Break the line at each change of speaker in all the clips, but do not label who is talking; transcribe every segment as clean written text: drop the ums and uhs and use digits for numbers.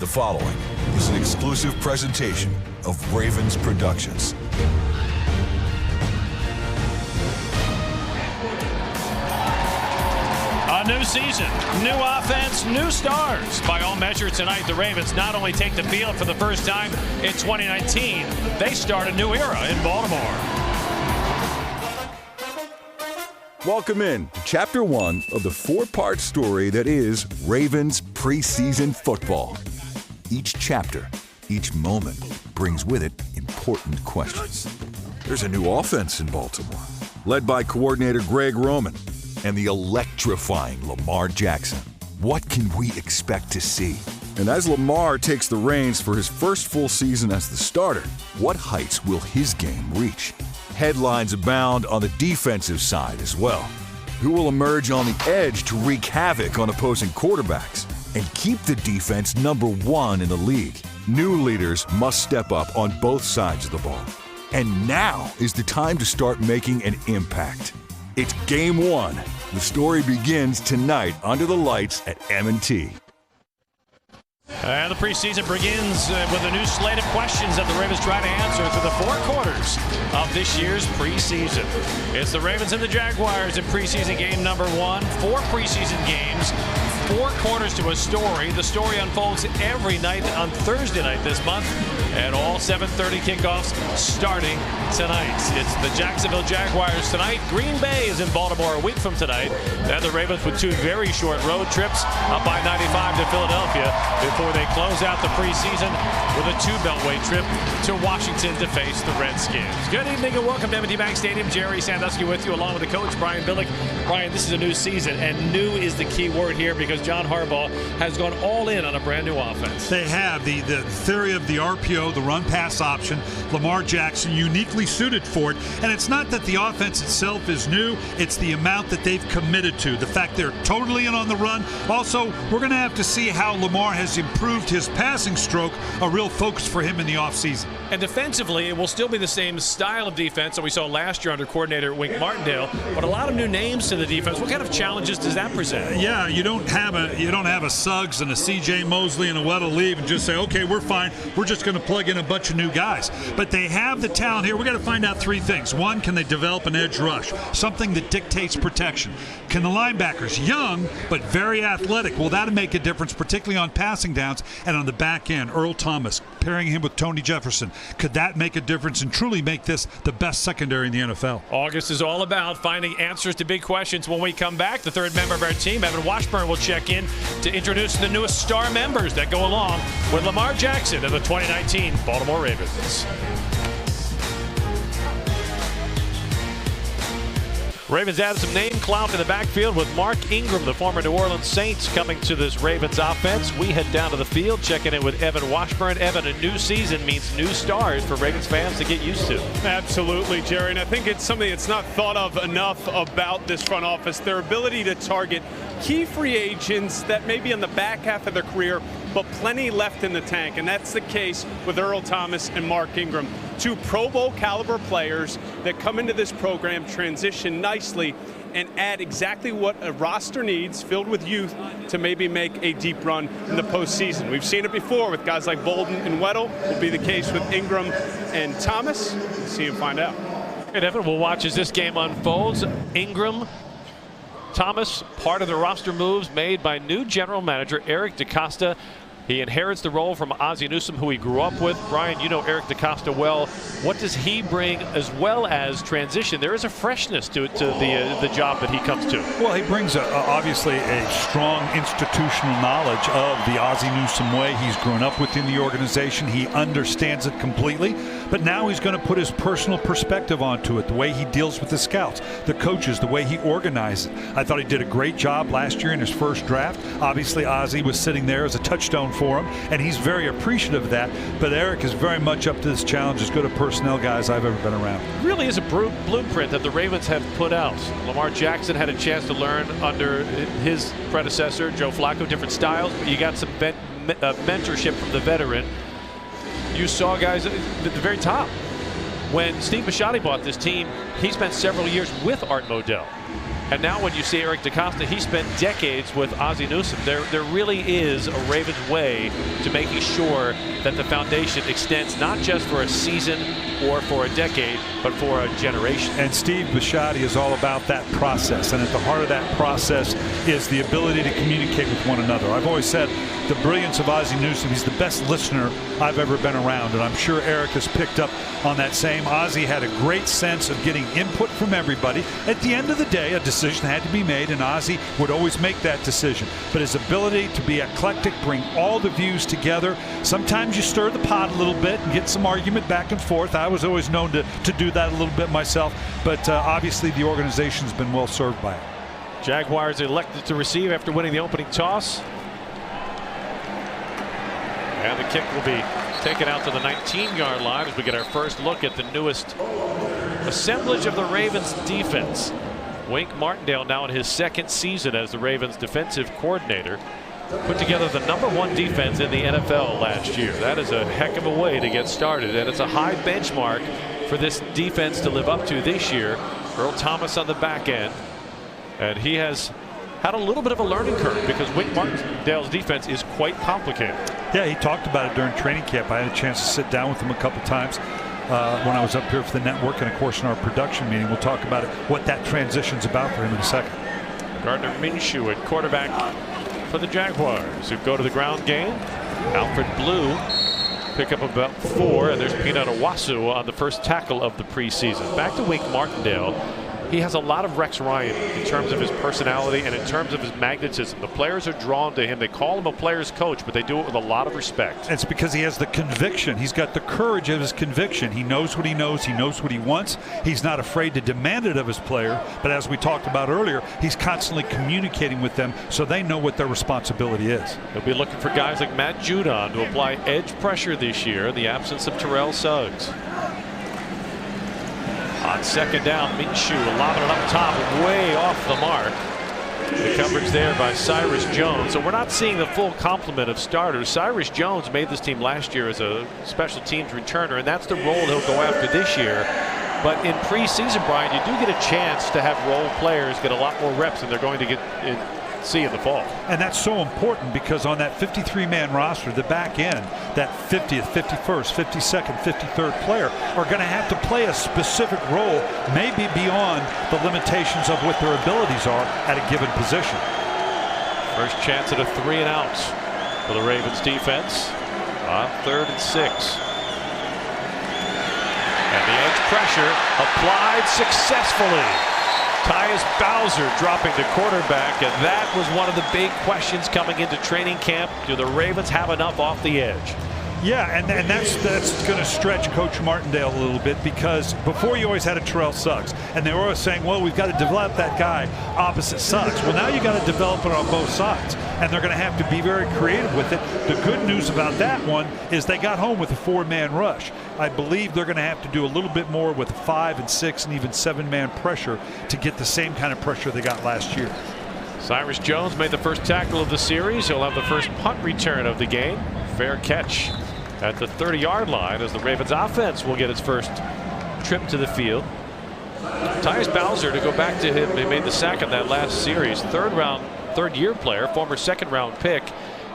The following is an exclusive presentation of Ravens Productions.
A new season, new offense, new stars. By all measures tonight, the Ravens not only take the field for the first time in 2019, they start a new era in Baltimore.
Welcome in to Chapter 1 of the four-part story that is Ravens preseason football. Each chapter, each moment brings with it important questions. There's a new offense in Baltimore, led by coordinator Greg Roman and the electrifying Lamar Jackson. What can we expect to see? And as Lamar takes the reins for his first full season as the starter, what heights will his game reach? Headlines abound on the defensive side as well. Who will emerge on the edge to wreak havoc on opposing quarterbacks and keep the defense #1 in the league? New leaders must step up on both sides of the ball. And now is the time to start making an impact. It's Game 1. The story begins tonight under the lights at M&T.
And the preseason begins with a new slate of questions that the Ravens try to answer through the 4 quarters of this year's preseason. It's the Ravens and the Jaguars in preseason game number 1. 4 preseason games, 4 quarters to a story. The story unfolds every night on Thursday night this month, and all 7:30 kickoffs starting tonight. It's the Jacksonville Jaguars tonight. Green Bay is in Baltimore a week from tonight. And the Ravens with 2 very short road trips up I-95 to Philadelphia before they close out the preseason with a 2 beltway trip to Washington to face the Redskins. Good evening and welcome to M&T Bank Stadium. Jerry Sandusky with you along with the coach, Brian Billick. Brian, this is a new season, and new is the key word here because John Harbaugh has gone all in on a brand new offense.
They have. The theory of the RPO, the run-pass option, Lamar Jackson uniquely suited for it. And it's not that the offense itself is new, it's the amount that they've committed to. The fact they're totally in on the run. Also, we're going to have to see how Lamar has improved his passing stroke, a real focus for him in the offseason.
And defensively, it will still be the same style of defense that we saw last year under coordinator Wink Martindale, but a lot of new names to the defense. What kind of challenges does that present?
Yeah, you don't have a Suggs and a C.J. Mosley and a Weddle leave and just say, okay, we're fine. We're just going to plug in a bunch of new guys. But they have the talent here. We got to find out 3 things. 1, can they develop an edge rush, something that dictates protection? Can the linebackers, young but very athletic, will that make a difference, particularly on passing downs and on the back end? Earl Thomas, pairing him with Tony Jefferson. Could that make a difference and truly make this the best secondary in the NFL?
August is all about finding answers to big questions. When we come back, the 3rd member of our team, Evan Washburn, will check in to introduce the newest star members that go along with Lamar Jackson and the 2019 Baltimore Ravens. Ravens added some name clout in the backfield with Mark Ingram, the former New Orleans Saints, coming to this Ravens offense. We head down to the field, checking in with Evan Washburn. Evan, a new season means new stars for Ravens fans to get used to.
Absolutely, Jerry, and I think it's something that's not thought of enough about this front office. Their ability to target key free agents that may be on the back half of their career, but plenty left in the tank, and that's the case with Earl Thomas and Mark Ingram. 2 Pro Bowl caliber players that come into this program, transition nicely, and add exactly what a roster needs, filled with youth, to maybe make a deep run in the postseason. We've seen it before with guys like Bolden and Weddle. Will be the case with Ingram and Thomas. Let's see and find out.
And Evan, we'll watch as this game unfolds. Ingram, Thomas, part of the roster moves made by new general manager Eric DeCosta. He inherits the role from Ozzie Newsome, who he grew up with. Brian, you know Eric DeCosta well. What does he bring as well as transition? There is a freshness to the job that he comes to.
Well, he brings obviously a strong institutional knowledge of the Ozzie Newsome way. He's grown up within the organization. He understands it completely. But now he's going to put his personal perspective onto it, the way he deals with the scouts, the coaches, the way he organizes. I thought he did a great job last year in his first draft. Obviously, Ozzie was sitting there as a touchstone for him, and he's very appreciative of that. But Eric is very much up to this challenge, as good a personnel guy as I've ever been around.
It really is a blueprint that the Ravens have put out. Lamar Jackson had a chance to learn under his predecessor, Joe Flacco, different styles, but you got some mentorship from the veteran. You saw guys at the very top. When Steve Bisciotti bought this team, he spent several years with Art Modell. And now when you see Eric DeCosta, he spent decades with Ozzie Newsome. There really is a Ravens way to making sure that the foundation extends not just for a season or for a decade, but for a generation.
And Steve Bisciotti is all about that process. And at the heart of that process is the ability to communicate with one another. I've always said the brilliance of Ozzie Newsome, he's the best listener I've ever been around. And I'm sure Eric has picked up on that same. Ozzie had a great sense of getting input from everybody. At the end of the day, a decision had to be made, and Ozzie would always make that decision. But his ability to be eclectic, bring all the views together. Sometimes you stir the pot a little bit and get some argument back and forth. I was always known to do that a little bit myself, but obviously the organization's been well served by it.
Jaguars elected to receive after winning the opening toss. And the kick will be taken out to the 19-yard line as we get our first look at the newest assemblage of the Ravens defense. Wink Martindale, now in his second season as the Ravens defensive coordinator, put together the #1 defense in the NFL last year. That is a heck of a way to get started, and it's a high benchmark for this defense to live up to this year. Earl Thomas on the back end, and he has had a little bit of a learning curve because Wink Martindale's defense is quite complicated.
Yeah, he talked about it during training camp. I had a chance to sit down with him a couple times when I was up here for the network, and of course in our production meeting. We'll talk about it, what that transition's about for him in a second.
Gardner Minshew at quarterback for the Jaguars, who go to the ground game. Alfred Blue pick up about 4, and there's Peanut Owasu on the first tackle of the preseason. Back to Wink Martindale. He has a lot of Rex Ryan in terms of his personality and in terms of his magnetism. The players are drawn to him. They call him a player's coach, but they do it with a lot of respect.
It's because he has the conviction. He's got the courage of his conviction. He knows what he knows. He knows what he wants. He's not afraid to demand it of his player. But as we talked about earlier, he's constantly communicating with them so they know what their responsibility is.
He'll be looking for guys like Matt Judon to apply edge pressure this year in the absence of Terrell Suggs. On second down, Minshew lobbing it up top, way off the mark. The coverage there by Cyrus Jones. So we're not seeing the full complement of starters. Cyrus Jones made this team last year as a special teams returner, and that's the role he'll go after this year. But in preseason, Brian, you do get a chance to have role players get a lot more reps than they're going to see in the fall.
And that's so important because on that 53-man roster, the back end, that 50th, 51st, 52nd, 53rd player are going to have to play a specific role, maybe beyond the limitations of what their abilities are at a given position.
First chance at a 3 and out for the Ravens defense on 3rd and 6. And the edge pressure applied successfully. Tyus Bowser dropping the quarterback, and that was one of the big questions coming into training camp. Do the Ravens have enough off the edge?
Yeah, and that's going to stretch Coach Martindale a little bit, because before you always had a Terrell Suggs, and they were always saying, well, we've got to develop that guy opposite Suggs. Well, now you got to develop it on both sides, and they're going to have to be very creative with it. The good news about that one is they got home with a 4-man rush. I believe they're going to have to do a little bit more with 5 and 6 and even 7-man pressure to get the same kind of pressure they got last year.
Cyrus Jones made the first tackle of the series. He'll have the first punt return of the game. Fair catch at the 30-yard line as the Ravens offense will get its first trip to the field. Tyus Bowser, to go back to him, he made the sack of that last series. Third-year player, former second-round pick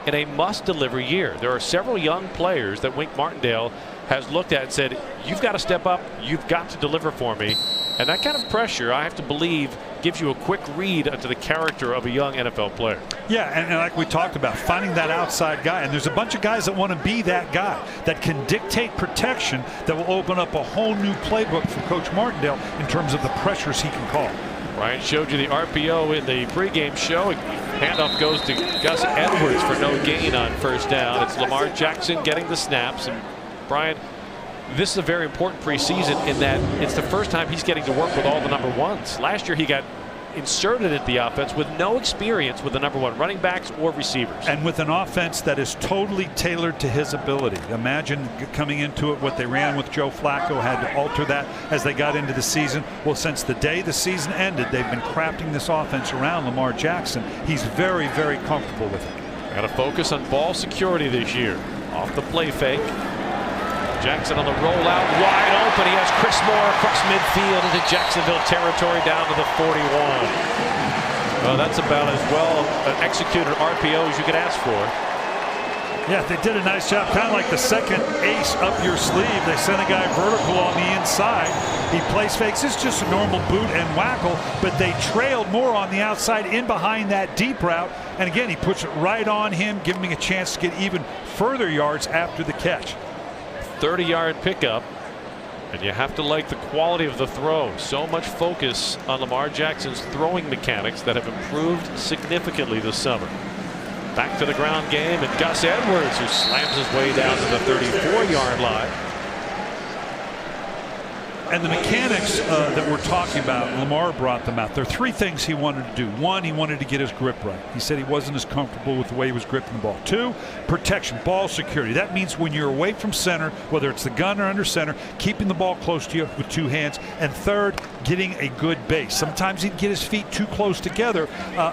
in a must-deliver year. There are several young players that Wink Martindale has looked at and said, you've got to step up, you've got to deliver for me. And that kind of pressure, I have to believe, gives you a quick read into the character of a young NFL player.
Yeah, and like we talked about, finding that outside guy. And there's a bunch of guys that want to be that guy that can dictate protection, that will open up a whole new playbook for Coach Martindale in terms of the pressures he can call.
Ryan showed you the RPO in the pregame show. Handoff goes to Gus Edwards for no gain on first down. It's Lamar Jackson getting the snaps. And Brian, this is a very important preseason in that it's the first time he's getting to work with all the number ones. Last year he got inserted into the offense with no experience with the number 1 running backs or receivers. And with an offense that is totally tailored to his ability. Imagine coming into it what they ran with Joe Flacco, had to alter that as they got into the season. Well, since the day the season ended, they've been crafting this offense around Lamar Jackson. He's very, very comfortable with it. Got to focus on ball security this year. Off the play fake. Jackson on the rollout, wide open. He has Chris Moore across midfield into Jacksonville territory down to the 41. Well, that's about as well an executed RPO as you could ask for.
Yeah, they did a nice job, kind of like the second ace up your sleeve. They sent a guy vertical on the inside. He place fakes. It's just a normal boot and whackle, but they trailed more on the outside in behind that deep route. And again, he puts it right on him, giving him a chance to get even further yards after the catch.
30-yard pickup, and you have to like the quality of the throw. So much focus on Lamar Jackson's throwing mechanics that have improved significantly this summer. Back to the ground game, and Gus Edwards, who slams his way down to the 34-yard line.
And the mechanics that we're talking about, Lamar brought them out. There are three things he wanted to do. One, he wanted to get his grip right. He said he wasn't as comfortable with the way he was gripping the ball. Two, protection, ball security. That means when you're away from center, whether it's the gun or under center, keeping the ball close to you with two hands. And third, getting a good base. Sometimes he'd get his feet too close together.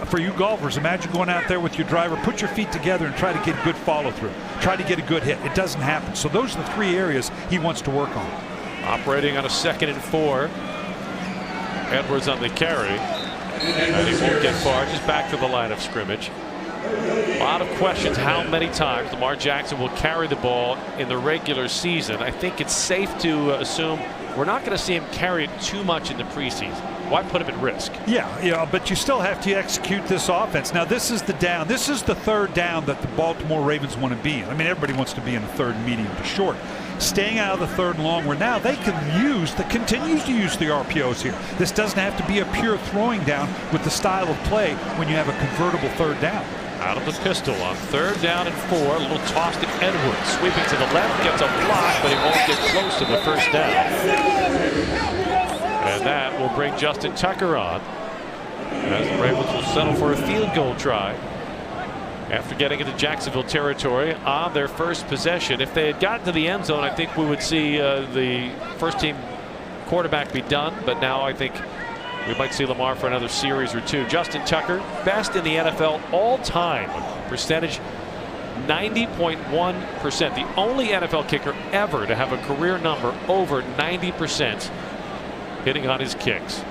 For you golfers, imagine going out there with your driver, put your feet together and try to get good follow through. Try to get a good hit. It doesn't happen. So those are the three areas he wants to work on.
Operating on a 2nd and 4. Edwards on the carry. And he won't get far, just back to the line of scrimmage. A lot of questions how many times Lamar Jackson will carry the ball in the regular season. I think it's safe to assume we're not going to see him carry it too much in the preseason. Why put him at risk?
Yeah, but you still have to execute this offense. Now, this is the down. This is the third down that the Baltimore Ravens want to be in. I mean, everybody wants to be in the third medium to short. Staying out of the third and long, where now they can continues to use the RPOs here. This doesn't have to be a pure throwing down with the style of play when you have a convertible third down.
Out of the pistol on 3rd down and 4. A little toss to Edwards. Sweeping to the left, gets a block, but he won't get close to the first down. And that will bring Justin Tucker on, as the Ravens will settle for a field goal try after getting into Jacksonville territory on their first possession. If they had gotten to the end zone, I think we would see the first team quarterback be done, but now I think we might see Lamar for another series or two. Justin Tucker, best in the NFL all time percentage, 90.1%. The only NFL kicker ever to have a career number over 90% hitting on his kicks.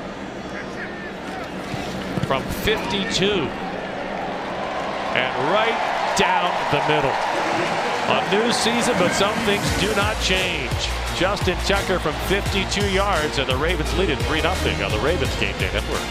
From 52. And right down the middle. A new season, but some things do not change. Justin Tucker from 52 yards, and the Ravens lead it 3-0 on the Ravens Game Day Network.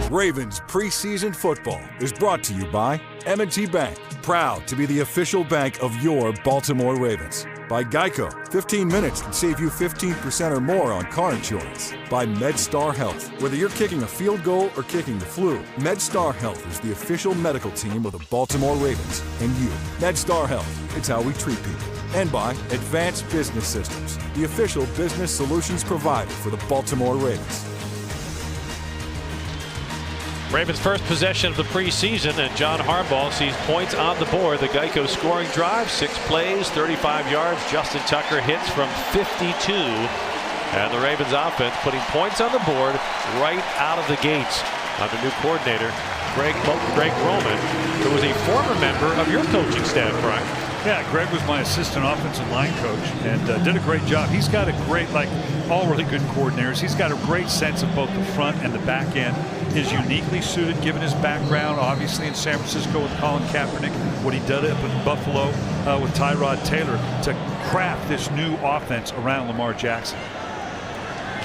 Ravens preseason football is brought to you by M&T Bank, proud to be the official bank of your Baltimore Ravens. By Geico, 15 minutes can save you 15% or more on car insurance. By MedStar Health, whether you're kicking a field goal or kicking the flu, MedStar Health is the official medical team of the Baltimore Ravens and you. MedStar Health, it's how we treat people. And by Advanced Business Systems, the official business solutions provider for the Baltimore Ravens.
Ravens' first possession of the preseason, and John Harbaugh sees points on the board. The Geico scoring drive, 6 plays, 35 yards. Justin Tucker hits from 52. And the Ravens offense putting points on the board right out of the gates under new coordinator Greg Roman, who was a former member of your coaching staff, Brian.
Yeah, Greg was my assistant offensive line coach and did a great job. He's got a great, like all really good coordinators, he's got a great sense of both the front and the back end. Is uniquely suited given his background, obviously in San Francisco with Colin Kaepernick, what he did up in Buffalo with Tyrod Taylor, to craft this new offense around Lamar Jackson.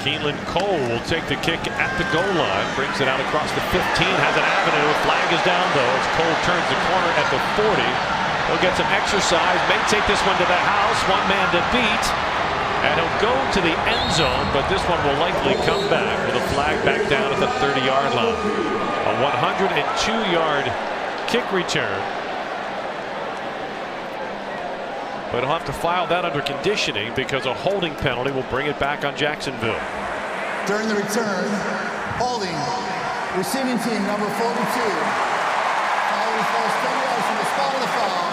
Keelan Cole will take the kick at the goal line, brings it out across the 15, has an avenue. Flag is down though as Cole turns the corner at the 40. He'll get some exercise, may take this one to the house, one man to beat, and he'll go to the end zone, but this one will likely come back with a flag back down at the 30-yard line. A 102-yard kick return. But he'll have to file that under conditioning because a holding penalty will bring it back on Jacksonville.
During the return, holding, receiving team number 42. Foul falls 10 yards from the spot of the foul.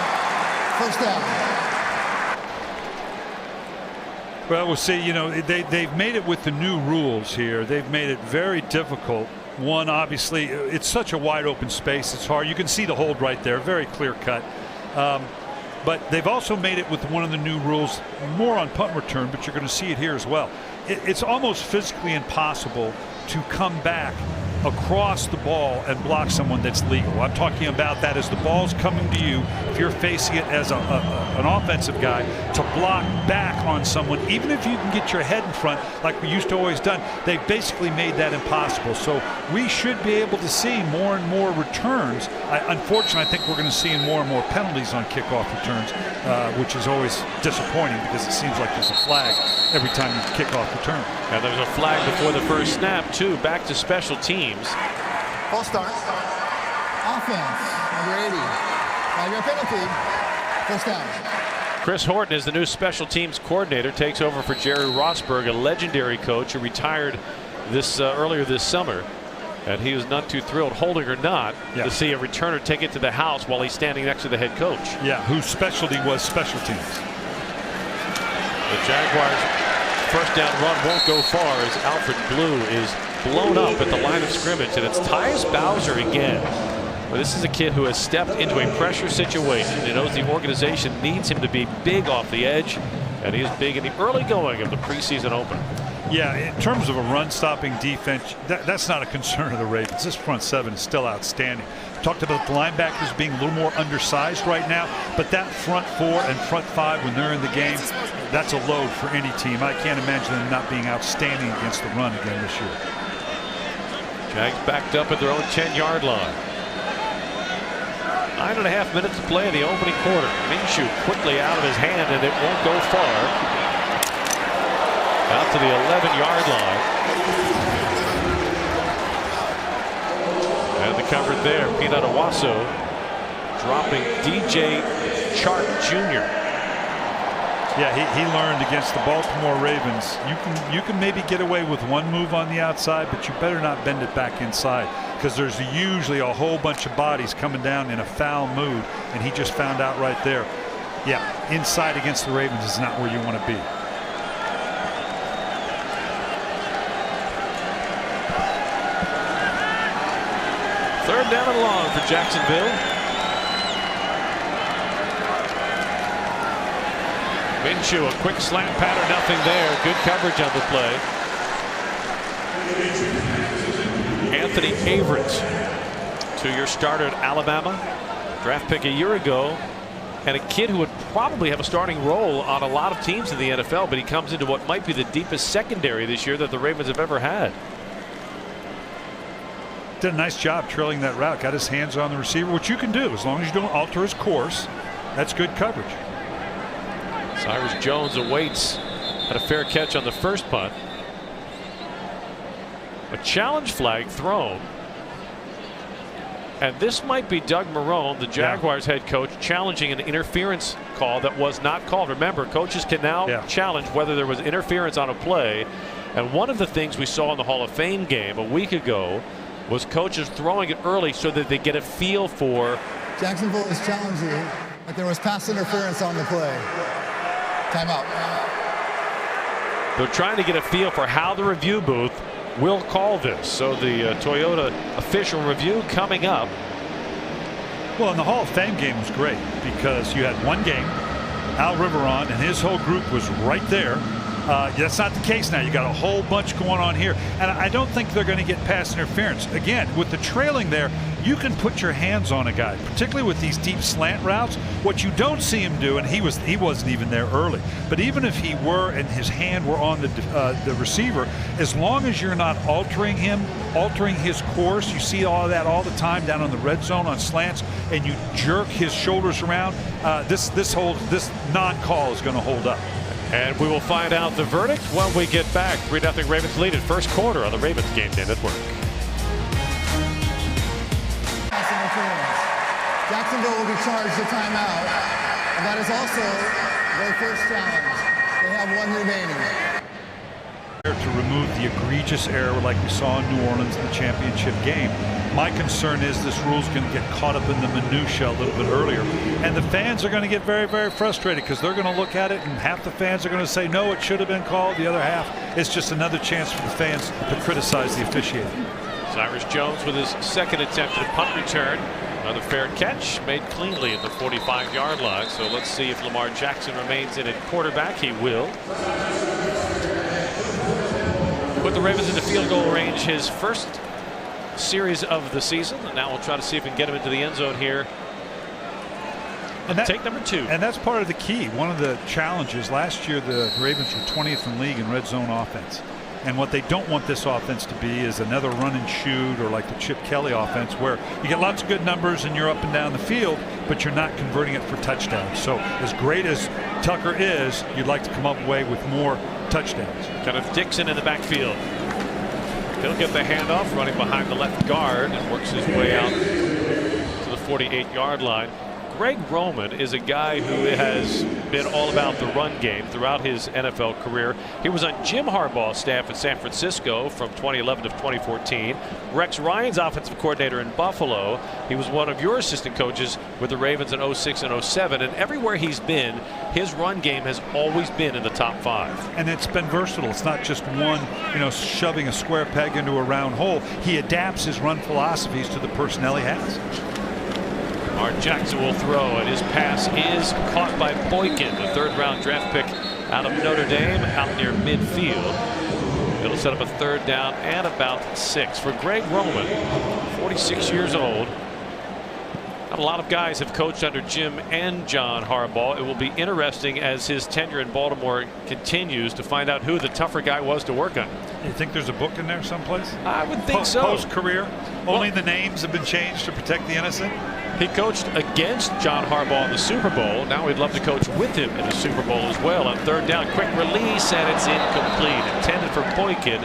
First down.
Well, we'll see. You know, they've made it with the new rules here. They've made it very difficult. One, obviously, it's such a wide open space. It's hard. You can see the hold right there. Very clear cut. But they've also made it with one of the new rules, more on punt return, but you're going to see it here as well. It's almost physically impossible to come back across the ball and block someone that's legal. I'm talking about that as the ball's coming to you, if you're facing it as an offensive guy, to block back on someone, even if you can get your head in front like we used to always done. They basically made that impossible. So we should be able to see more and more returns. Unfortunately, I think we're going to see more and more penalties on kickoff returns, which is always disappointing because it seems like there's a flag every time you kickoff return.
And there's a flag before the first snap, too. Back to special teams.
False start. Offense, number 80. 5-yard penalty. First down.
Chris Horton is the new special teams coordinator, takes over for Jerry Rosberg, a legendary coach who retired earlier this summer. And he was not too thrilled, holding or not, to see a returner take it to the house while he's standing next to the head coach.
Yeah, whose specialty was special teams.
The Jaguars' first down run won't go far as Alfred Blue is blown up at the line of scrimmage, and it's Tyus Bowser again. Well, this is a kid who has stepped into a pressure situation. He knows the organization needs him to be big off the edge, and he is big in the early going of the preseason opener.
Yeah, in terms of a run-stopping defense, that's not a concern of the Ravens. This front seven is still outstanding. Talked about the linebackers being a little more undersized right now, but that front four and front five, when they're in the game, that's a load for any team. I can't imagine them not being outstanding against the run again this year.
Jags backed up at their own 10-yard line. 9.5 minutes to play in the opening quarter. Minshew quickly out of his hand, and it won't go far. Out to the 11-yard line. And the cover there, Peanut Owasso dropping DJ Chark Jr.
Yeah, he learned against the Baltimore Ravens. You can maybe get away with one move on the outside, but you better not bend it back inside, because there's usually a whole bunch of bodies coming down in a foul mood, and he just found out right there. Yeah, inside against the Ravens is not where you want to be.
Third down and long for Jacksonville. Minshew, a quick slant pattern, nothing there. Good coverage on the play. Anthony Averett, two-year starter at Alabama, draft pick a year ago, and a kid who would probably have a starting role on a lot of teams in the NFL, but he comes into what might be the deepest secondary this year that the Ravens have ever had.
Did a nice job trailing that route, got his hands on the receiver, which you can do as long as you don't alter his course. That's good coverage.
Cyrus Jones awaits, had a fair catch on the first punt. A challenge flag thrown, and this might be Doug Marrone, the Jaguars head coach, challenging an interference call that was not called. Remember, coaches can now challenge whether there was interference on a play, and one of the things we saw in the Hall of Fame game a week ago was coaches throwing it early so that they get a feel for.
Jacksonville is challenging that there was pass interference on the play. Timeout.
They're trying to get a feel for how the review booth will call this. So the Toyota official review coming up.
Well, and the Hall of Fame game was great because you had one game. Al Riveron and his whole group was right there. That's not the case now. You got a whole bunch going on here, and I don't think they're going to get pass interference. Again, with the trailing there, you can put your hands on a guy, particularly with these deep slant routes. What you don't see him do, and he wasn't even there early, but even if he were and his hand were on the receiver, as long as you're not altering him, altering his course, you see all of that all the time down on the red zone on slants, and you jerk his shoulders around, this non-call is going to hold up.
And we will find out the verdict when we get back. 3-0 Ravens lead in first quarter on the Ravens Game Day Network.
Jacksonville will be charged a timeout, and that is also their first challenge. They have one remaining.
To remove the egregious error like we saw in New Orleans in the championship game. My concern is this rule is going to get caught up in the minutia a little bit earlier, and the fans are going to get very, very frustrated because they're going to look at it, and half the fans are going to say no, it should have been called. The other half, it's just another chance for the fans to criticize the officiating.
Cyrus Jones with his second attempt at a punt return Another fair catch made cleanly at the 45-yard line. So let's see if Lamar Jackson remains in at quarterback. He will. Put the Ravens into field goal range his first series of the season. And now we'll try to see if we can get him into the end zone here. And take number 2.
And that's part of the key. One of the challenges last year, the Ravens were 20th in league in red zone offense. And what they don't want this offense to be is another run and shoot or like the Chip Kelly offense where you get lots of good numbers and you're up and down the field, but you're not converting it for touchdowns. So as great as Tucker is, you'd like to come up away with more touchdowns.
Kind of Dixon in the backfield. He'll get the handoff running behind the left guard and works his way out to the 48-yard line. Greg Roman is a guy who has been all about the run game throughout his NFL career. He was on Jim Harbaugh's staff at San Francisco from 2011 to 2014. Rex Ryan's offensive coordinator in Buffalo. He was one of your assistant coaches with the Ravens in 06 and 07. And everywhere he's been, his run game has always been in the top 5.
And it's been versatile. It's not just one, shoving a square peg into a round hole. He adapts his run philosophies to the personnel he has.
Lamar Jackson will throw, and his pass is caught by Boykin, the 3rd-round draft pick out of Notre Dame, out near midfield. It'll set up a 3rd down and about 6 for Greg Roman, 46 years old. Not a lot of guys have coached under Jim and John Harbaugh. It will be interesting as his tenure in Baltimore continues to find out who the tougher guy was to work on.
You think there's a book in there someplace?
I would think so.
Post-career? Only the names have been changed to protect the innocent?
He coached against John Harbaugh in the Super Bowl. Now we'd love to coach with him in the Super Bowl as well. On 3rd down, quick release, and it's incomplete. Intended for Boykin.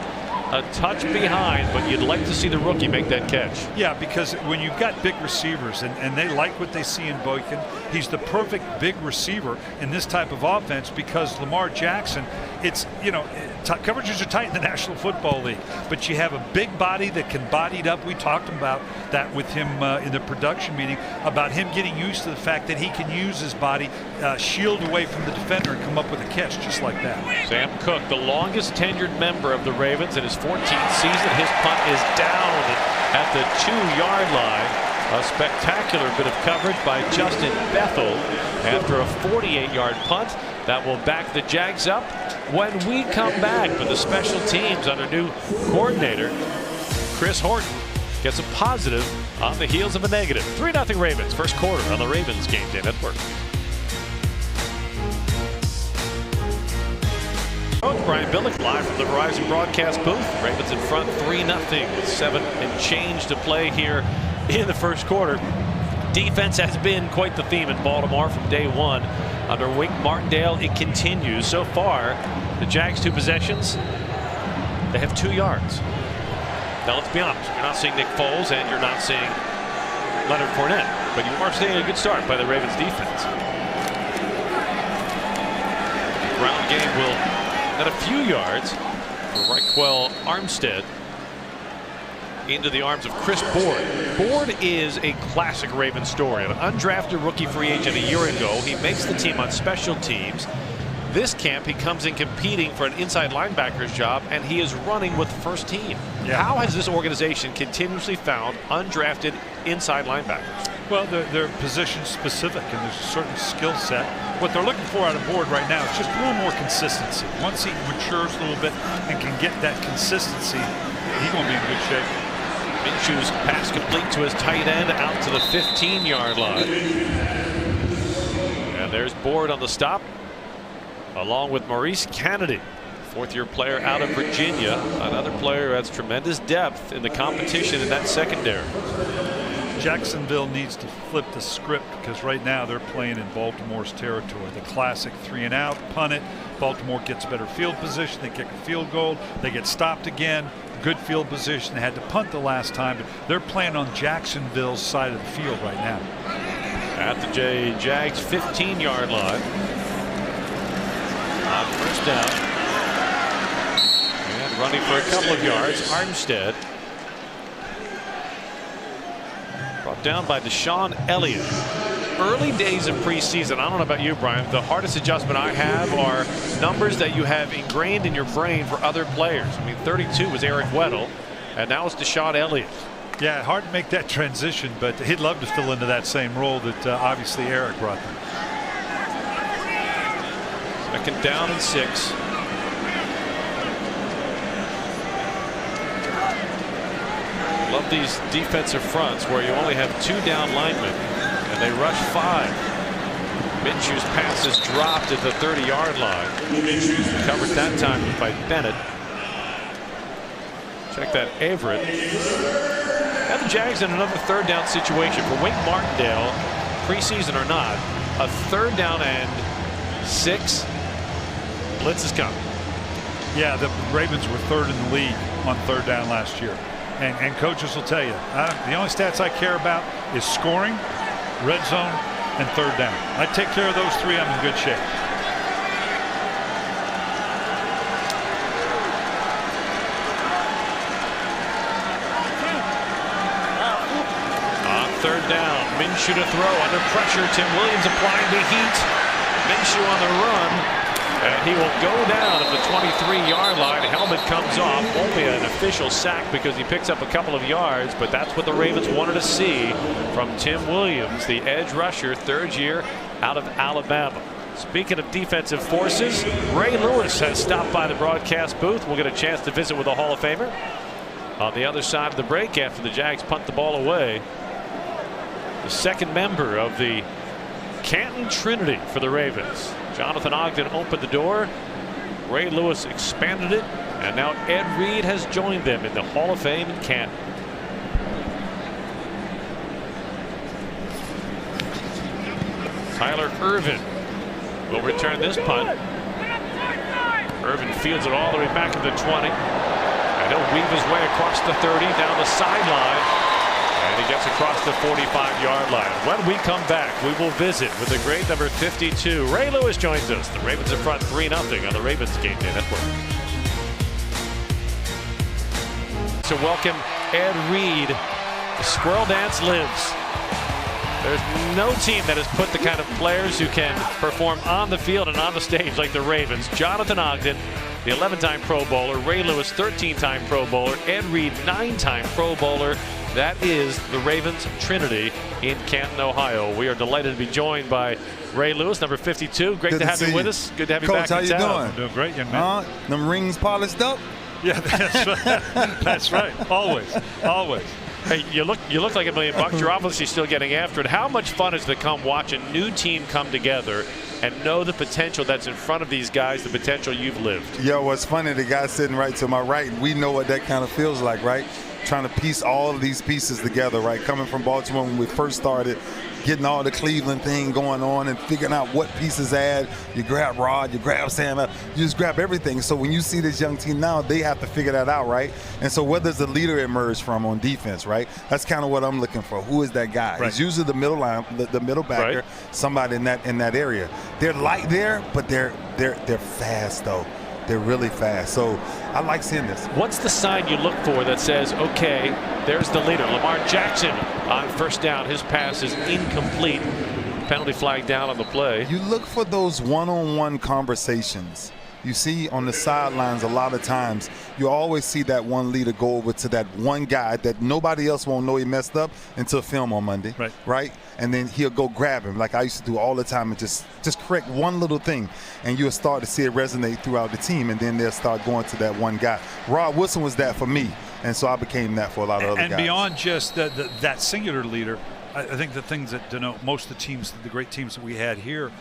A touch behind, but you'd like to see the rookie make that catch.
Yeah, because when you've got big receivers and they like what they see in Boykin, he's the perfect big receiver in this type of offense because Lamar Jackson, it's, coverages are tight in the National Football League, but you have a big body that can body it up. We talked about that with him in the production meeting, about him getting used to the fact that he can use his body, shield away from the defender and come up with a catch just like that.
Sam Cook, the longest tenured member of the Ravens in his 14th season. His punt is down at the 2-yard line. A spectacular bit of coverage by Justin Bethel after a 48-yard punt. That will back the Jags up when we come back. But the special teams under new coordinator Chris Horton gets a positive on the heels of a negative. 3-0 Ravens, first quarter on the Ravens Game Day Network. Brian Billick live from the Verizon broadcast booth. Ravens in front 3-0 with 7 and change to play here in the first quarter. Defense has been quite the theme in Baltimore from day one. Under Wink Martindale, it continues. So far, the Jags 2 possessions, they have 2 yards. Now let's be honest, you're not seeing Nick Foles and you're not seeing Leonard Fournette, but you are seeing a good start by the Ravens defense. Ground game will at a few yards for Raquel Armstead into the arms of Chris Board. Board is a classic Ravens story. An undrafted rookie free agent a year ago. He makes the team on special teams. This camp, he comes in competing for an inside linebacker's job, and he is running with the first team. Yeah. How has this organization continuously found undrafted inside linebackers?
Well, they're position specific, and there's a certain skill set. What they're looking for out of Board right now is just a little more consistency. Once he matures a little bit and can get that consistency, he's going to be in good shape.
Minshew's pass complete to his tight end out to the 15-yard line. And there's Board on the stop, along with Maurice Kennedy, 4th-year player out of Virginia. Another player who has tremendous depth in the competition in that secondary.
Jacksonville needs to flip the script because right now they're playing in Baltimore's territory. The classic 3-and-out, punt it. Baltimore gets better field position. They kick a field goal. They get stopped again. Good field position. They had to punt the last time, but they're playing on Jacksonville's side of the field right now.
At the Jags 15-yard line. On first down. And running for a couple of yards, Armstead. Brought down by Deshaun Elliott. Early days of preseason, I don't know about you, Brian, the hardest adjustment I have are numbers that you have ingrained in your brain for other players. I mean, 32 was Eric Weddle, and now it's Deshaun Elliott.
Yeah, hard to make that transition, but he'd love to fill into that same role that obviously Eric brought them.
2nd down and 6. Love these defensive fronts where you only have 2 down linemen and they rush 5. Minshew's pass is dropped at the 30-yard line. Covered that time by Bennett. Check that, Everett. Now the Jags in another 3rd down situation for Wink Martindale, preseason or not. A 3rd down and 6. Blitz is coming.
Yeah, the Ravens were 3rd in the league on 3rd down last year. And coaches will tell you, the only stats I care about is scoring, red zone, and 3rd down. I take care of those 3, I'm in good shape.
On 3rd down, Minshew to throw under pressure. Tim Williams applying the heat. Minshew on the run. And he will go down at the 23-yard line. Helmet comes off. Won't be an official sack because he picks up a couple of yards, but that's what the Ravens wanted to see from Tim Williams, the edge rusher, 3rd year out of Alabama. Speaking of defensive forces, Ray Lewis has stopped by the broadcast booth. We'll get a chance to visit with the Hall of Famer on the other side of the break after the Jags punt the ball away. The 2nd member of the Canton Trinity for the Ravens. Jonathan Ogden opened the door. Ray Lewis expanded it. And now Ed Reed has joined them in the Hall of Fame in Canton. Tyler Irvin will return this punt. Irvin fields it all the way back to the 20. And he'll weave his way across the 30 down the sideline. And he gets across the 45-yard line. When we come back, we will visit with the great number 52. Ray Lewis joins us. The Ravens in front 3-0 on the Ravens Game Day Network. To welcome Ed Reed. The squirrel dance lives. There's no team that has put the kind of players who can perform on the field and on the stage like the Ravens. Jonathan Ogden, the 11-time Pro Bowler. Ray Lewis, 13-time Pro Bowler. Ed Reed, 9-time Pro Bowler. That is the Ravens Trinity in Canton, Ohio. We are delighted to be joined by Ray Lewis, number 52. Great to have you with us. Good to have you back in town.
Coach, how you doing?
Doing great, young man.
Them rings polished up?
Yeah, that's right. That's right. Always. Always.
Hey, you look like $1 million. You're obviously still getting after it. How much fun is it to come watch a new team come together and know the potential that's in front of these guys, the potential you've lived?
Yo, what's funny, the guy sitting right to my right, we know what that kind of feels like, right? Trying to piece all of these pieces together, right? Coming from Baltimore when we first started, getting all the Cleveland thing going on and figuring out what pieces add. You grab Rod, you grab Sam, you just grab everything. So when you see this young team now, they have to figure that out, right? And so where does the leader emerge from on defense, right? That's kind of what I'm looking for. Who is that guy?
Right.
It's usually the middle line, the middle backer,
right.
Somebody in that area. They're light there, but they're fast though. They're really fast. So I like seeing this.
What's the sign you look for that says, okay, there's the leader? Lamar Jackson on 1st down. His pass is incomplete. Penalty flag down on the play.
You look for those one-on-one conversations. You see on the sidelines a lot of times, you always see that one leader go over to that one guy that nobody else won't know he messed up until film on Monday, right? And then he'll go grab him like I used to do all the time and just correct one little thing, and you'll start to see it resonate throughout the team, and then they'll start going to that one guy. Rod Wilson was that for me, and so I became that for a lot of other guys.
And beyond just that singular leader, I think the things that denote most of the teams, the great teams that we had here,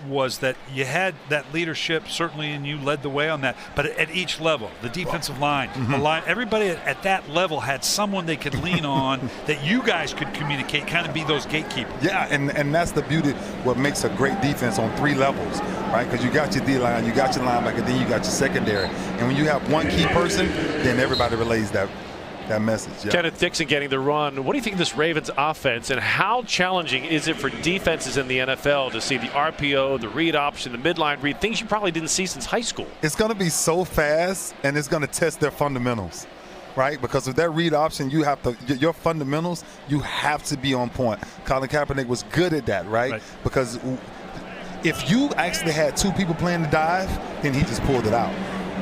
was that you had that leadership, certainly, and you led the way on that. But at each level, the defensive line, the line, everybody at that level had someone they could lean on that you guys could communicate, kind of be those gatekeepers.
Yeah, and that's the beauty, what makes a great defense on 3 levels, right? Because you got your D-line, you got your linebacker, then you got your secondary. And when you have one key person, then everybody relays that message. Yeah.
Kenneth Dixon getting the run. What do you think of this Ravens offense, and how challenging is it for defenses in the NFL to see the RPO, the read option, the midline read, things you probably didn't see since high school?
It's going to be so fast, and it's going to test their fundamentals, right? Because with that read option, you have to, your fundamentals, you have to be on point. Colin Kaepernick was good at that, right? Because if you actually had 2 people playing the dive, then he just pulled it out.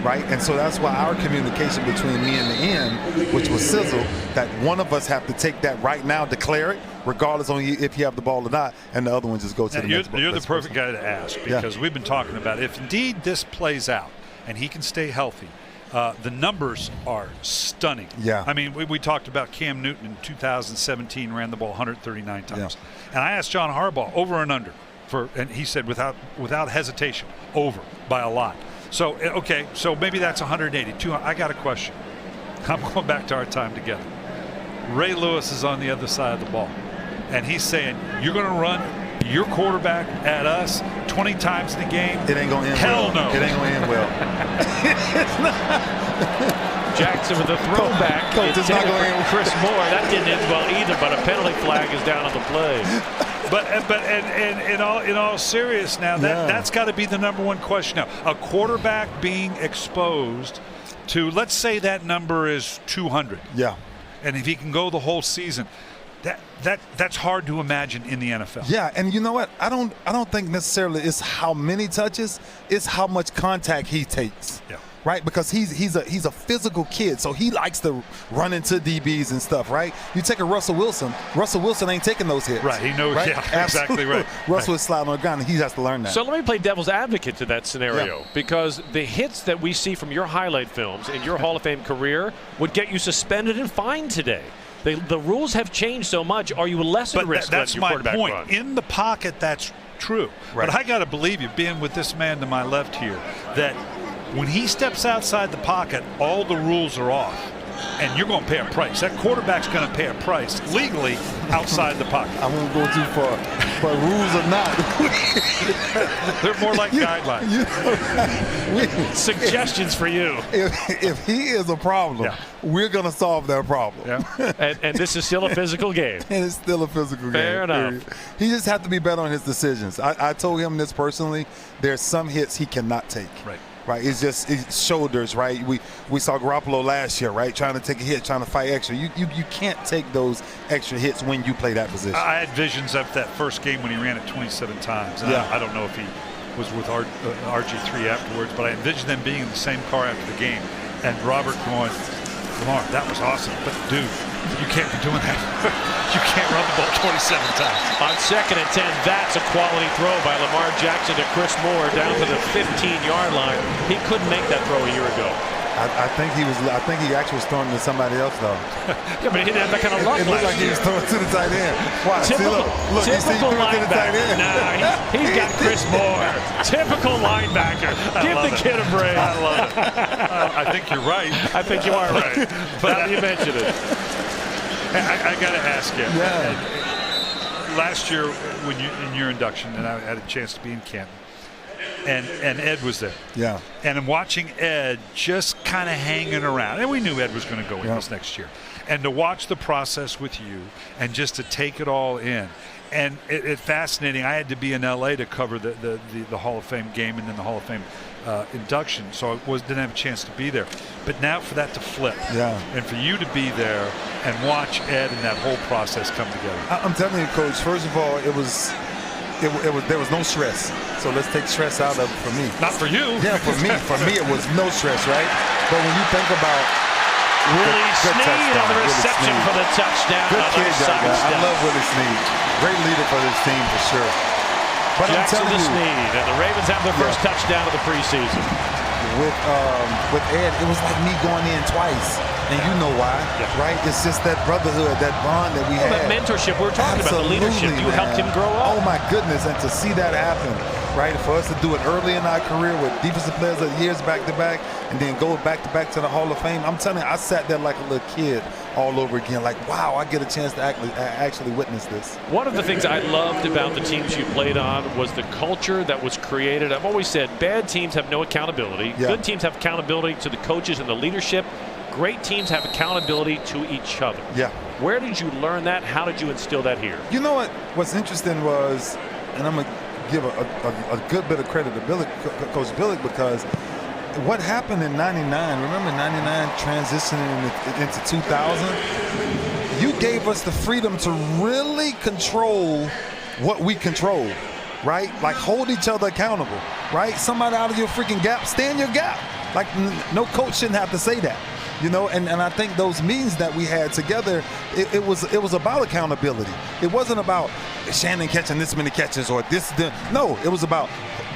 right? And so that's why our communication between me and the end, which was Sizzle, that one of us have to take that right now, declare it, regardless of if you have the ball or not, and the other one just go to the next.
You're the perfect guy to ask, because we've been talking about if indeed this plays out and he can stay healthy, the numbers are stunning.
Yeah.
I mean, we talked about Cam Newton in 2017 ran the ball 139 times. Yeah. And I asked John Harbaugh over and under, and he said without hesitation, over by a lot. So, okay, so maybe that's 180. 200. I got a question. I'm going back to our time together. Ray Lewis is on the other side of the ball, and he's saying, you're going to run your quarterback at us 20 times in the game?
It ain't going to end
well.
Hell no. It ain't going to end well.
Jackson with a throwback.
It's not going to end
Chris Moore. That didn't end well either, but a penalty flag is down on the play.
But in all seriousness now, that's got to be the number one question now. A quarterback being exposed to, let's say that number is 200.
Yeah.
And if he can go the whole season, that's hard to imagine in the NFL.
Yeah, and you know what? I don't think necessarily it's how many touches, it's how much contact he takes.
Yeah.
Right, because he's a physical kid, so he likes to run into DBs and stuff, right? You take a Russell Wilson ain't taking those hits.
Right, he knows,
right?
Yeah, exactly right.
Russell is sliding on the ground, and he has to learn that.
So let me play devil's advocate to that scenario, because the hits that we see from your highlight films in your Hall of Fame career would get you suspended and fined today. The rules have changed so much. Are you less at risk?
That's
your
my
quarterback
point.
run?
In the pocket, that's true. Right. But I got to believe you, being with this man to my left here, that when he steps outside the pocket, all the rules are off, and you're going to pay a price. That quarterback's going to pay a price legally outside the pocket.
I won't go too far, but rules are not.
They're more like guidelines.
Suggestions for you.
If he is a problem, we're going to solve that problem.
Yeah.
and this is still a physical game.
And it's still a physical game.
Fair enough.
Period. He just has to be better on his decisions. I told him this personally. There's some hits he cannot take. Right, it's shoulders, right? We saw Garoppolo last year, right? Trying to take a hit, trying to fight extra. You can't take those extra hits when you play that position.
I had visions of that first game when he ran it 27 times. And I don't know if he was with RG3 afterwards, but I envisioned them being in the same car after the game, and Robert going, Lamar, that was awesome, but dude, you can't be doing that. You can't run the ball 27 times.
On 2nd and 10, that's a quality throw by Lamar Jackson to Chris Moore down to the 15-yard line. He couldn't make that throw a year ago.
I think he actually was throwing to somebody else, though.
Yeah, but he didn't have that kind of luck.
It looked like he was throwing to the tight end. Watch,
typical
you see
linebacker. Nah, he's got Chris Moore. Typical linebacker. Give the kid a break.
I love it. I think you're right.
I think you are right. But now you mentioned it.
I got to ask you. Last year, when in your induction, and I had a chance to be in Canton, and Ed was there.
Yeah.
And I'm watching Ed just kind of hanging around. And we knew Ed was going to go in this next year. And to watch the process with you and just to take it all in. And it's fascinating. I had to be in L.A. to cover the Hall of Fame game and then the Hall of Fame induction, so I didn't have a chance to be there. But now for that to flip, and for you to be there and watch Ed and that whole process come together.
I'm telling you, Coach, first of all, there was no stress. So let's take stress out of it for me.
Not for you.
Yeah, for me. For me, it was no stress, right? But when you think about
Willie Snead on the reception for the touchdown.
Good kid, that guy. I love Willie Snead. Great leader for this team for sure. But
Jackson
I'm telling you,
Snead, and the Ravens have their first touchdown of the preseason.
With Ed, it was like me going in twice. And you know why, right? It's just that brotherhood, that bond that we had.
That mentorship. We're talking about the leadership. You helped him grow up.
Oh, my goodness. And to see that happen, right? For us to do it early in our career with defensive players of the years back-to-back and then go back-to-back to the Hall of Fame, I'm telling you, I sat there like a little kid all over again. Like, wow, I get a chance to actually witness this.
One of the things I loved about the teams you played on was the culture that was created. I've always said bad teams have no accountability. Good teams have accountability to the coaches and the leadership. Great teams have accountability to each other.
Yeah.
Where did you learn that? How did you instill that here?
You know what? What's interesting was, and I'm going to give a good bit of credit to Coach Billick, because what happened in 99, remember 99 transitioning into 2000? You gave us the freedom to really control what we control, right? Like hold each other accountable, right? Somebody out of your freaking gap, stay in your gap. Like, no coach shouldn't have to say that. You know, and I think those meetings that we had together, it was about accountability. It wasn't about Shannon catching this many catches or this. No, it was about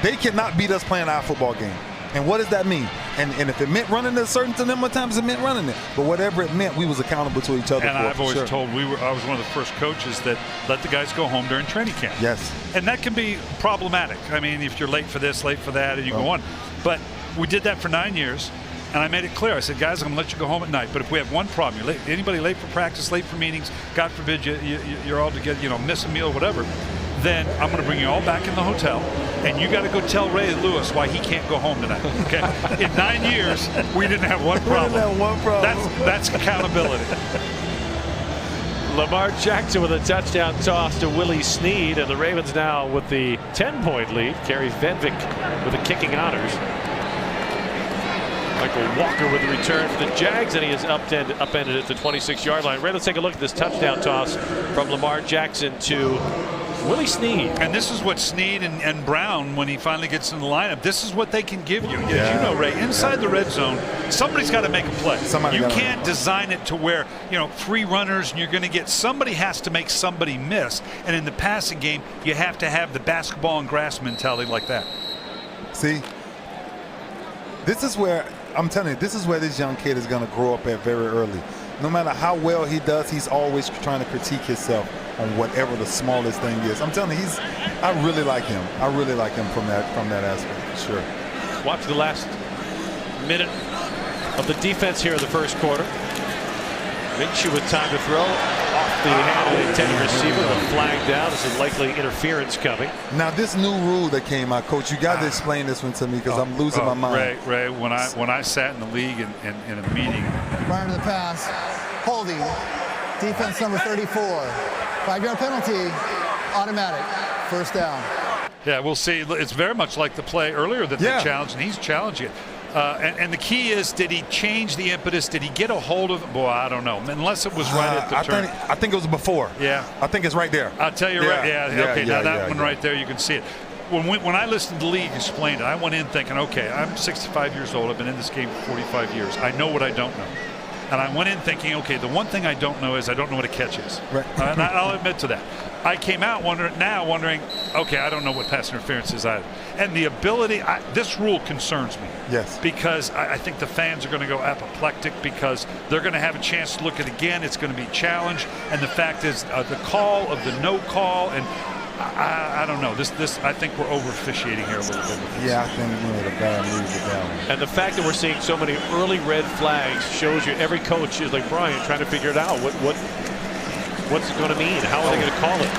they cannot beat us playing our football game. And what does that mean? And if it meant running a certain number of times, it meant running it. But whatever it meant, we was accountable to each other.
And
for
I've always
sure.
told I was one of the first coaches that let the guys go home during training camp.
Yes.
And that can be problematic. I mean, if you're late for this, late for that, and you go on. But we did that for 9 years. And I made it clear. I said, guys, I'm going to let you go home at night. But if we have one problem, you're late, anybody late for practice, late for meetings, God forbid you're all together, miss a meal, whatever, then I'm going to bring you all back in the hotel, and you got to go tell Ray Lewis why he can't go home tonight. Okay? In 9 years, we didn't have one problem.
We didn't have one problem.
That's accountability.
Lamar Jackson with a touchdown toss to Willie Snead, and the Ravens now with the 10-point lead. Kerry Venvik with the kicking honors. Michael Walker with the return for the Jags, and he is upended at the 26-yard line. Ray, let's take a look at this touchdown toss from Lamar Jackson to Willie Snead. And
this is what Snead and Brown, when he finally gets in the lineup, this is what they can give you. As you know, Ray, inside the red zone, somebody's got to make a play. You can't design it to where, 3 runners and you're going to get, somebody has to make somebody miss. And in the passing game, you have to have the basketball and grass mentality like that.
See, this is where, I'm telling you, this is where this young kid is going to grow up at very early. No matter how well he does, he's always trying to critique himself on whatever the smallest thing is. I'm telling you, I really like him. I really like him from that aspect, for sure.
Watch the last minute of the defense here in the first quarter. Minshew with time to throw off the hand of the intended receiver. The flag down. This is likely interference coming.
Now this new rule that came out, Coach, you got to explain this one to me because I'm losing my mind.
Ray, when I sat in the league in a meeting.
Prior to the pass, holding, defense number 34. 5-yard penalty, automatic, first down.
Yeah, we'll see. It's very much like the play earlier that they challenged, and he's challenging it. And the key is, did he change the impetus? Did he get a hold of it? Boy, I don't know. Unless it was right at the turn.
I think it was before.
Yeah.
I think it's right there.
I'll tell you right. Now that one right there, you can see it. When I listened to the league explain it, I went in thinking, okay, I'm 65 years old. I've been in this game for 45 years. I know what I don't know. And I went in thinking, okay, the one thing I don't know is I don't know what a catch is.
Right.
And I'll admit to that. I came out wondering, okay, I don't know what pass interference is either. And the ability, this rule concerns me.
Yes.
Because I think the fans are going to go apoplectic because they're going to have a chance to look at it again. It's going to be challenged. And the fact is the call of the no call, and I don't know. This I think we're over officiating here a little bit.
Yeah, I think we made a bad move with that one.
And the fact that we're seeing so many early red flags shows you every coach is like Brian trying to figure it out. What's it going to mean? How are they going to call it?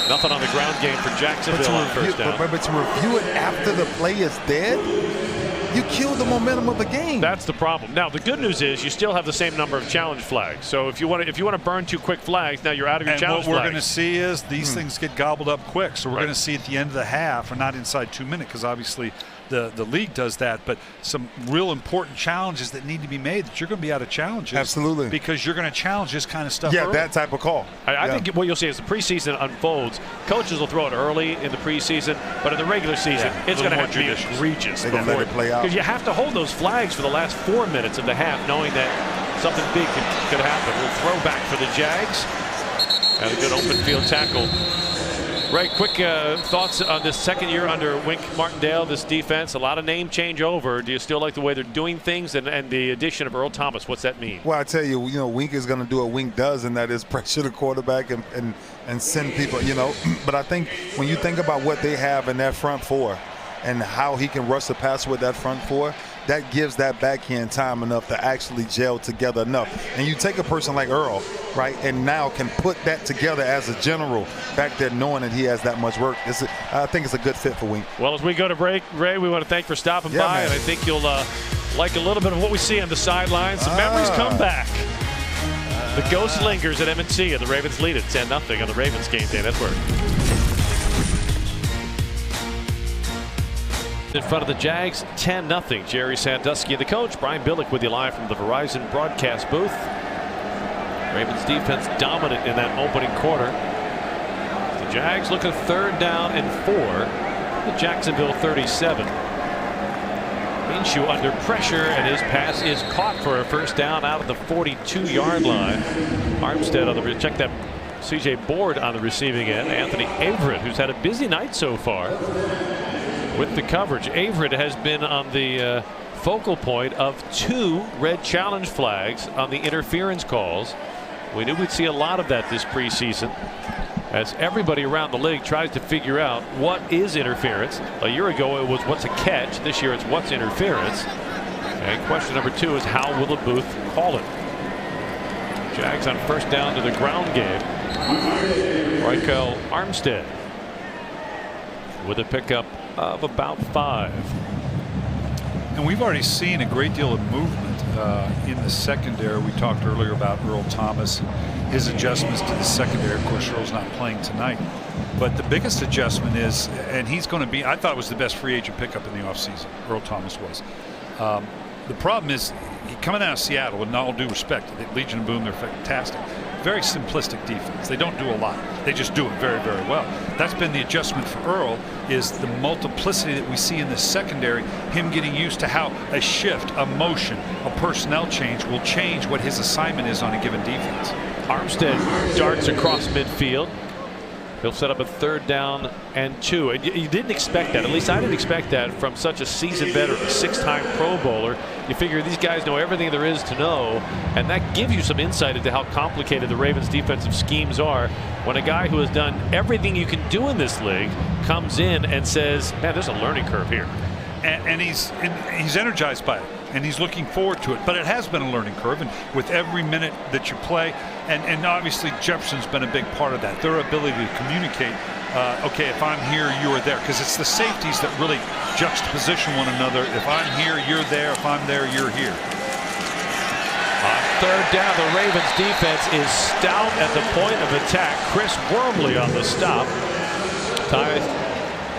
Nothing on the ground game for Jacksonville on first down.
But to review it after the play is dead, you kill the momentum of the game.
That's the problem. Now the good news is you still have the same number of challenge flags. So if you want to burn 2 quick flags, now you're out of your challenge flags.
And what we're going to see is these things get gobbled up quick. So we're going to see at the end of the half, or not inside 2 minutes, because obviously the league does that, but some real important challenges that need to be made that you're going to be out of challenges.
Absolutely.
Because you're going to challenge this kind of stuff early.
That type of call.
I think what you'll see as the preseason unfolds, coaches will throw it early in the preseason, but in the regular season, it's going to have to be egregious.
They're going to let it play out.
Because you have to hold those flags for the last 4 minutes of the half, knowing that something big could happen. We'll throw back for the Jags. And a good open field tackle. Ray, quick thoughts on this second year under Wink Martindale, this defense. A lot of name change over. Do you still like the way they're doing things, and the addition of Earl Thomas? What's that mean?
Well, I tell you, Wink is going to do what Wink does, and that is pressure the quarterback and send people, But I think when you think about what they have in that front four and how he can rush the passer with that front four, that gives that backhand time enough to actually gel together enough. And you take a person like Earl, right, and now can put that together as a general back there knowing that he has that much work. I think it's a good fit for Wink.
Well, as we go to break, Ray, we want to thank you for stopping by,
man.
and I think you'll like a little bit of what we see on the sidelines. Some memories come back. The ghost lingers at M&T, and the Ravens lead it 10-0 on the Ravens Game Day Network. In front of the Jags, 10-0. Jerry Sandusky, the coach. Brian Billick with you live from the Verizon broadcast booth. Ravens defense dominant in that opening quarter. The Jags looking 3rd down and 4. The Jacksonville 37. Minshew under pressure, and his pass is caught for a first down out of the 42-yard line. Armstead on the check that C.J. Board on the receiving end. Anthony Averett, who's had a busy night so far with the coverage. Averett has been on the focal point of 2 red challenge flags on the interference calls. We knew we'd see a lot of that this preseason, as everybody around the league tries to figure out what is interference. A year ago it was what's a catch. This year it's what's interference. And question number 2 is how will the booth call it? Jags on first down to the ground game. Roykel Armstead with a pickup of about 5.
And we've already seen a great deal of movement in the secondary. We talked earlier about Earl Thomas and his adjustments to the secondary. Of course, Earl's not playing tonight. But the biggest adjustment is, and he's going to be, I thought it was the best free agent pickup in the offseason. Earl Thomas was. The problem is, coming out of Seattle, with all due respect, the Legion of Boom, they're fantastic. Very simplistic defense. They don't do a lot. They just do it very, very well. That's been the adjustment for Earl, is the multiplicity that we see in the secondary, him getting used to how a shift, a motion, a personnel change will change what his assignment is on a given defense.
Armstead darts across midfield. He'll set up a 3rd down and 2. And you didn't expect that. At least I didn't expect that from such a seasoned veteran, 6-time Pro Bowler. You figure these guys know everything there is to know, and that gives you some insight into how complicated the Ravens' defensive schemes are when a guy who has done everything you can do in this league comes in and says, man, there's a learning curve here.
And he's energized by it, and he's looking forward to it. But it has been a learning curve, and with every minute that you play, and obviously Jefferson's been a big part of that. Their ability to communicate, okay, if I'm here, you are there, because it's the safeties that really juxtaposition one another. If I'm here, you're there. If I'm there, you're here.
On 3rd down, the Ravens defense is stout at the point of attack. Chris Wormley on the stop.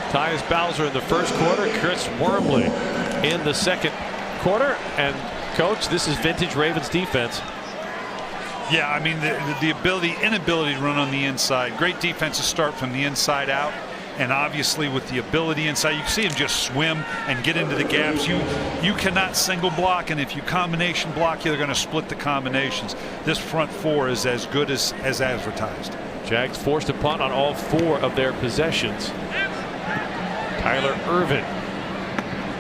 Tyus Bowser in the first quarter, Chris Wormley in the second quarter. And coach, this is vintage Ravens defense.
Yeah, I mean the inability to run on the inside. Great defenses start from the inside out, and obviously with the ability inside, you can see him just swim and get into the gaps. You cannot single block, and if you combination block, you're going to split the combinations. This front 4 is as good as advertised.
Jags forced a punt on all 4 of their possessions. Tyler Irvin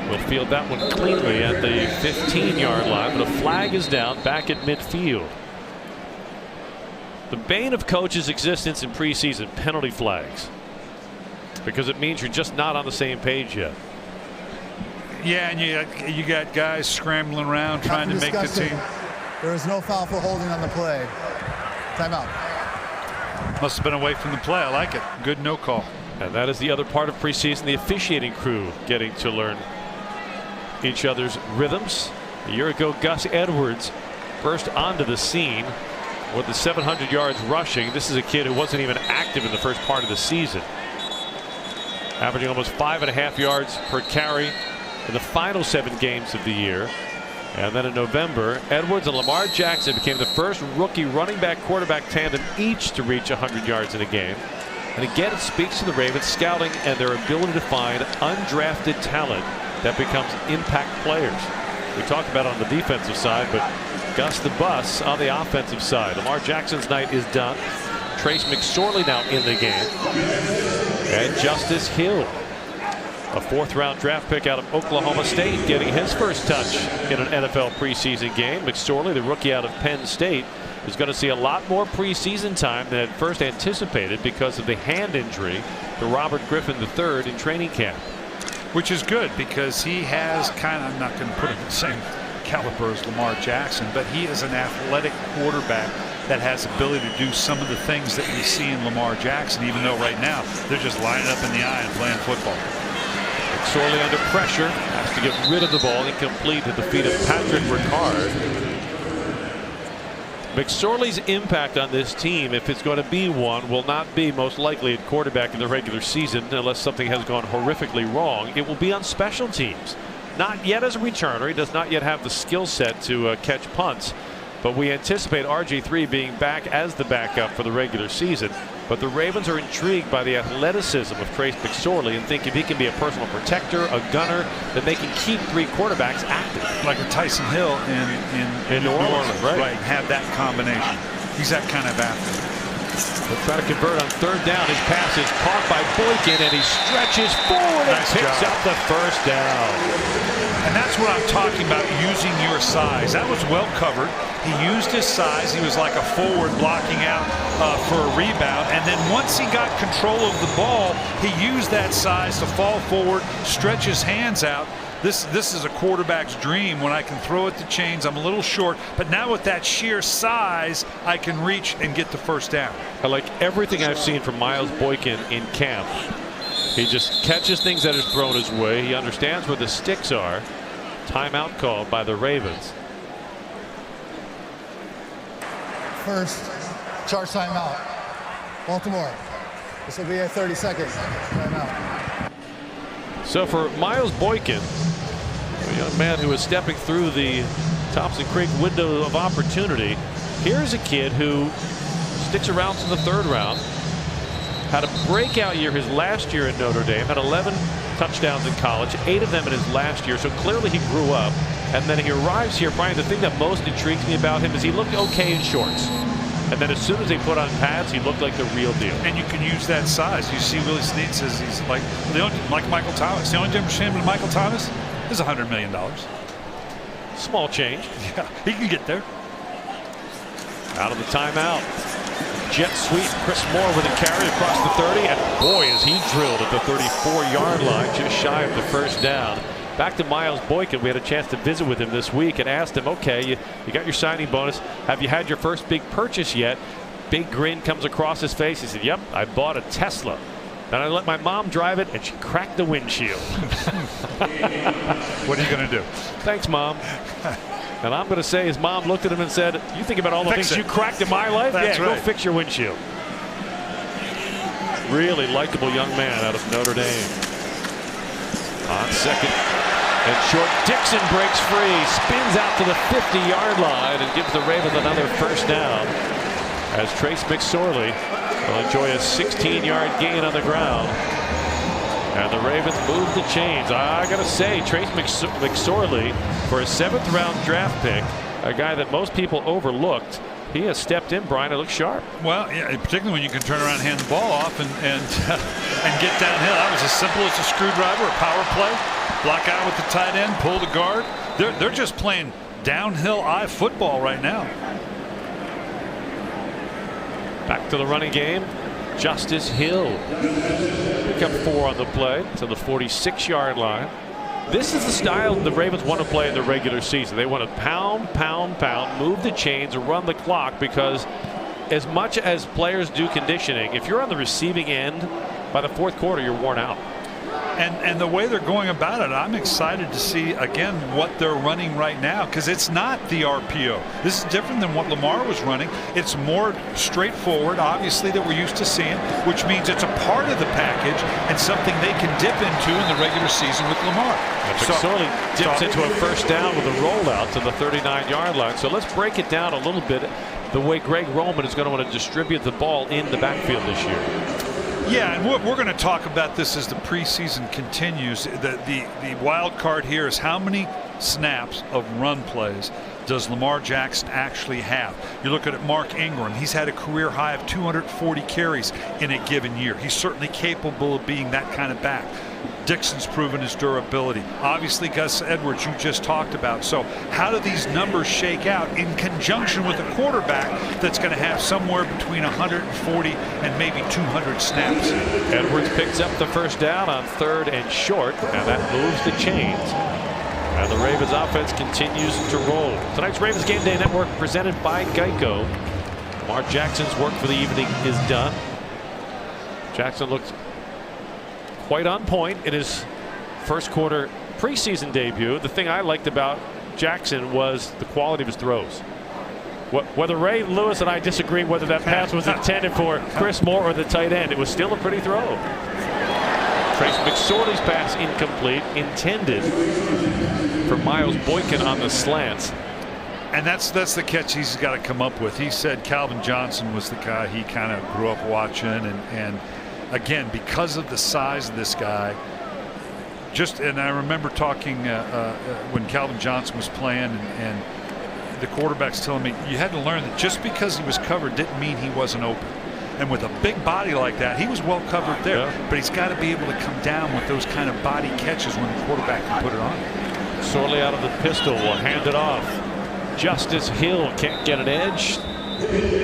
will field that one cleanly at the 15-yard line, but a flag is down back at midfield. The bane of coaches' existence in preseason, penalty flags, because it means you're just not on the same page yet.
Yeah, and you got guys scrambling around trying to make the team.
There is no foul for holding on the play. Timeout.
Must have been away from the play. I like it. Good no call.
And that is the other part of preseason, the officiating crew getting to learn each other's rhythms. A year ago, Gus Edwards burst onto the scene with the 700 yards rushing. This is a kid who wasn't even active in the first part of the season, averaging almost 5.5 yards per carry in the final 7 games of the year. And then in November, Edwards and Lamar Jackson became the first rookie running back quarterback tandem each to reach 100 yards in a game. And again, it speaks to the Ravens scouting and their ability to find undrafted talent that becomes impact players. We talked about it on the defensive side, but Gus the Bus on the offensive side. Lamar Jackson's night is done. Trace McSorley now in the game. And Justice Hill, a 4th-round draft pick out of Oklahoma State, getting his first touch in an NFL preseason game. McSorley, the rookie out of Penn State, is going to see a lot more preseason time than at first anticipated because of the hand injury to Robert Griffin III in training camp.
Which is good, because he has kind of, I'm not going to put him in the same caliber as Lamar Jackson, but he is an athletic quarterback that has ability to do some of the things that we see in Lamar Jackson, even though right now they're just lining up in the eye and playing football.
McSorley under pressure, has to get rid of the ball, incomplete at the feet of Patrick Ricard. McSorley's impact on this team, if it's going to be one, will not be most likely at quarterback in the regular season unless something has gone horrifically wrong. It will be on special teams. Not yet as a returner. He does not yet have the skill set to catch punts. But we anticipate RG3 being back as the backup for the regular season. But the Ravens are intrigued by the athleticism of Trace McSorley and think if he can be a personal protector, a gunner, then they can keep 3 quarterbacks active.
Like a Tyson Hill in New Orleans,
right?
Have that combination. He's that kind of athlete.
They'll try to convert on 3rd down. His pass is caught by Boykin, and he stretches forward and picks up the 1st down.
And that's what I'm talking about, using your size. That was well covered. He used his size. He was like a forward blocking out for a rebound. And then once he got control of the ball, he used that size to fall forward, stretch his hands out. This is a quarterback's dream when I can throw at the chains. I'm a little short, but now with that sheer size, I can reach and get the 1st down.
I like everything I've seen from Miles Boykin in camp. He just catches things that are thrown his way. He understands where the sticks are. Timeout called by the Ravens.
First, charge timeout. Baltimore. This will be a 30-second timeout.
So for Miles Boykin, a young man who is stepping through the Thompson Creek window of opportunity, here's a kid who sticks around to the 3rd round. Had a breakout year his last year at Notre Dame, had 11 touchdowns in college, 8 of them in his last year, so clearly he grew up. And then he arrives here. Brian, the thing that most intrigues me about him is he looked okay in shorts. And then as soon as they put on pads, he looked like the real deal.
And you can use that size. You see Willie Snead says he's like Michael Thomas. The only difference between him and Michael Thomas is $100 million.
Small change.
Yeah, he can get there.
Out of the timeout. Jet sweep. Chris Moore with a carry across the 30. And boy, is he drilled at the 34-yard line, just shy of the 1st down. Back to Miles Boykin. We had a chance to visit with him this week and asked him, okay, you got your signing bonus. Have you had your first big purchase yet? Big grin comes across his face. He said, yep, I bought a Tesla. And I let my mom drive it, and she cracked the windshield.
What are you going to do?
Thanks, Mom. And I'm going to say his mom looked at him and said, you think about all the things you cracked in my life?
That's right.
Go fix your windshield. Really likable young man out of Notre Dame. On 2nd and short, Dixon breaks free, spins out to the 50-yard line and gives the Ravens another 1st down as Trace McSorley will enjoy a 16-yard gain on the ground. And the Ravens move the chains. I got to say, Trace McSorley, for a 7th round draft pick, a guy that most people overlooked, he has stepped in, Brian. It looks sharp.
Well, yeah, particularly when you can turn around and hand the ball off and get downhill. That was as simple as a screwdriver, a power play. Block out with the tight end, pull the guard. They're just playing downhill eye football right now.
Back to the running game. Justice Hill. Pick up 4 on the play to the 46-yard line. This is the style the Ravens want to play in the regular season. They want to pound, pound, pound, move the chains, run the clock, because as much as players do conditioning, if you're on the receiving end, by the 4th quarter, you're worn out.
And the way they're going about it, I'm excited to see, again, what they're running right now, because it's not the RPO. This is different than what Lamar was running. It's more straightforward, obviously, that we're used to seeing, which means it's a part of the package and something they can dip into in the regular season with Lamar.
And McSorley dips into a 1st down with a rollout to the 39-yard line. So let's break it down a little bit the way Greg Roman is going to want to distribute the ball in the backfield this year.
Yeah, and we're going to talk about this as the preseason continues. The wild card here is how many snaps of run plays does Lamar Jackson actually have? You look at Mark Ingram. He's had a career high of 240 carries in a given year. He's certainly capable of being that kind of back. Dixon's proven his durability. Obviously, Gus Edwards, you just talked about. So how do these numbers shake out in conjunction with a quarterback that's going to have somewhere between 140 and maybe 200 snaps?
Edwards picks up the 1st down on 3rd and short, and that moves the chains. And the Ravens offense continues to roll. Tonight's Ravens Game Day Network presented by Geico. Lamar Jackson's work for the evening is done. Jackson looked quite on point in his 1st quarter preseason debut. The thing I liked about Jackson was the quality of his throws. Whether Ray Lewis and I disagree whether that pass was intended for Chris Moore or the tight end, it was still a pretty throw. Trace McSorley's pass incomplete, intended for Miles Boykin on the slants.
And that's the catch he's got to come up with. He said Calvin Johnson was the guy he kind of grew up watching, and again, because of the size of this guy, and I remember talking when Calvin Johnson was playing, and the quarterback's telling me you had to learn that just because he was covered didn't mean he wasn't open. And with a big body like that, he was well covered there. Yeah. But he's got to be able to come down with those kind of body catches when the quarterback can put it on.
Sorely out of the pistol, will hand it off. Justice Hill can't get an edge.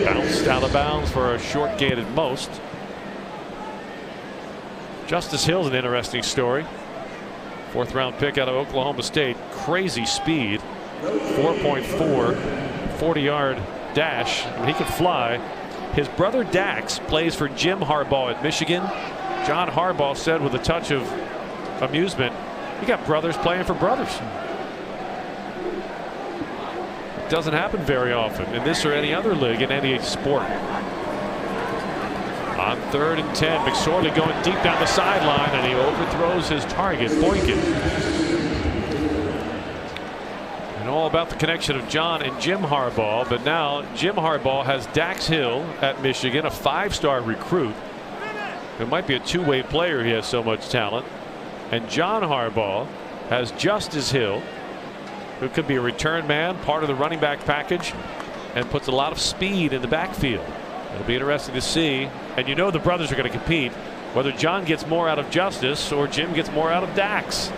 Bounced out of bounds for a short gain at most. Justice Hill's an interesting story. 4th round pick out of Oklahoma State. Crazy speed. 4.4 40-yard dash. He can fly. His brother Dax plays for Jim Harbaugh at Michigan. John Harbaugh said with a touch of amusement, you got brothers playing for brothers. It doesn't happen very often in this or any other league, in any sport. On 3rd and 10, McSorley going deep down the sideline, and he overthrows his target, Boykin. And all about the connection of John and Jim Harbaugh, but now Jim Harbaugh has Dax Hill at Michigan, a 5-star recruit. It might be a two-way player, he has so much talent. And John Harbaugh has Justice Hill, who could be a return man, part of the running back package, and puts a lot of speed in the backfield. It'll be interesting to see. And you know the brothers are going to compete, whether John gets more out of Justice or Jim gets more out of Dax.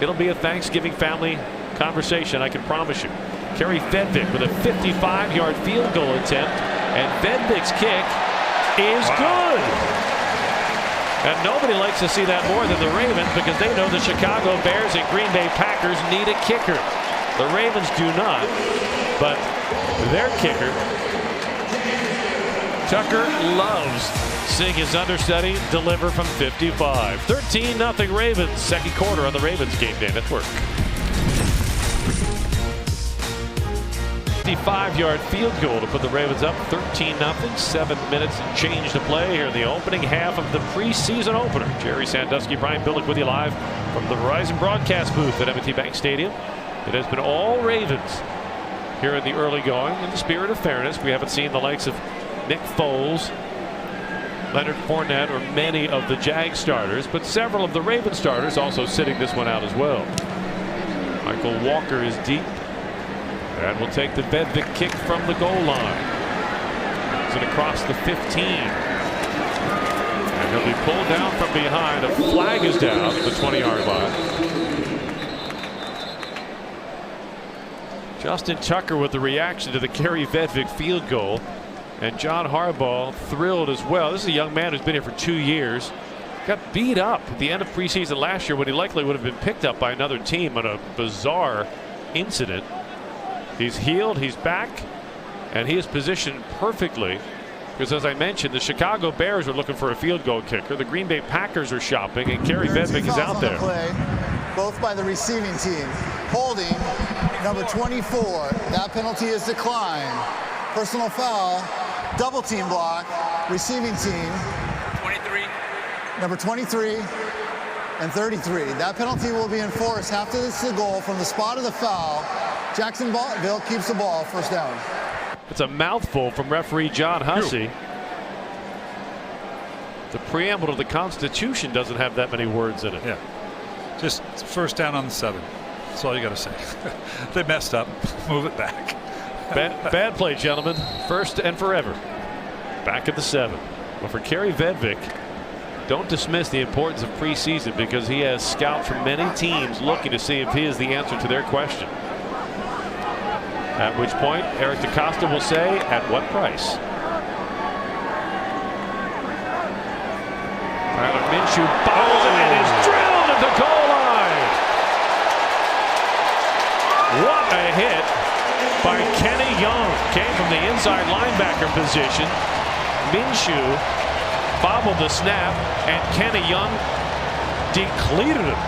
It'll be a Thanksgiving family conversation, I can promise you. Kerry Vedvik with a 55-yard field goal attempt, and Vedvik's kick is good. And nobody likes to see that more than the Ravens, because they know the Chicago Bears and Green Bay Packers need a kicker. The Ravens do not, but their kicker, Tucker, loves seeing his understudy deliver from 55. 13-0 Ravens, second quarter on the Ravens Game Day Network. 55-yard field goal to put the Ravens up 13-0. 7 minutes and change to play here in the opening half of the preseason opener. Jerry Sandusky, Brian Billick with you live from the Verizon broadcast booth at M&T Bank Stadium. It has been all Ravens here in the early going. In the spirit of fairness, we haven't seen the likes of Nick Foles, Leonard Fournette, or many of the Jags starters, but several of the Ravens starters also sitting this one out as well. Michael Walker is deep and will take the Vedvik kick from the goal line. It's across the 15. And he'll be pulled down from behind. A flag is down at the 20-yard line. Justin Tucker with the reaction to the Kerry Vedvik field goal. And John Harbaugh thrilled as well. This is a young man who's been here for 2 years. Got beat up at the end of preseason last year when he likely would have been picked up by another team on a bizarre incident. He's healed, he's back, and he is positioned perfectly, because as I mentioned, the Chicago Bears are looking for a field goal kicker. The Green Bay Packers are shopping, and Kerry Vedvik is out there.
Play, both by the receiving team. Holding number 24. That penalty is declined. Personal foul. Double team block. Receiving team.
23.
Number 23 and 33. That penalty will be enforced after this is the goal from the spot of the foul. Jacksonville keeps the ball, first down.
It's a mouthful from referee John Hussey. The preamble to the Constitution doesn't have that many words in it.
Yeah. Just first down on the 7. That's all you got to say. They messed up. Move it back.
Bad play, gentlemen. First and forever. Back at the 7. Well, for Kerry Vedvik, don't dismiss the importance of preseason, because he has scouts from many teams looking to see if he is the answer to their question. At which point, Eric DeCosta will say, at what price? Tyler Minshew bobbles it and is drilled at the goal line. What a hit by Kenny Young. Came from the inside linebacker position. Minshew bobbled the snap, and Kenny Young decleated him.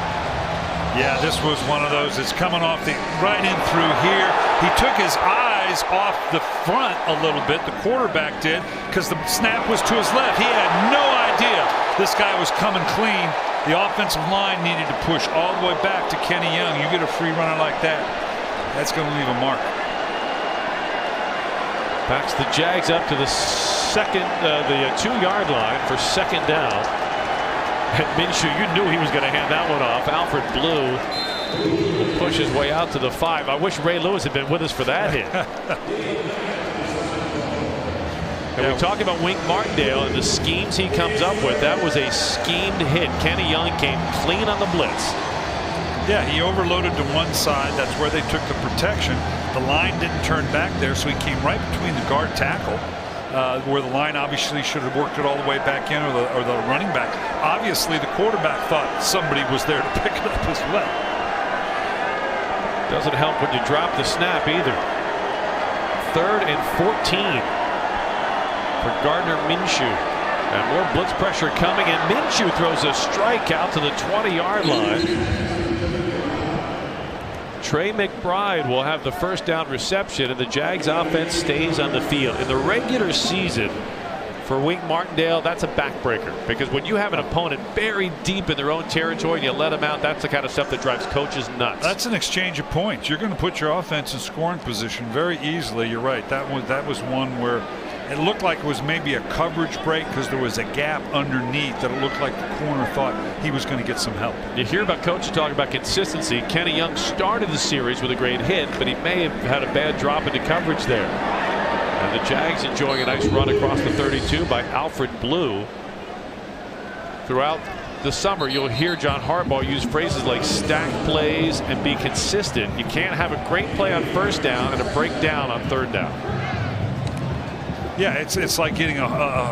Yeah, this was one of those. It's coming off the right in through here. He took his eyes off the front a little bit. The quarterback did, because the snap was to his left. He had no idea this guy was coming clean. The offensive line needed to push all the way back to Kenny Young. You get a free runner like that, that's going to leave a mark.
Backs the Jags up to the second, the 2-yard line for second down. And Minshew, you knew he was going to hand that one off. Alfred Blue will push his way out to the 5. I wish Ray Lewis had been with us for that hit. And we talk about Wink Martindale and the schemes he comes up with. That was a schemed hit. Kenny Young came clean on the blitz.
Yeah, he overloaded to one side. That's where they took the protection. The line didn't turn back there, so he came right between the guard tackle, where the line obviously should have worked it all the way back in, or the running back. Obviously, the quarterback thought somebody was there to pick it up as well.
Doesn't help when you drop the snap either. 3rd and 14 for Gardner Minshew. And more blitz pressure coming, and Minshew throws a strike out to the 20-yard line. Trey McBride will have the first down reception, and the Jags offense stays on the field. In the regular season, for Wink Martindale, that's a backbreaker, because when you have an opponent buried deep in their own territory and you let them out, that's the kind of stuff that drives coaches nuts.
That's an exchange of points. You're going to put your offense in scoring position very easily. You're right. That was one where it looked like it was maybe a coverage break because there was a gap underneath that it looked like the corner thought he was going to get some help.
You hear about coaches talking about consistency. Kenny Young started the series with a great hit, but he may have had a bad drop into coverage there. And the Jags enjoying a nice run across the 32 by Alfred Blue. Throughout the summer, you'll hear John Harbaugh use phrases like stack plays and be consistent. You can't have a great play on first down and a breakdown on third down.
Yeah, it's like getting a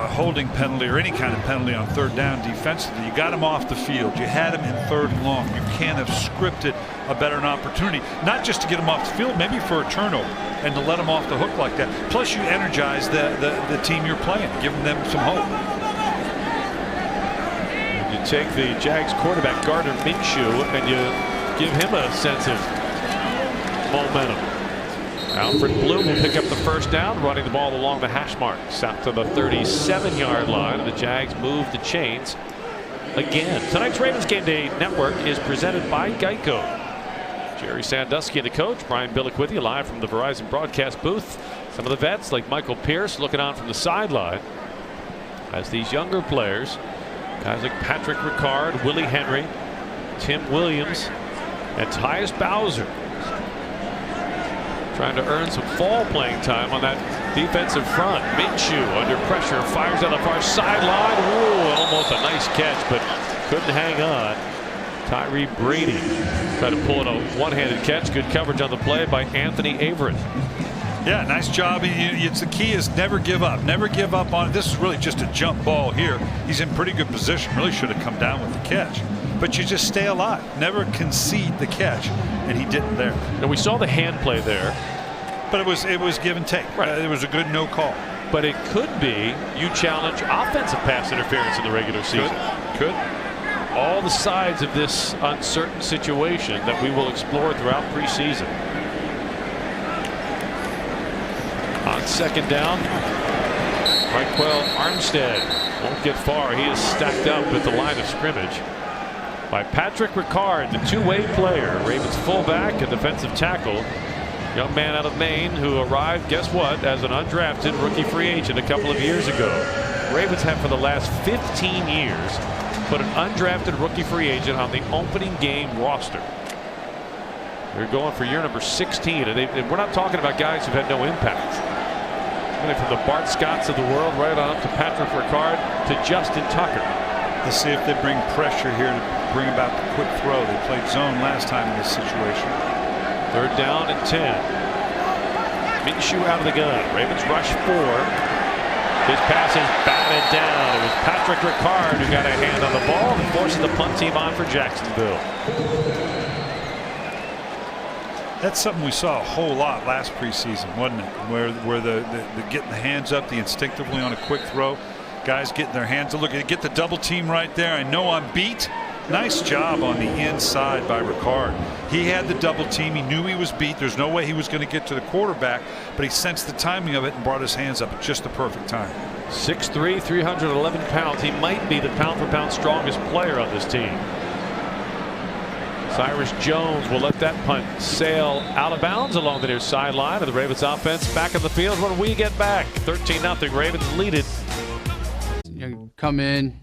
holding penalty or any kind of penalty on third down defensively. You got him off the field. You had him in 3rd and long. You can't have scripted a better opportunity, not just to get him off the field, maybe for a turnover and to let him off the hook like that. Plus, you energize the team you're playing, giving them some hope.
You take the Jags quarterback Gardner Minshew and you give him a sense of momentum. Alfred Blue will pick up the first down, running the ball along the hash marks out to the 37-yard line. The Jags move the chains again. Tonight's Ravens Game Day Network is presented by Geico. Jerry Sandusky, the coach, Brian Billick with you live from the Verizon broadcast booth. Some of the vets like Michael Pierce looking on from the sideline as these younger players, guys like Patrick Ricard, Willie Henry, Tim Williams, and Tyus Bowser, trying to earn some fall playing time on that defensive front. Minshew under pressure, fires on the far sideline. Ooh, almost a nice catch, but couldn't hang on. Tyree Brady tried to pull in a one-handed catch. Good coverage on the play by Anthony Averett.
Yeah, nice job. It's the key is never give up. Never give up on it. This is really just a jump ball here. He's in pretty good position. Really should have come down with the catch. But you just stay alive. Never concede the catch, and he didn't there.
And we saw the hand play there.
But it was give and take. Right. It was a good no call.
But it could be you challenge offensive pass interference in the regular season.
Could.
All the sides of this uncertain situation that we will explore throughout preseason. On second down, Raquel Armstead won't get far. He is stacked up at the line of scrimmage by Patrick Ricard, the two-way player, Ravens fullback and defensive tackle. Young man out of Maine who arrived, guess what, as an undrafted rookie free agent a couple of years ago. Ravens have for the last 15 years put an undrafted rookie free agent on the opening game roster. They're going for year number 16, and we're not talking about guys who've had no impact. From the Bart Scotts of the world right on up to Patrick Ricard to Justin Tucker.
Let's see if they bring pressure here to bring about the quick throw. They played zone last time in this situation.
3rd down and 10. Minshew out of the gun. Ravens rush 4. His pass is batted down. It was Patrick Ricard who got a hand on the ball and forces the punt team on for Jacksonville.
That's something we saw a whole lot last preseason, wasn't it? Where the getting the hands up, the instinctively on a quick throw, guys getting their hands up. Look, get the double team right there. I know I'm beat. Nice job on the inside by Ricard. He had the double team. He knew he was beat. There's no way he was going to get to the quarterback, but he sensed the timing of it and brought his hands up at just the perfect time.
6'3", 311 pounds. He might be the pound-for-pound strongest player on this team. Cyrus Jones will let that punt sail out of bounds along the near sideline of the Ravens offense. Back in the field when we get back. 13-0. Ravens lead it.
Come in,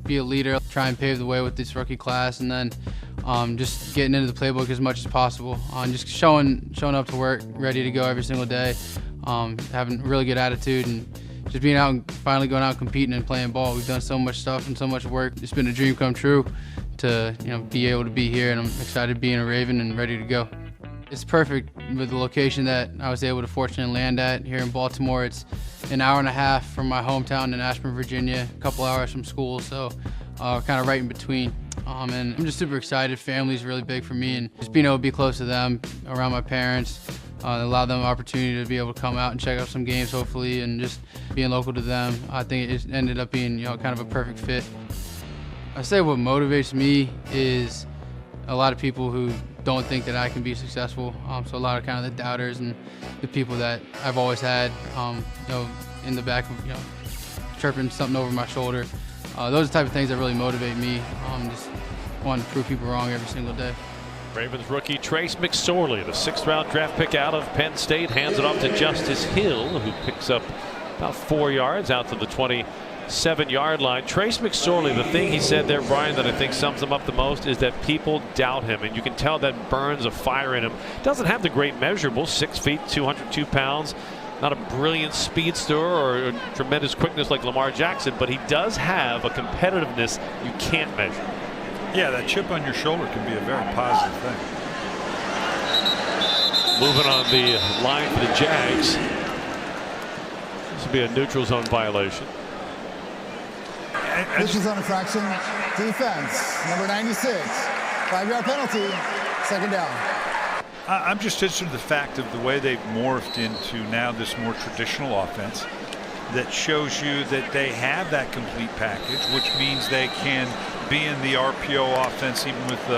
be a leader, try and pave the way with this rookie class, and then just getting into the playbook as much as possible. Just showing up to work, ready to go every single day, having a really good attitude, and just being out and finally going out and competing and playing ball. We've done so much stuff and so much work. It's been a dream come true to be able to be here, and I'm excited being a Raven and ready to go. It's perfect with the location that I was able to fortunately land at here in Baltimore. It's an hour and a half from my hometown in Ashburn, Virginia, a couple hours from school, so kind of right in between. And I'm just super excited. Family's really big for me, and just being able to be close to them, around my parents, allow them the opportunity to be able to come out and check out some games, hopefully, and just being local to them. I think it ended up being kind of a perfect fit. I say what motivates me is a lot of people who don't think that I can be successful. So a lot of kind of the doubters and the people that I've always had, in the back, chirping something over my shoulder. Those are the type of things that really motivate me. Just wanting to prove people wrong every single day.
Ravens rookie Trace McSorley, the 6th-round draft pick out of Penn State, hands it off to Justice Hill, who picks up about 4 yards out to the 27-yard line. Trace McSorley, the thing he said there, Brian, that I think sums him up the most is that people doubt him, and you can tell that burns a fire in him. Doesn't have the great measurables, 6 feet, 202 pounds. Not a brilliant speedster or a tremendous quickness like Lamar Jackson, but he does have a competitiveness you can't measure.
Yeah, that chip on your shoulder can be a very positive thing.
Moving on the line for the Jags. This will be a neutral zone violation.
Neutral zone infraction. Defense, number 96. 5-yard penalty. 2nd down.
I'm just interested in the fact of the way they've morphed into now this more traditional offense that shows you that they have that complete package, which means they can be in the RPO offense even with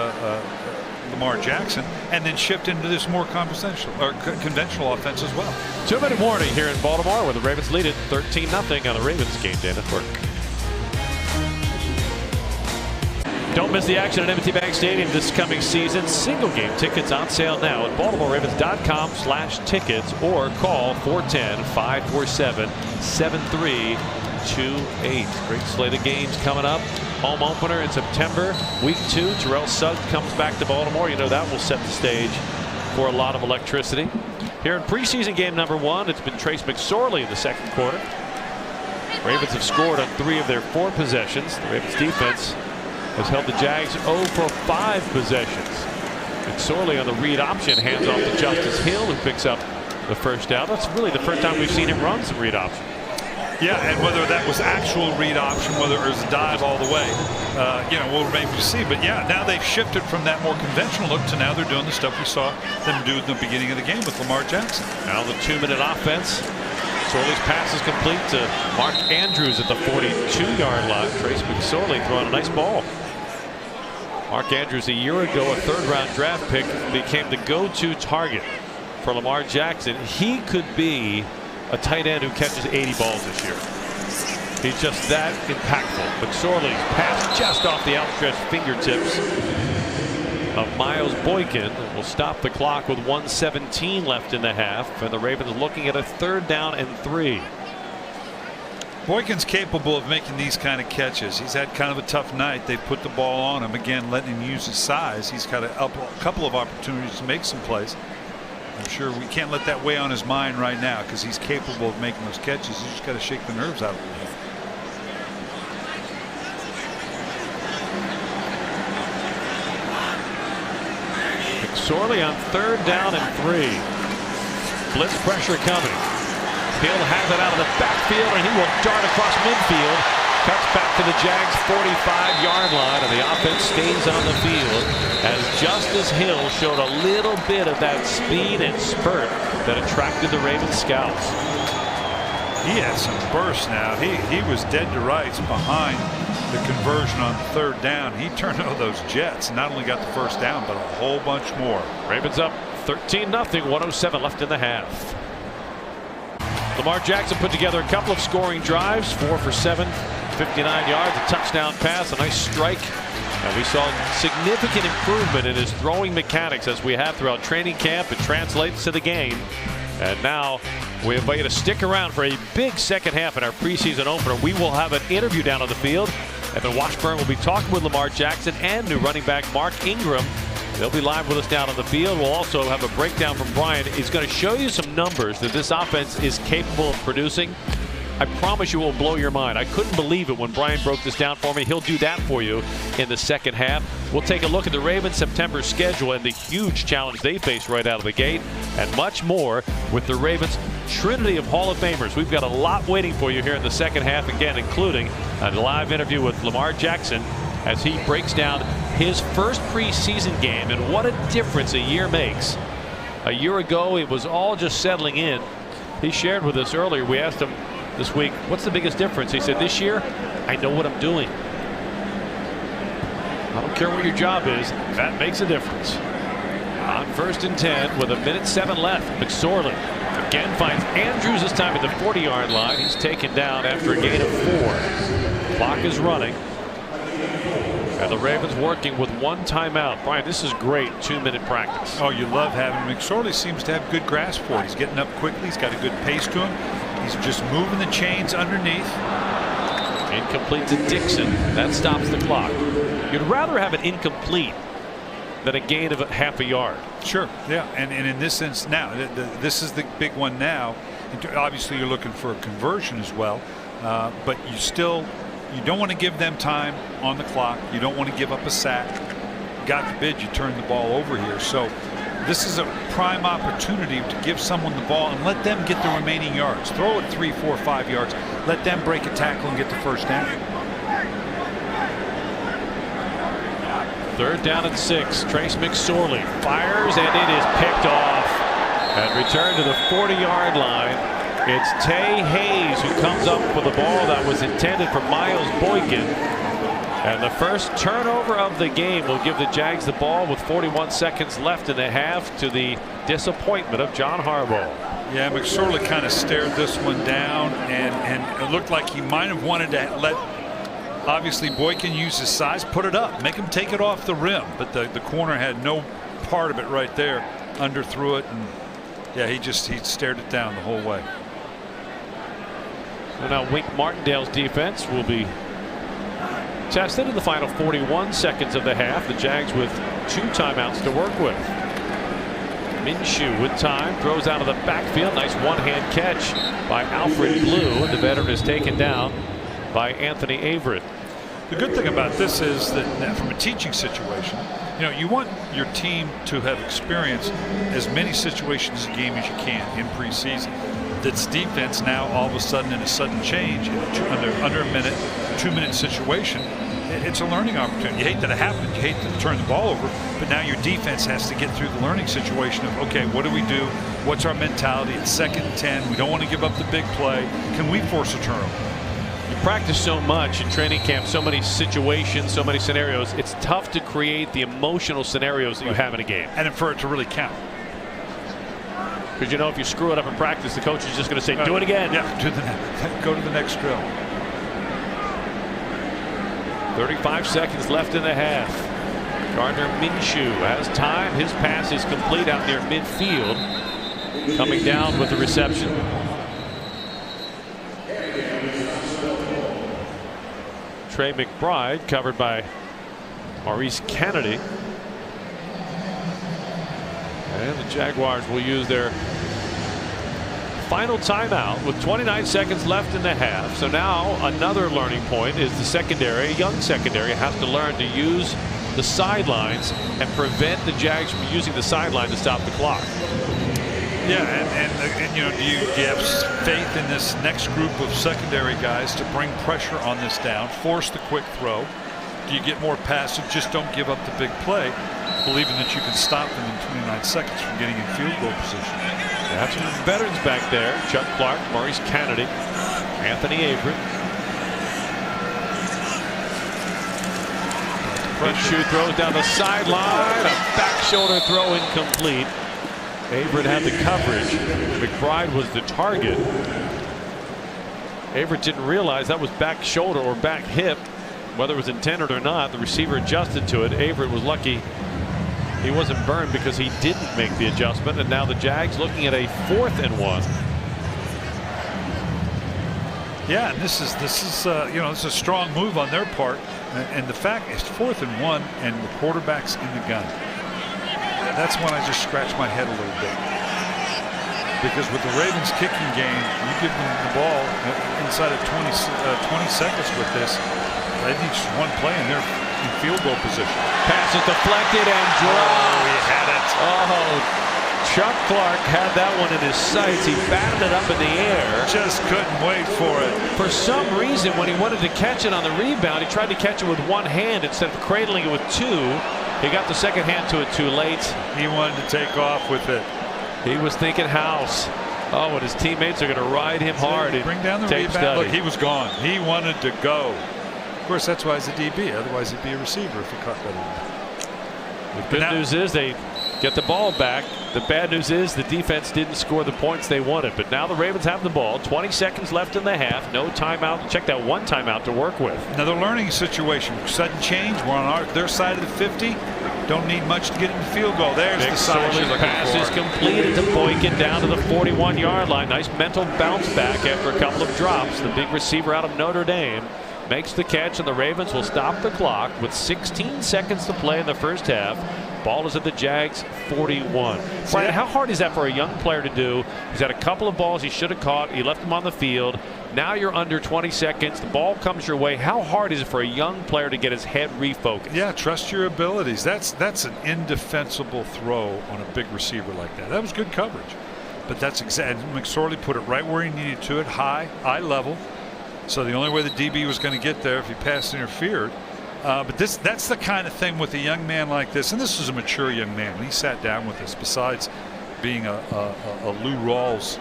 Lamar Jackson, and then shift into this more conventional offense as well.
2-minute warning here in Baltimore, where the Ravens lead it 13-0 on the Ravens Game Day Network. Don't miss the action at M&T Bank Stadium this coming season. Single game tickets on sale now at BaltimoreRavens.com/tickets or call 410-547-7328. Great slate of games coming up. Home opener in September. Week 2, Terrell Suggs comes back to Baltimore. That will set the stage for a lot of electricity. Here in preseason game number 1, it's been Trace McSorley in the 2nd quarter. Ravens have scored on 3 of their 4 possessions. The Ravens defense has held the Jags 0 for 5 possessions. McSorley on the read option, hands off to Justice Hill, who picks up the 1st down. That's really the first time we've seen him run some read option.
Yeah, and whether that was actual read option, whether it was a dive all the way, we'll remain to see. But yeah, now they've shifted from that more conventional look to now they're doing the stuff we saw them do in the beginning of the game with Lamar Jackson.
Now the 2-minute offense. McSorley's pass is complete to Mark Andrews at the 42-yard line. Trace McSorley throwing a nice ball. Mark Andrews, a year ago, a 3rd-round draft pick, became the go-to target for Lamar Jackson. He could be a tight end who catches 80 balls this year. He's just that impactful. McSorley's pass just off the outstretched fingertips of Miles Boykin will stop the clock with 1:17 left in the half, and the Ravens looking at a 3rd down and 3.
Boykin's capable of making these kind of catches. He's had kind of a tough night. They put the ball on him again, letting him use his size. He's got a couple of opportunities to make some plays. I'm sure we can't let that weigh on his mind right now because he's capable of making those catches. He's just got to shake the nerves out of him.
McSorley on 3rd down and 3. Blitz pressure coming. Hill has it out of the backfield, and he will dart across midfield. Cuts back to the Jags' 45-yard line, and the offense stays on the field as Justice Hill showed a little bit of that speed and spurt that attracted the Ravens scouts.
He had some bursts now. He was dead to rights behind the conversion on 3rd down. He turned over those jets and not only got the 1st down, but a whole bunch more.
Ravens up 13-0, 1:07 left in the half. Lamar Jackson put together a couple of scoring drives, 4 for 7, 59 yards, a touchdown pass, a nice strike And we saw significant improvement in his throwing mechanics as we have throughout training camp. It translates to the game. And now we invite you to stick around for a big second half in our preseason opener. We will have an interview down on the field. Evan Washburn will be talking with Lamar Jackson and new running back Mark Ingram. They'll be live with us down on the field. We'll also have a breakdown from Brian. He's going to show you some numbers that this offense is capable of producing. I promise you it will blow your mind. I couldn't believe it when Brian broke this down for me. He'll do that for you in the second half. We'll take a look at the Ravens' September schedule and the huge challenge they face right out of the gate, and much more with the Ravens' trinity of Hall of Famers. We've got a lot waiting for you here in the second half, again, including a live interview with Lamar Jackson as he breaks down his first preseason game and what a difference a year makes. A year ago, it was all just settling in. He shared with us earlier, we asked him this week, what's the biggest difference? He said, this year, I know what I'm doing. I don't care what your job is, that makes a difference. On 1st and 10 with 1:07 left, McSorley again finds Andrews, this time at the 40-yard line. He's taken down after a gain of 4. Clock is running. And the Ravens working with 1 timeout. Brian, this is great 2-minute practice.
Oh, you love having McSorley. Seems to have good grasp for it. He's getting up quickly. He's got a good pace to him. He's just moving the chains underneath.
Incomplete to Dixon. That stops the clock. You'd rather have an incomplete than a gain of half a yard.
Sure. Yeah. And in this sense now, this is the big one now. Obviously, you're looking for a conversion as well. But you don't want to give them time on the clock. You don't want to give up a sack. God forbid you turn the ball over here. So this is a prime opportunity to give someone the ball and let them get the remaining yards. Throw it 3, 4, 5 yards. Let them break a tackle and get the first down.
3rd down and 6. Trace McSorley fires, and it is picked off and returned to the 40-yard line. It's Tay Hayes who comes up with the ball that was intended for Miles Boykin. And the first turnover of the game will give the Jags the ball with 41 seconds left in the half, to the disappointment of John Harbaugh.
Yeah, McSorley kind of stared this one down, and it looked like he might have wanted to let, obviously, Boykin use his size, put it up, make him take it off the rim. But the corner had no part of it right there, underthrew it, and yeah, he stared it down the whole way.
So now Wink Martindale's defense will be tested in the final 41 seconds of the half. The Jags with 2 timeouts to work with. Minshew with time, throws out of the backfield. Nice one-hand catch by Alfred Blue, and the veteran is taken down by Anthony Averett.
The good thing about this is that from a teaching situation, you want your team to have experienced as many situations a game as you can in preseason. This defense now all of a sudden, in a sudden change, under a minute, 2-minute situation, it's a learning opportunity. You hate that it happened. You hate to turn the ball over, but now your defense has to get through the learning situation of, okay, what do we do? What's our mentality? It's 2nd and 10. We don't want to give up the big play. Can we force a turnover?
You practice so much in training camp, so many situations, so many scenarios. It's tough to create the emotional scenarios that you have in a game.
And for it to really count.
Because if you screw it up in practice, the coach is just going to say, do it again.
Yeah, go to the next drill.
35 seconds left in the half. Gardner Minshew has time. His pass is complete out near midfield. Coming down with the reception. Trey McBride covered by Maurice Kennedy. And the Jaguars will use their final timeout with 29 seconds left in the half. So now another learning point is the secondary. A young secondary has to learn to use the sidelines and prevent the Jags from using the sideline to stop the clock.
Yeah, and do you have faith in this next group of secondary guys to bring pressure on this down, force the quick throw? Do you get more passive, just don't give up the big play, believing that you can stop them in 29 seconds from getting in field goal position?
That's some veterans back there. Chuck Clark, Maurice Kennedy, Anthony Averett. Minshew throws down the sideline. A back shoulder throw incomplete. Averett had the coverage. McBride was the target. Averett didn't realize that was back shoulder or back hip. whether it was intended or not, the receiver adjusted to it. Averett was lucky he wasn't burned because he didn't make the adjustment, and now the Jags looking at a 4th and 1.
Yeah, and this is you know, it's a strong move on their part, and the fact it's 4th and 1 and the quarterback's in the gun. That's when I just scratch my head a little bit, because with the Ravens kicking game, you give them the ball inside of 20 seconds with this. They need just one play and they're in field goal position.
Pass is deflected and dropped.
Oh, he had it.
Oh, Chuck Clark had that one in his sights. He batted it up in the air.
Just couldn't wait for it.
For some reason, when he wanted to catch it on the rebound, he tried to catch it with one hand instead of cradling it with two. He got the second hand to it too late.
He wanted to take off with it.
He was thinking house. Oh, and his teammates are going to ride him hard.
Bring down the rebound. Look, he was gone. He wanted to go. Of course, that's why he's a DB. Otherwise, he'd be a receiver if he caught better.
The good news is they get the ball back. The bad news is the defense didn't score the points they wanted. But now the Ravens have the ball. 20 seconds left in the half. No timeout. Check that one timeout to work with.
Another learning situation. Sudden change. We're on their side of the 50. Don't need much to get in the field goal. There's the side you're looking
pass
for.
Is completed to Boykin down to the 41-yard line. Nice mental bounce back after a couple of drops. The big receiver out of Notre Dame makes the catch, and the Ravens will stop the clock with 16 seconds to play in the first half. Ball is at the Jags 41. Brian, how hard is that for a young player to do? He's had a couple of balls he should have caught. He left them on the field. Now you're under 20 seconds. The ball comes your way. How hard is it for a young player to get his head refocused?
Yeah, trust your abilities. That's an indefensible throw on a big receiver like that. That was good coverage. But that's exactly, McSorley put it right where he needed to, it high, eye level. So the only way the DB was going to get there if he pass interfered. But that's the kind of thing with a young man like this. And this is a mature young man. When he sat down with us, besides being a Lou Rawls.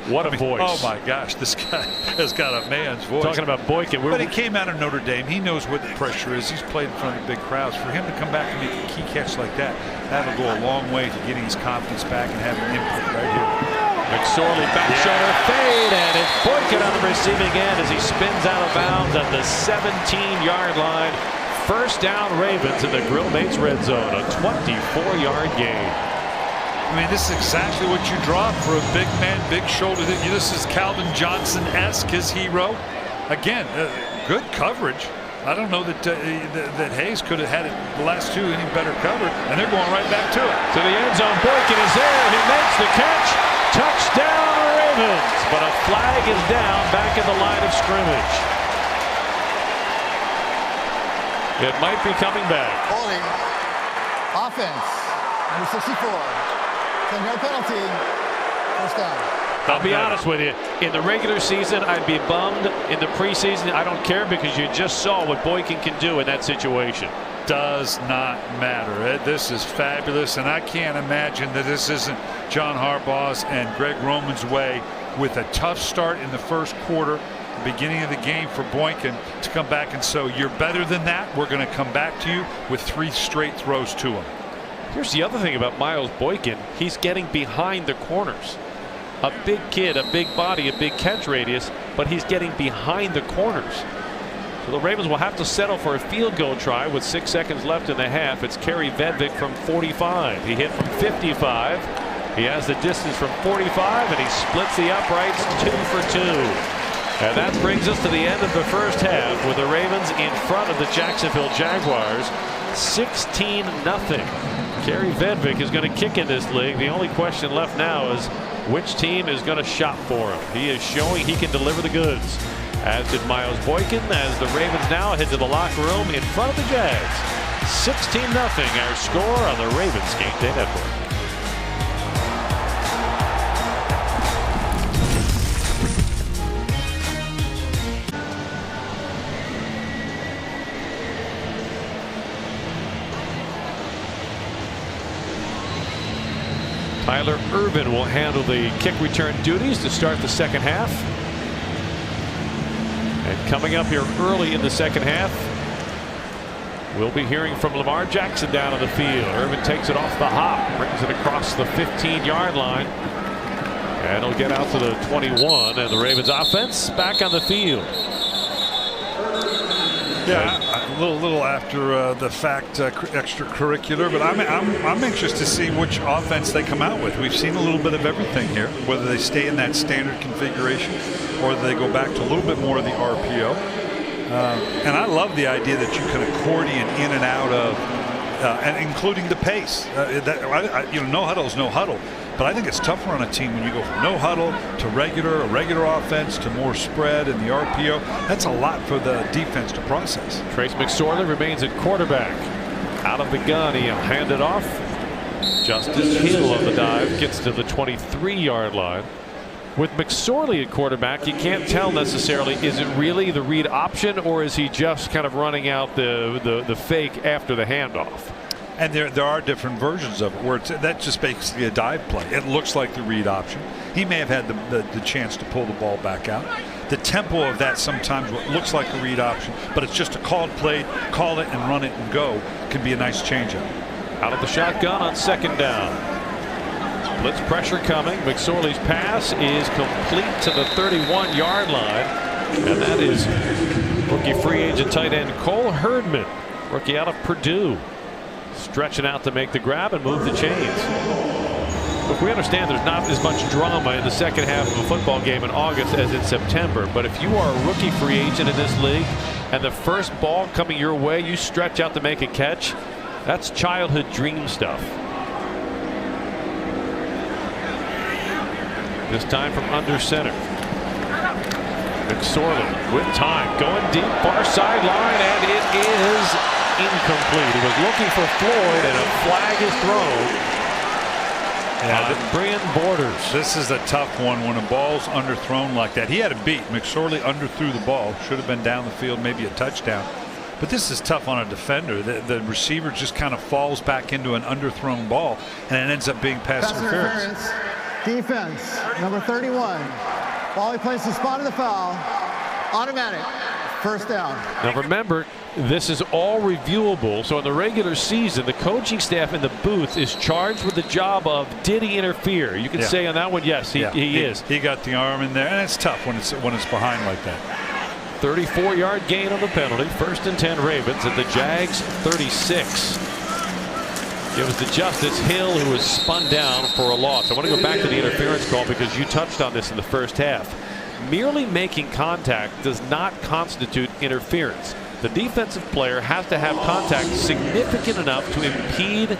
What a voice.
Oh, my gosh. This guy has got a man's voice.
Talking about Boykin.
But he came out of Notre Dame. He knows what the pressure is. He's played in front of big crowds. For him to come back and make a key catch like that, that'll go a long way to getting his confidence back and having an input right here.
McSorley back shoulder fade, and it's Boykin on the receiving end as he spins out of bounds at the 17-yard line. First down Ravens in the Grill Mates red zone, a 24-yard gain.
I mean, this is exactly what you draw for a big man, big shoulder. This is Calvin Johnson-esque, his hero. Again, good coverage. I don't know that that Hayes could have had it the last two any better covered, and they're going right back to it.
To the end zone, Boykin is there, he makes the catch. Touchdown Ravens, but a flag is down back in the line of scrimmage. It might be coming back.
Holding. Offense. Number 64. 10-yard penalty. First down.
I'll be honest with you. In the regular season, I'd be bummed. In the preseason, I don't care because you just saw what Boykin can do in that situation.
Does not matter. This is fabulous, and I can't imagine that this isn't John Harbaugh's and Greg Roman's way, with a tough start in the first quarter, the beginning of the game for Boykin, to come back and say, you're better than that. We're going to come back to you with 3 straight throws to him.
Here's the other thing about Miles Boykin. He's getting behind the corners. A big kid, a big body, a big catch radius, but he's getting behind the corners. So the Ravens will have to settle for a field goal try with 6 seconds left in the half. It's Kerry Vedvik from 45. He hit from 55. He has the distance from 45, and he splits the uprights 2 for 2. And that brings us to the end of the first half with the Ravens in front of the Jacksonville Jaguars 16-0. Kerry Vedvik is going to kick in this league. The only question left now is which team is going to shop for him. He is showing he can deliver the goods, as did Miles Boykin, as the Ravens now head to the locker room in front of the Jags. 16-0 our score on the Ravens Game Day Network. Tyler Irvin will handle the kick return duties to start the second half. And coming up here early in the second half, we'll be hearing from Lamar Jackson down on the field. Irvin takes it off the hop, brings it across the 15-yard line, and he'll get out to the 21. And the Ravens offense back on the field.
Yeah, a little after the fact extracurricular, but I'm anxious to see which offense they come out with. We've seen a little bit of everything here, whether they stay in that standard configuration or whether they go back to a little bit more of the RPO. And I love the idea that you can accordion in and out of, and including the pace. No huddle is no huddle. But I think it's tougher on a team when you go from no huddle to a regular offense to more spread and the RPO. That's a lot for the defense to process.
Trace McSorley remains at quarterback. Out of the gun, he'll hand it off. Justice Hill on the dive gets to the 23-yard line. With McSorley at quarterback, you can't tell necessarily, is it really the read option or is he just kind of running out the fake after the handoff?
And there are different versions of it where that's just basically a dive play. It looks like the read option. He may have had the chance to pull the ball back out. The tempo of that sometimes what looks like a read option, but it's just a called play, call it and run it and go, can be a nice changeup.
Out of the shotgun on second down. Blitz pressure coming. McSorley's pass is complete to the 31-yard line. And that is rookie free agent tight end Cole Herdman, rookie out of Purdue. Stretching out to make the grab and move the chains. Look, we understand there's not as much drama in the second half of a football game in August as in September. But if you are a rookie free agent in this league and the first ball coming your way, you stretch out to make a catch, that's childhood dream stuff. This time from under center. McSorley with time, going deep, far sideline, and it is incomplete. He was looking for Floyd, and a flag is thrown. Brian Borders.
This is a tough one when a ball's underthrown like that. He had a beat. McSorley underthrew the ball. Should have been down the field, maybe a touchdown. But this is tough on a defender. The receiver just kind of falls back into an underthrown ball, and it ends up being pass interference.
Defense, number 31. Ball he plays the spot of the foul. Automatic. First down.
Now remember, this is all reviewable. So in the regular season, the coaching staff in the booth is charged with the job of, did he interfere? You can say on that one, yes, he is.
He got the arm in there, and it's tough when it's behind like that.
34-yard gain on the penalty. 1st and 10 Ravens at the Jags 36. It was the Justice Hill who was spun down for a loss. I want to go back to the interference call because you touched on this in the first half. Merely making contact does not constitute interference. The defensive player has to have contact significant enough to impede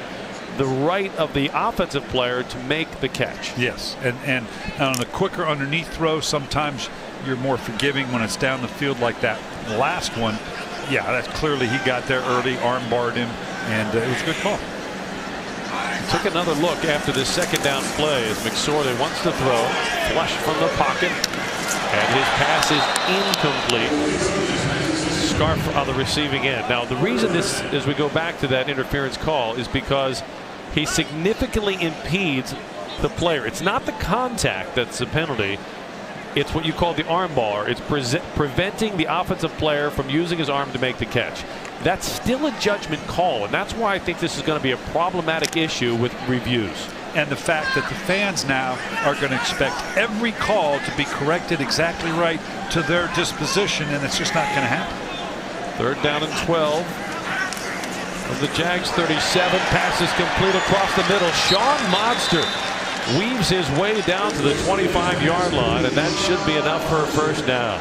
the right of the offensive player to make the catch.
Yes, and on the quicker underneath throw, sometimes you're more forgiving when it's down the field like that. The last one, yeah, that's clearly he got there early, arm barred him, and it was a good call.
Took another look after this second down play as McSorley wants to throw. Flush from the pocket. And his pass is incomplete. Scarf on the receiving end. Now the reason this, as we go back to that interference call, is because he significantly impedes the player. It's not the contact that's the penalty. It's what you call the arm bar. It's preventing the offensive player from using his arm to make the catch. That's still a judgment call, and that's why I think this is going to be a problematic issue with reviews.
And the fact that the fans now are going to expect every call to be corrected exactly right to their disposition, and it's just not going to happen.
3rd down and 12 of the Jags 37. Passes complete across the middle. Sean Monster weaves his way down to the 25-yard line, and that should be enough for a first down.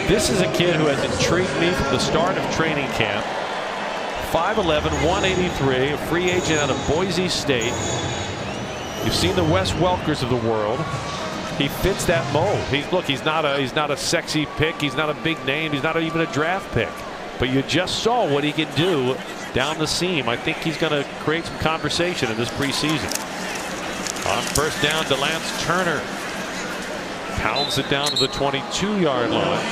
This is a kid who has intrigued me from the start of training camp. 5'11", 183, a free agent out of Boise State. You've seen the Wes Welkers of the world. He fits that mold. He's not a sexy pick. He's not a big name. He's not even a draft pick. But you just saw what he can do down the seam. I think he's going to create some conversation in this preseason. On first down, DeLance Turner pounds it down to the 22-yard line.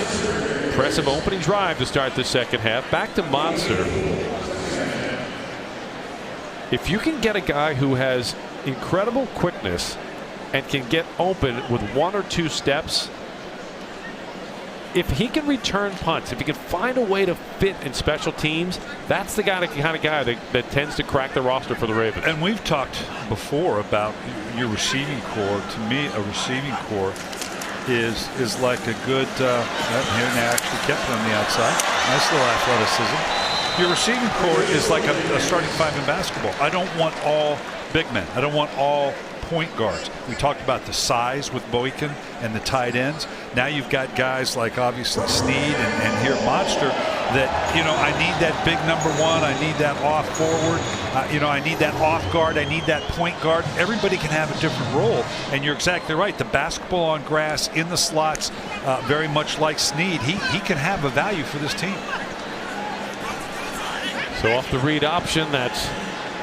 Impressive opening drive to start the second half. Back to Monster. If you can get a guy who has incredible quickness and can get open with 1 or 2 steps, if he can return punts, if he can find a way to fit in special teams, that's the kind of guy that tends to crack the roster for the Ravens.
And we've talked before about your receiving core. To me, a receiving core is like a good. Here they actually kept it on the outside. Nice little athleticism. Your receiving core is like a starting five in basketball. I don't want all big men. I don't want all point guards. We talked about the size with Boykin and the tight ends. Now you've got guys like obviously Snead and here Monster that, I need that big number one. I need that off forward. I need that off guard. I need that point guard. Everybody can have a different role. And you're exactly right. The basketball on grass in the slots, very much like Snead. He can have a value for this team.
So off the read option that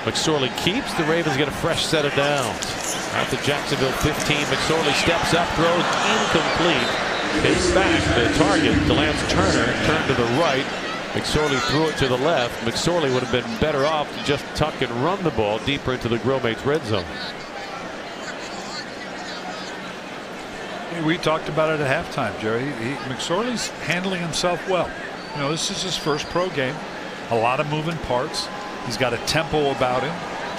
McSorley keeps, the Ravens get a fresh set of downs. At the Jacksonville 15, McSorley steps up, throws incomplete. Hits back the target to Lance Turner, turned to the right. McSorley threw it to the left. McSorley would have been better off to just tuck and run the ball deeper into the Grillmates red zone.
We talked about it at halftime, Jerry. McSorley's handling himself well. This is his first pro game. A lot of moving parts. He's got a tempo about him.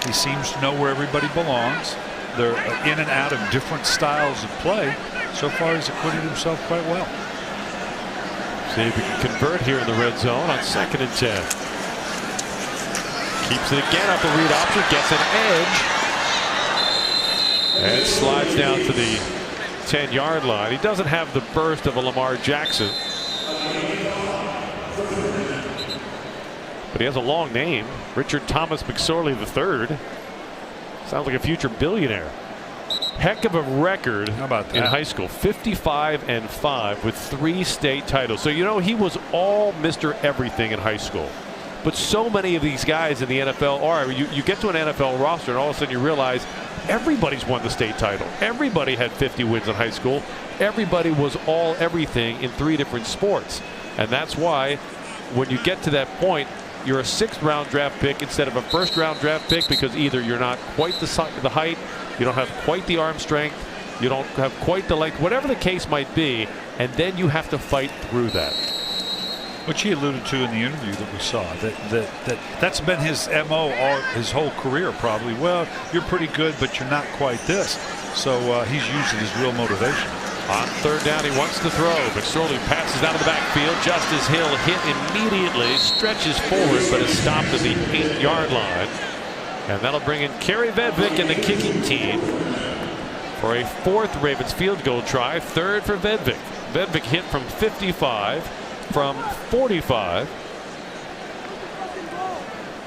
He seems to know where everybody belongs. They're in and out of different styles of play. So far, he's acquitted himself quite well.
See if he can convert here in the red zone on 2nd and 10. Keeps it again up the read option, gets an edge, and slides down to the 10-yard line. He doesn't have the burst of a Lamar Jackson, but he has a long name, Richard Thomas McSorley III. Sounds like a future billionaire. Heck of a record in high school, 55-5 with 3 state titles. So he was all Mr. Everything in high school. But so many of these guys in the NFL are. You get to an NFL roster and all of a sudden you realize everybody's won the state title. Everybody had 50 wins in high school. Everybody was all everything in 3 different sports. And that's why when you get to that point, you're a 6th-round draft pick instead of a 1st-round draft pick, because either you're not quite the height, you don't have quite the arm strength, you don't have quite the length, whatever the case might be, and then you have to fight through that.
Which he alluded to in the interview that we saw, that's been his MO his whole career probably. Well, you're pretty good, but you're not quite this. So he's using his real motivation.
On 3rd down, he wants to throw. McSorley passes out of the backfield. Justice Hill hit immediately, stretches forward, but is stopped at the 8-yard line. And that'll bring in Kerry Vedvik and the kicking team for a 4th Ravens field goal try. 3rd for Vedvik. Vedvik hit from 55, from 45.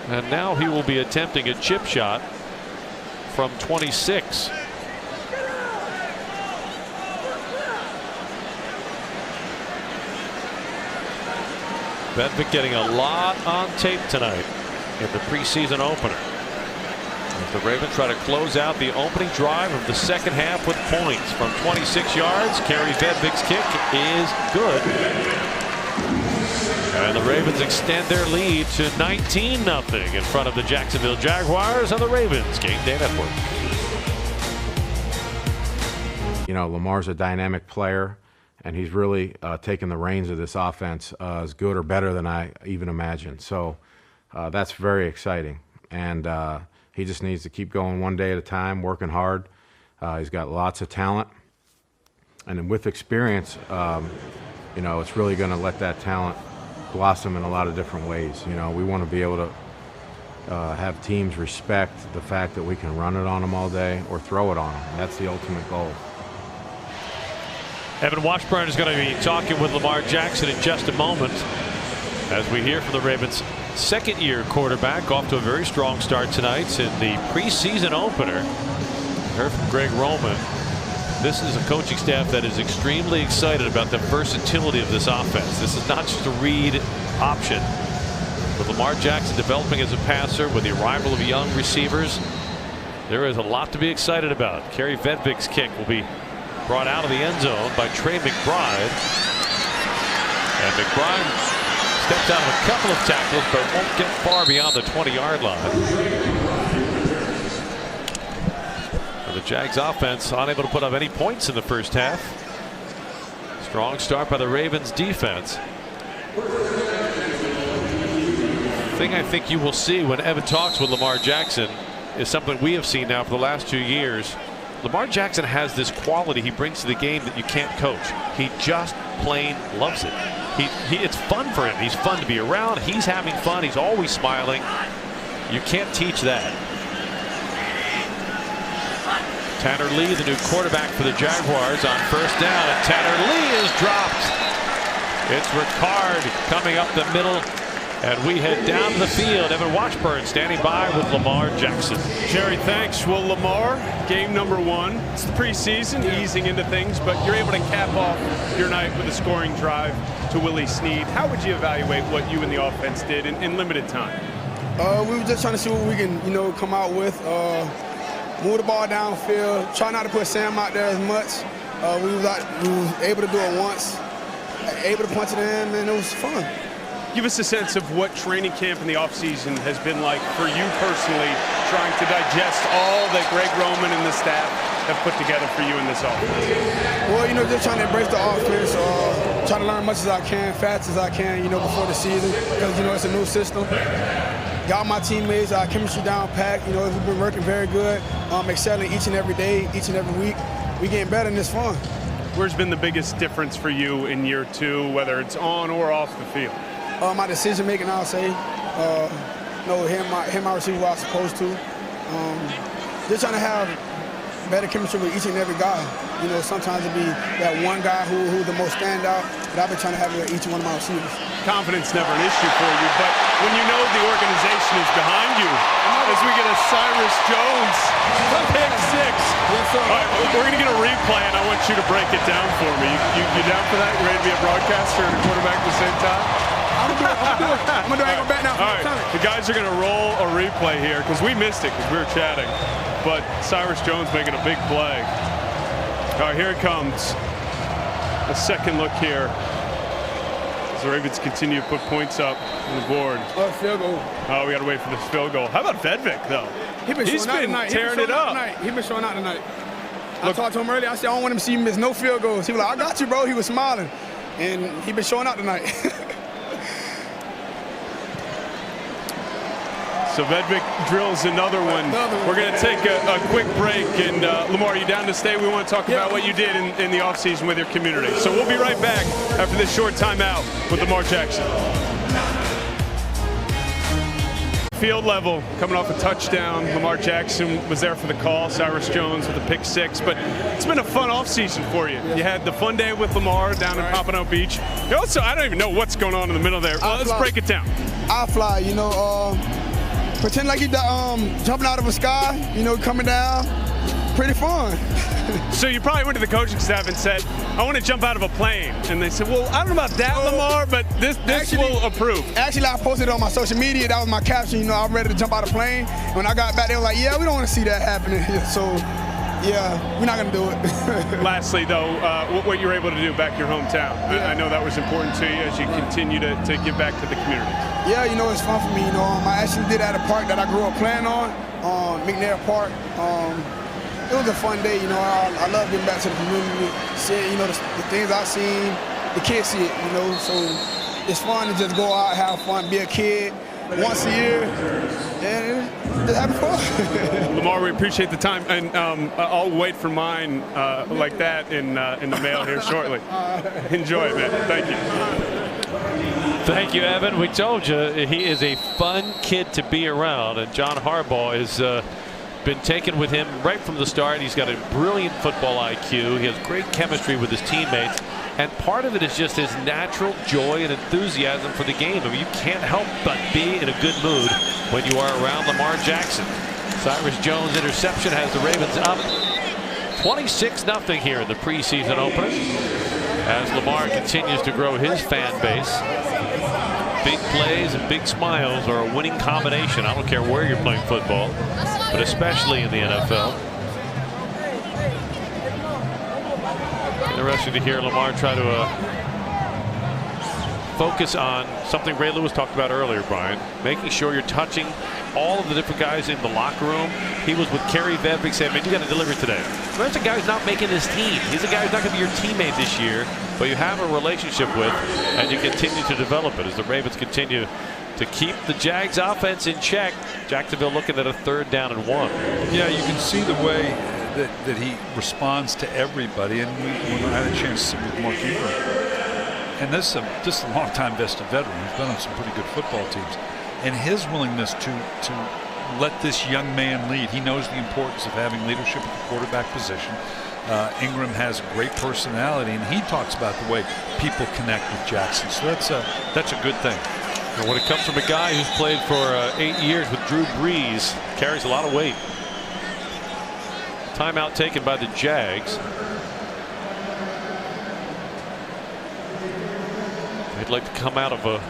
And now he will be attempting a chip shot from 26. Vedvik getting a lot on tape tonight in the preseason opener. As the Ravens try to close out the opening drive of the 2nd half with points from 26 yards. Kerry Vedvik's kick is good. And the Ravens extend their lead to 19-0 in front of the Jacksonville Jaguars on the Ravens Game Day Network.
Lamar's a dynamic player, and he's really taken the reins of this offense as good or better than I even imagined. So that's very exciting. And he just needs to keep going one day at a time, working hard. He's got lots of talent. And then with experience, it's really going to let that talent blossom in a lot of different ways. We want to be able to have teams respect the fact that we can run it on them all day or throw it on them. And that's the ultimate goal.
Evan Washburn is going to be talking with Lamar Jackson in just a moment as we hear from the Ravens' 2nd-year quarterback, off to a very strong start tonight in the preseason opener. Heard from Greg Roman. This is a coaching staff that is extremely excited about the versatility of this offense. This is not just a read option. With Lamar Jackson developing as a passer, with the arrival of young receivers, there is a lot to be excited about. Kerry Vedvik's kick will be brought out of the end zone by Trey McBride. And McBride steps out of a couple of tackles, but won't get far beyond the 20-yard line. And the Jags offense unable to put up any points in the first half. Strong start by the Ravens defense. The thing I think you will see when Evan talks with Lamar Jackson is something we have seen now for the last 2 years. Lamar Jackson has this quality he brings to the game that you can't coach. He just plain loves it. It's fun for him. He's fun to be around. He's having fun. He's always smiling. You can't teach that. Tanner Lee, the new quarterback for the Jaguars, on first down, and Tanner Lee is dropped. It's Ricard coming up the middle, and we head down to the field. Evan Washburn standing by with Lamar Jackson.
Jerry, thanks. Well, Lamar, game number 1. It's the preseason, easing into things, but you're able to cap off your night with a scoring drive to Willie Snead. How would you evaluate what you and the offense did in limited time?
We were just trying to see what we can, come out with. Move the ball downfield. Try not to put Sam out there as much. We was able to do it once. Able to punch it in, and it was fun.
Give us a sense of what training camp in the offseason has been like for you personally, trying to digest all that Greg Roman and the staff have put together for you in this offense.
Well, just trying to embrace the offense, trying to learn as much as I can, fast as I can, before the season, because, it's a new system. Got my teammates, our chemistry down packed. We've been working very good, excelling each and every day, each and every week. We getting better and it's fun.
Where's been the biggest difference for you in year 2, whether it's on or off the field?
My decision making, I'll say. Him my receiver where I was supposed to. Just trying to have better chemistry with each and every guy. Sometimes it'd be that one guy who's the most standout, but I've been trying to have it with each one of my receivers.
Confidence never an issue for you, but when you know the organization is behind you, as we get a Cyrus Jones pick 6.
Yes, sir.
All right, we're going to get a replay, and I want you to break it down for me. You down for that? You ready to be a broadcaster and a quarterback at the same time?
I'm going to do it. I'm going to angle back now.
All right, the guys are going to roll a replay here because we missed it because we were chatting. But Cyrus Jones making a big play. All right, here it comes. A second look here. As the Ravens continue to put points up on the board.
Field goal.
Oh, we got to wait for this field goal. How about Vedvik, though?
He's been
tearing it up.
He's been showing out tonight. I talked to him earlier. I said, I don't want him to see miss no field goals. He was like, I got you, bro. He was smiling. And he been showing out tonight.
So Vedvik drills another one. We're going to take a quick break. And Lamar, are you down to stay? We want to talk about what you did in the offseason with your community. So we'll be right back after this short timeout with Lamar Jackson. Field level, coming off a touchdown. Lamar Jackson was there for the call. Cyrus Jones with a pick 6. But it's been a fun offseason for you. You had the fun day with Lamar down in Pompano Beach. You also, I don't even know what's going on in the middle there. Let's break it down.
I fly, pretend like you jumping out of a sky, coming down. Pretty fun.
So you probably went to the coaching staff and said, I want to jump out of a plane. And they said, well, I don't know about that, Lamar, but this will approve.
Actually, I posted it on my social media. That was my caption. I'm ready to jump out of a plane. When I got back, they were like, yeah, we don't want to see that happening. So, yeah, we're not going to do it.
Lastly, though, what you were able to do back in your hometown. Yeah. I know that was important to you as you continue to give back to the community.
Yeah, it's fun for me. I actually did it at a park that I grew up playing on, McNair Park. It was a fun day. I love getting back to the community, seeing, the things I've seen, the kids see it, So it's fun to just go out, have fun, be a kid once a year, and just have fun.
Lamar, we appreciate the time, and I'll wait for mine like that in the mail here shortly. Enjoy it, man. Thank you.
Thank you, Evan. We told you he is a fun kid to be around, and John Harbaugh has been taken with him right from the start. He's got a brilliant football IQ. He has great chemistry with his teammates, and part of it is just his natural joy and enthusiasm for the game. I mean, you can't help but be in a good mood when you are around Lamar Jackson. Cyrus Jones' interception has the Ravens up 26-0 here in the preseason opener as Lamar continues to grow his fan base. Big plays and big smiles are a winning combination. I don't care where you're playing football, but especially in the NFL. Interesting to hear Lamar try to focus on something Ray Lewis talked about earlier, Brian, making sure you're touching all of the different guys in the locker room. He was with Kerry Vedvik saying, man, you got to deliver today. That's a guy who's not making his team. He's a guy who's not going to be your teammate this year, but you have a relationship with, and you continue to develop it as the Ravens continue to keep the Jags offense in check. Jacksonville looking at a 3rd down and 1.
Yeah, you can see the way that he responds to everybody. And when I had a chance to sit with Mark Ingram, and this is a long-time vested veteran who's been on some pretty good football teams, and his willingness to let this young man lead. He knows the importance of having leadership at the quarterback position. Ingram has great personality, and he talks about the way people connect with Jackson. So that's a good thing.
And when it comes from a guy who's played for 8 years with Drew Brees, carries a lot of weight. Timeout taken by the Jags. They'd like to come out of a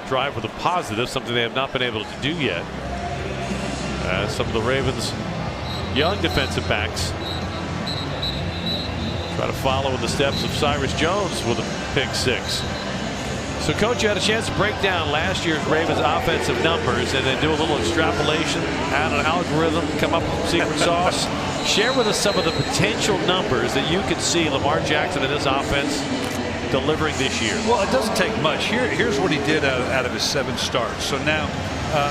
drive with a positive, something they have not been able to do yet. As some of the Ravens' young defensive backs try to follow in the steps of Cyrus Jones with a pick six. So, Coach, you had a chance to break down last year's Ravens offensive numbers and then do a little extrapolation, add an algorithm, come up with some secret sauce. Share with us some of the potential numbers that you could see Lamar Jackson and this offense delivering this year.
Well, it doesn't take much. Here's what he did out of his 7 starts. So now,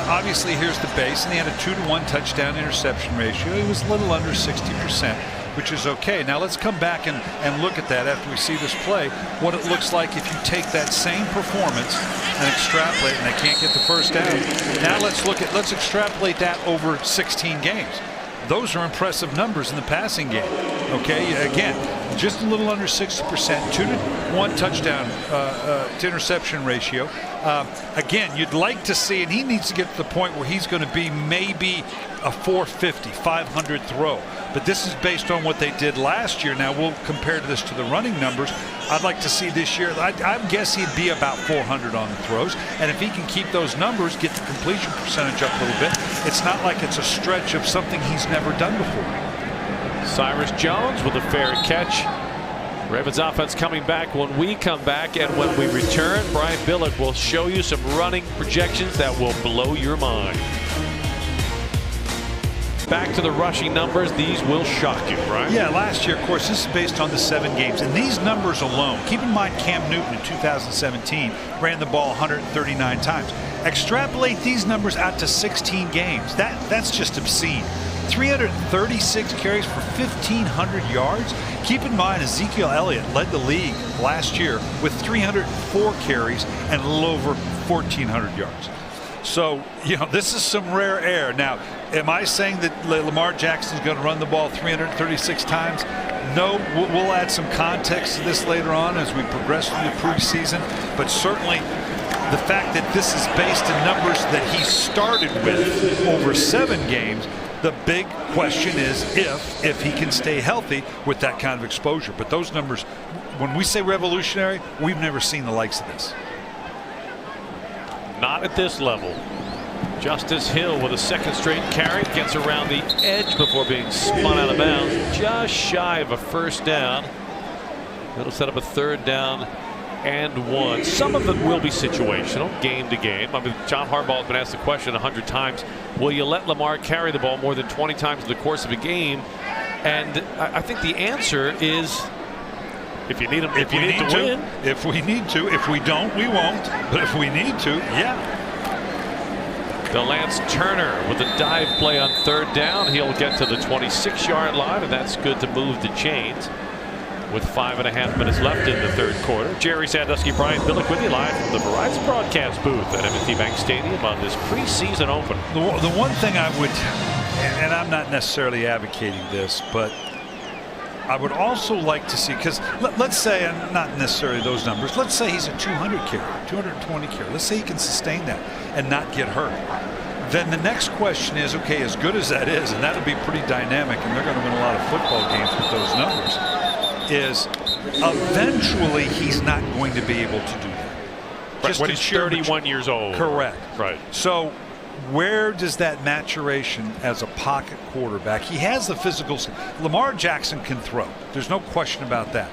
obviously, here's the base, and he had a 2-to-1 touchdown interception ratio. He was a little under 60%. Which is okay. Now let's come back and look at that after we see this play, what it looks like if you take that same performance and extrapolate, and they can't get the first down. Now let's extrapolate that over 16 games. Those are impressive numbers in the passing game. Okay, again, just a little under 60%, 2-to-1 touchdown to interception ratio. Again, you'd like to see, and he needs to get to the point where he's going to be maybe a 450, 500 throw. But this is based on what they did last year. Now we'll compare this to the running numbers. I'd like to see this year, I guess he'd be about 400 on the throws. And if he can keep those numbers, get the completion percentage up a little bit, it's not like it's a stretch of something he's never done before.
Cyrus Jones with a fair catch. Ravens offense coming back when we come back, and when we return, Brian Billick will show you some running projections that will blow your mind. Back to the rushing numbers. These will shock you, right?
Yeah, last year, of course, this is based on the 7 games. And these numbers alone, keep in mind Cam Newton in 2017 ran the ball 139 times. Extrapolate these numbers out to 16 games. That's just obscene. 336 carries for 1,500 yards. Keep in mind Ezekiel Elliott led the league last year with 304 carries and a little over 1,400 yards. So, this is some rare air. Now, am I saying that Lamar Jackson is going to run the ball 336 times? No, we'll add some context to this later on as we progress through the preseason. But certainly, the fact that this is based in numbers that he started with over 7 games, the big question is if he can stay healthy with that kind of exposure. But those numbers, when we say revolutionary, we've never seen the likes of this.
Not at this level. Justice Hill with a 2nd straight carry gets around the edge before being spun out of bounds, just shy of a first down. It'll set up a 3rd down and 1. Some of it will be situational, game to game. I mean, John Harbaugh has been asked the question 100 times, will you let Lamar carry the ball more than 20 times in the course of a game? And I think the answer is, if you need him, if you need to win.
If we need to. If we don't, we won't. But if we need to, yeah.
Lance Turner with a dive play on 3rd down. He'll get to the 26-yard line, and that's good to move the chains with 5.5 minutes left in the 3rd quarter. Jerry Sandusky, Brian Billick with you live from the Verizon broadcast booth at M&T Bank Stadium on this preseason opener.
The one thing I would, and I'm not necessarily advocating this, but I would also like to see, because let's say, and not necessarily those numbers, let's say he's a 200 carry, 220 carry. Let's say he can sustain that and not get hurt. Then the next question is, okay, as good as that is, and that'll be pretty dynamic, and they're going to win a lot of football games with those numbers, is eventually he's not going to be able to do that.
Right, when he's 31 years old.
Correct.
Right.
So where does that maturation as a pocket quarterback? He has the physical. Lamar Jackson can throw. There's no question about that.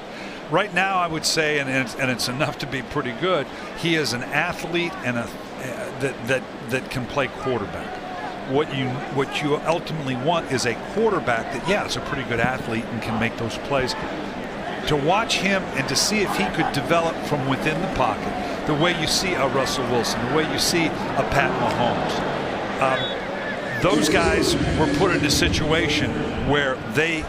Right now, I would say, and it's enough to be pretty good, he is an athlete and that can play quarterback. What you ultimately want is a quarterback that, yeah, is a pretty good athlete and can make those plays. To watch him and to see if he could develop from within the pocket, the way you see a Russell Wilson, the way you see a Pat Mahomes, those guys were put in a situation where they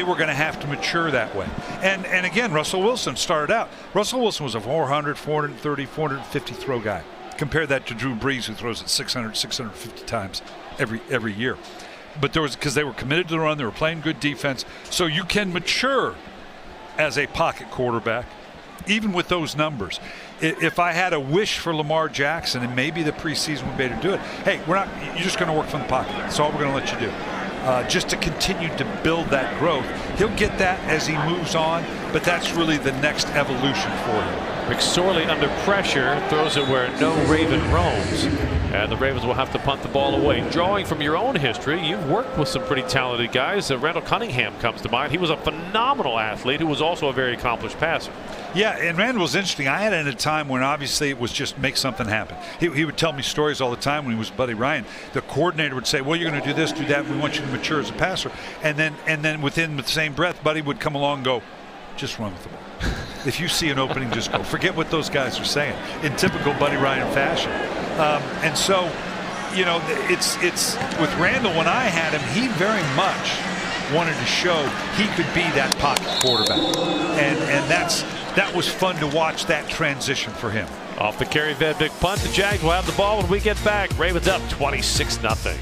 were going to have to mature that way. And again, Russell Wilson started out. Russell Wilson was a 400, 430, 450 throw guy. Compare that to Drew Brees, who throws it 600, 650 times every year. But there was, because they were committed to the run, they were playing good defense. So you can mature as a pocket quarterback, even with those numbers. If I had a wish for Lamar Jackson, and maybe the preseason would be able to do it, hey, you're just going to work from the pocket. That's all we're going to let you do. Just to continue to build that growth. He'll get that as he moves on, but that's really the next evolution for him.
McSorley under pressure throws it where no Raven roams, and the Ravens will have to punt the ball away. Drawing from your own history, you've worked with some pretty talented guys. Randall Cunningham comes to mind. He was a phenomenal athlete who was also a very accomplished passer.
Yeah, and Randall was interesting. I had it at a time when obviously it was just make something happen. He would tell me stories all the time when he was Buddy Ryan. The coordinator would say, well, you're going to do this, do that. We want you to mature as a passer. And then within the same breath, Buddy would come along and go, just run with the ball. If you see an opening, just go. Forget what those guys are saying in typical Buddy Ryan fashion. And so, you know, it's with Randall, when I had him, he very much wanted to show he could be that pocket quarterback. And that was fun to watch that transition for him.
Off the carry, Van Vick punt. The Jags will have the ball when we get back. Ravens up 26-0.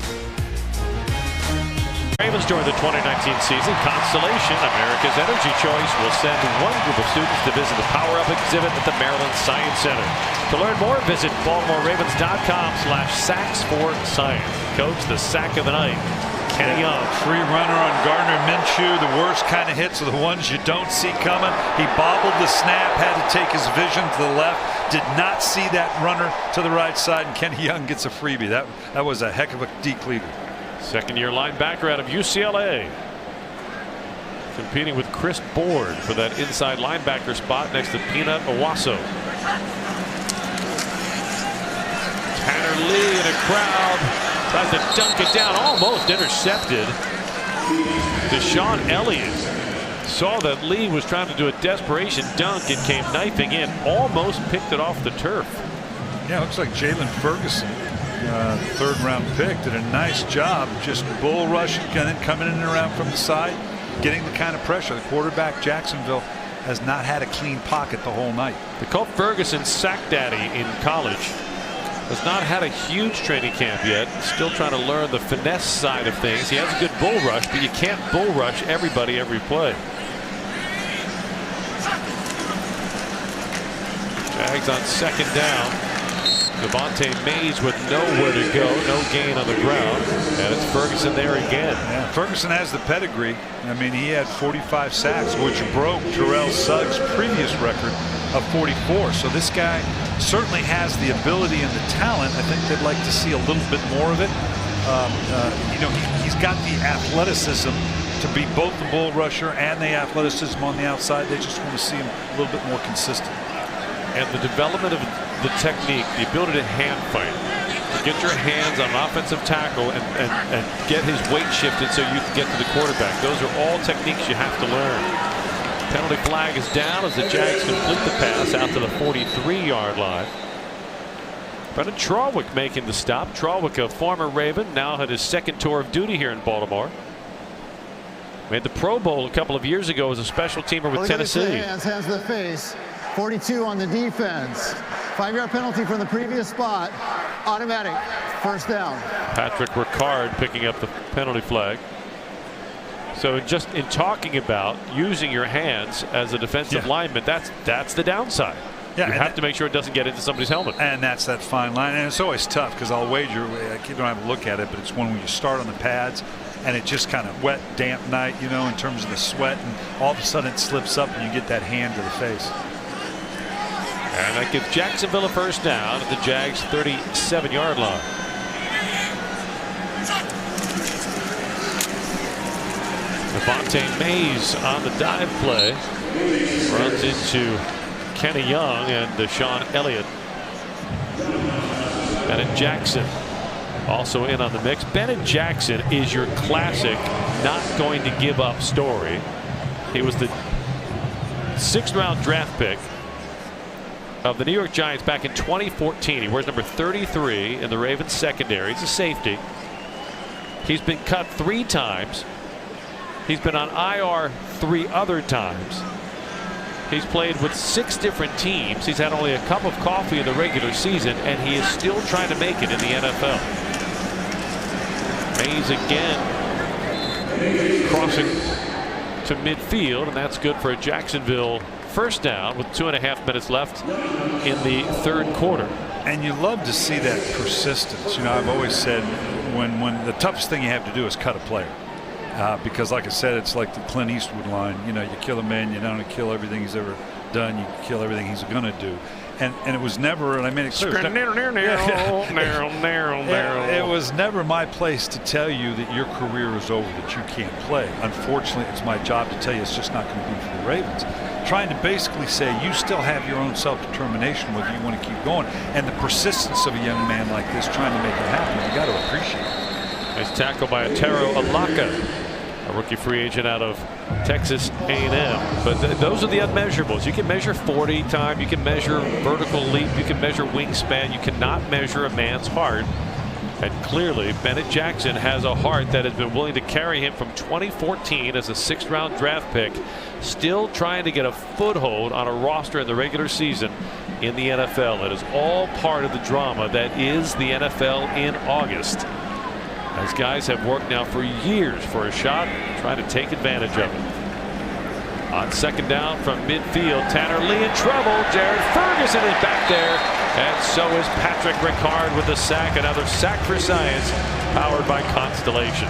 Ravens during the 2019 season. Constellation, America's energy choice, will send one group of students to visit the Power Up exhibit at the Maryland Science Center. To learn more, visit BaltimoreRavens.com/sacks4science. Coach, the sack of the night, Kenny Young.
Free runner on Gardner Minshew. The worst kind of hits are the ones you don't see coming. He bobbled the snap, had to take his vision to the left, did not see that runner to the right side, and Kenny Young gets a freebie. That was a heck of a decleater.
Second-year linebacker out of UCLA. Competing with Chris Board for that inside linebacker spot next to Peanut Owasso. Tanner Lee in a crowd. Tries to dunk it down, almost intercepted. Deshaun Elliott saw that Lee was trying to do a desperation dunk and came knifing in, almost picked it off the turf.
Yeah, looks like Jalen Ferguson, third-round pick, did a nice job just bull rushing, coming in and around from the side, getting the kind of pressure. The quarterback, Jacksonville, has not had a clean pocket the whole night.
The Colt Ferguson sack daddy in college has not had a huge training camp yet. Still trying to learn the finesse side of things. He has a good bull rush, but you can't bull rush everybody every play. Jags on second down. Devontae Mays with nowhere to go, no gain on the ground, and it's Ferguson there again.
Yeah, Ferguson has the pedigree. I mean, he had 45 sacks, which broke Terrell Suggs' previous record of 44. So this guy certainly has the ability and the talent. I think they'd like to see a little bit more of it. You know, he's got the athleticism to be both the bull rusher and the athleticism on the outside. They just want to see him a little bit more consistent.
And the development of the technique, the ability to hand fight, to get your hands on an offensive tackle and get his weight shifted so you can get to the quarterback. Those are all techniques you have to learn. Penalty flag is down as the Jags complete the pass out to the 43-yard line. Brendan Trawick making the stop. Trawick, a former Raven, now had his second tour of duty here in Baltimore. Made the Pro Bowl a couple of years ago as a special teamer with Tennessee.
Hands to the face. 42 on the defense. 5-yard penalty from the previous spot. Automatic. First down.
Patrick Ricard picking up the penalty flag. So just in talking about using your hands as a defensive lineman, that's the downside. Yeah, you have to make sure it doesn't get into somebody's helmet.
And that's that fine line. And it's always tough because I'll wager, I don't have to look at it, but it's when you start on the pads and it just kind of wet, damp night, you know, in terms of the sweat, and all of a sudden it slips up and you get that hand to the face.
And that gives Jacksonville a first down at the Jags 37-yard line. Devontae Mays on the dive play runs into Kenny Young and Deshaun Elliott. Bennett Jackson also in on the mix. Bennett Jackson is your classic not going to give up story. He was the 6th-round draft pick of the New York Giants back in 2014. He wears number 33 in the Ravens secondary. He's a safety. He's been cut 3 times. He's been on IR 3 other times. He's played with 6 different teams. He's had only a cup of coffee in the regular season, and he is still trying to make it in the NFL. Mays again crossing to midfield, and that's good for a Jacksonville first down with 2.5 minutes left in the third quarter.
And you love to see that persistence. You know, I've always said when the toughest thing you have to do is cut a player. Because like I said, it's like the Clint Eastwood line. You know, you kill a man, you don't kill everything he's ever done, you kill everything he's going to do. And it was never, and I made it clear, it was never my place to tell you that your career is over, that you can't play. Unfortunately, it's my job to tell you it's just not going to be for the Ravens. Trying to basically say you still have your own self-determination whether you want to keep going. And the persistence of a young man like this trying to make it happen, you got to appreciate it.
Nice tackle by Atero Alaka, a rookie free agent out of Texas A&M. But those are the unmeasurables. You can measure 40 time, you can measure vertical leap, you can measure wingspan. You cannot measure a man's heart. And clearly, Bennett Jackson has a heart that has been willing to carry him from 2014 as a 6th-round draft pick, still trying to get a foothold on a roster in the regular season in the NFL. It is all part of the drama that is the NFL in August, as guys have worked now for years for a shot, trying to take advantage of it. On second down from midfield, Tanner Lee in trouble. Jared Ferguson is back there, and so is Patrick Ricard with the sack. Another sack for science, powered by Constellation.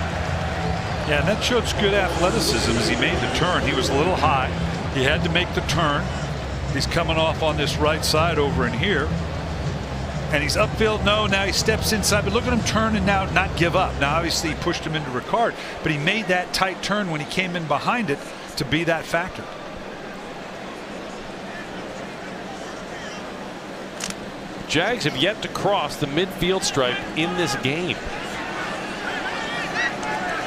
Yeah, and that showed good athleticism as he made the turn. He was a little high. He had to make the turn. He's coming off on this right side over in here. And he's upfield. No, now he steps inside. But look at him turn and now not give up. Now, obviously, he pushed him into Ricard. But he made that tight turn when he came in behind it to be that factor.
Jags have yet to cross the midfield stripe in this game.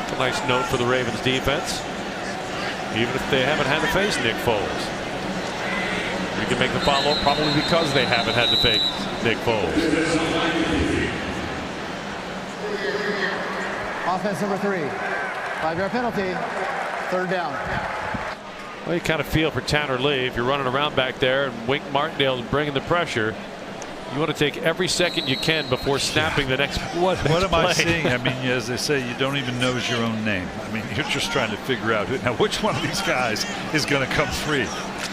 A nice note for the Ravens defense, even if they haven't had to face Nick Foles. We can make the follow-up probably because they haven't had to face Nick Foles.
Offense number 3. 5-yard penalty. 3rd down.
Well, you kind of feel for Tanner Lee if you're running around back there and Wink Martindale's bringing the pressure. You want to take every second you can before snapping the next.
What am I seeing? I mean, as they say, you don't even know your own name. I mean, you're just trying to figure out now which one of these guys is going to come free.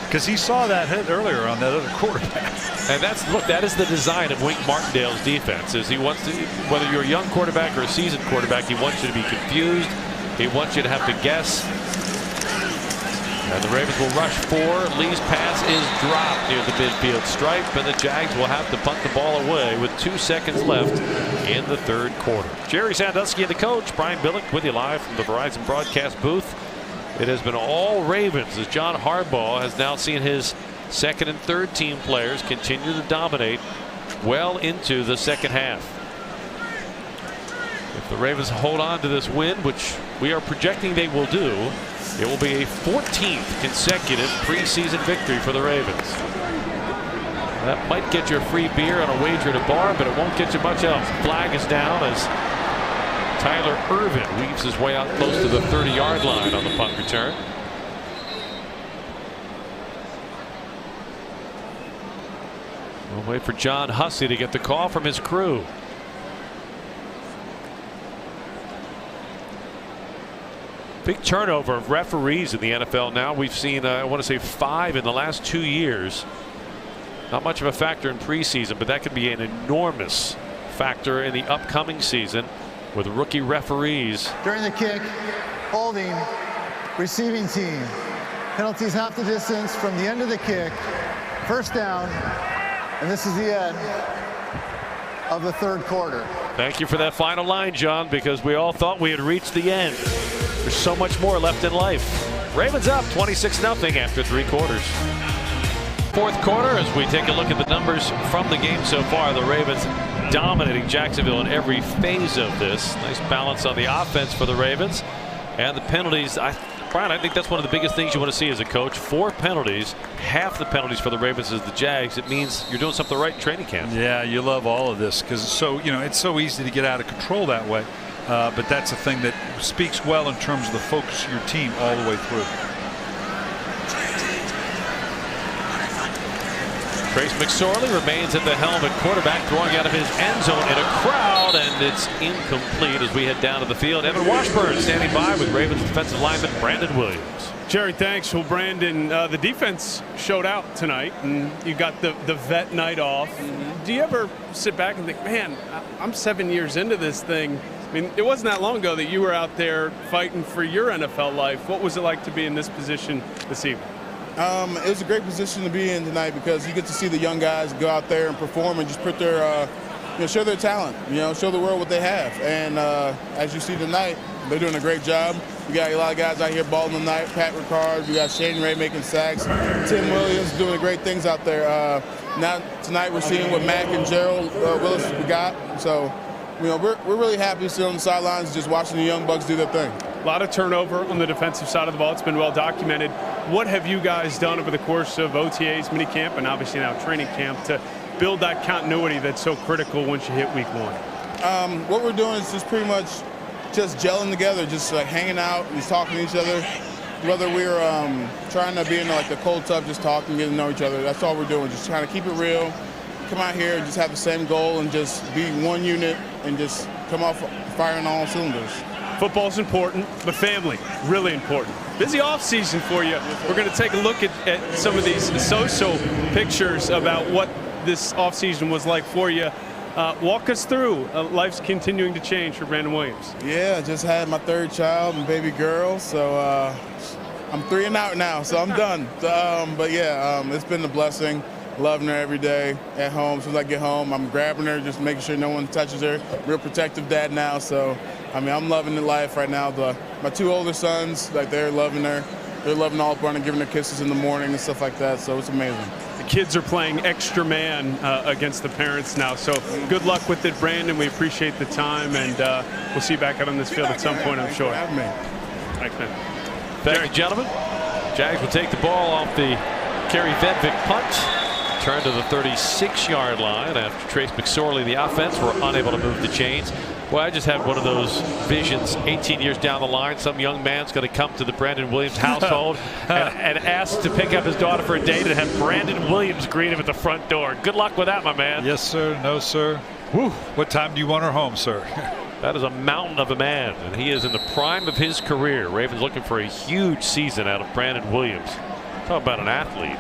Because he saw that hit earlier on that other quarterback.
And that is the design of Wink Martindale's defense. Is he wants to, whether you're a young quarterback or a seasoned quarterback, he wants you to be confused. He wants you to have to guess. And the Ravens will rush 4. Lee's pass is dropped near the midfield stripe, and the Jags will have to punt the ball away with 2 seconds left in the third quarter. Jerry Sandusky and the coach, Brian Billick, with you live from the Verizon broadcast booth. It has been all Ravens as John Harbaugh has now seen his second and third team players continue to dominate well into the second half. If the Ravens hold on to this win, which we are projecting they will do, it will be a 14th consecutive preseason victory for the Ravens. That might get you a free beer on a wager at a bar, but it won't get you much else. Flag is down as Tyler Ervin weaves his way out close to the 30-yard line on the punt return. We'll wait for John Hussey to get the call from his crew. Big turnover of referees in the NFL now. We've seen, I want to say, 5 in the last 2 years. Not much of a factor in preseason, but that could be an enormous factor in the upcoming season with rookie referees.
During the kick, holding, receiving team. Penalties half the distance from the end of the kick. First down, and this is the end of the third quarter.
Thank you for that final line, John, because we all thought we had reached the end. There's so much more left in life. Ravens up 26-0 after 3 quarters. Fourth quarter, as we take a look at the numbers from the game so far, the Ravens dominating Jacksonville in every phase of this. Nice balance on the offense for the Ravens. And the penalties, Brian, I think that's one of the biggest things you want to see as a coach. 4 penalties, half the penalties for the Ravens is the Jags. It means you're doing something right in training camp.
Yeah, you love all of this because it's so, it's so easy to get out of control that way. but that's a thing that speaks well in terms of the focus of your team all the way through.
Trace McSorley remains at the helm at quarterback, throwing out of his end zone in a crowd, and it's incomplete as we head down to the field. Evan Washburn standing by with Ravens defensive lineman Brandon Williams.
Jerry, thanks. Well, Brandon, the defense showed out tonight, and you got the vet night off. Do you ever sit back and think, man, I'm 7 years into this thing? I mean, it wasn't that long ago that you were out there fighting for your NFL life. What was it like to be in this position this evening?
It was a great position to be in tonight because you get to see the young guys go out there and perform and just put their, show their talent, show the world what they have. And as you see tonight, they're doing a great job. We got a lot of guys out here balling tonight. Pat Ricard, we got Shane Ray making sacks. Tim Williams doing great things out there. Now tonight we're seeing what Mac and Gerald Willis we got. So, we're really happy sitting on the sidelines just watching the young bucks do their thing.
A lot of turnover on the defensive side of the ball. It's been well documented. What have you guys done over the course of OTAs, minicamp, and obviously now training camp to build that continuity that's so critical once you hit week one?
What we're doing is just pretty much just gelling together, just like hanging out and just talking to each other. Whether we're trying to be in like the cold tub, just talking, getting to know each other. That's all we're doing. Just trying to keep it real. Come out here and just have the same goal and just be one unit and just come off firing on all cylinders.
Football's important, but family, really important. Busy offseason for you. We're going to take a look at some of these social pictures about what this offseason was like for you. Walk us through. Life's continuing to change for Brandon Williams.
Yeah, just had my third child and baby girl, so I'm 3 and out now, so I'm done. But yeah, it's been a blessing. Loving her every day at home. As soon as I get home, I'm grabbing her, just making sure no one touches her. Real protective dad now, so I'm loving the life right now. My 2 older sons, like they're loving her. They're loving all up on and giving her kisses in the morning and stuff like that, so it's amazing.
The kids are playing extra man against the parents now, so good luck with it, Brandon. We appreciate the time, and we'll see you back out on this field at some point, I'm sure.
Thanks,
man.
Thank you, gentlemen. Jags will take the ball off the Kerry Vedvik punt. Turn to the 36-yard line after Trace McSorley, the offense, were unable to move the chains. Well, I just had one of those visions 18 years down the line. Some young man's going to come to the Brandon Williams household and ask to pick up his daughter for a date and have Brandon Williams greet him at the front door. Good luck with that, my man.
Yes, sir. No, sir. Woo. What time do you want her home, sir?
That is a mountain of a man, and he is in the prime of his career. Ravens looking for a huge season out of Brandon Williams. Talk about an athlete.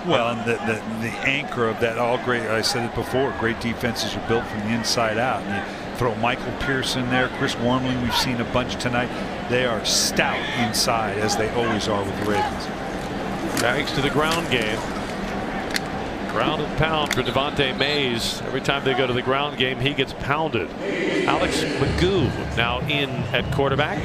Well, and the anchor of that all great, I said it before, great defenses are built from the inside out. And you throw Michael Pierce in there, Chris Wormley, we've seen a bunch tonight. They are stout inside, as they always are with the Ravens.
Thanks to the ground game. Ground and pound for Devontae Mays. Every time they go to the ground game, he gets pounded. Alex Magoo now in at quarterback.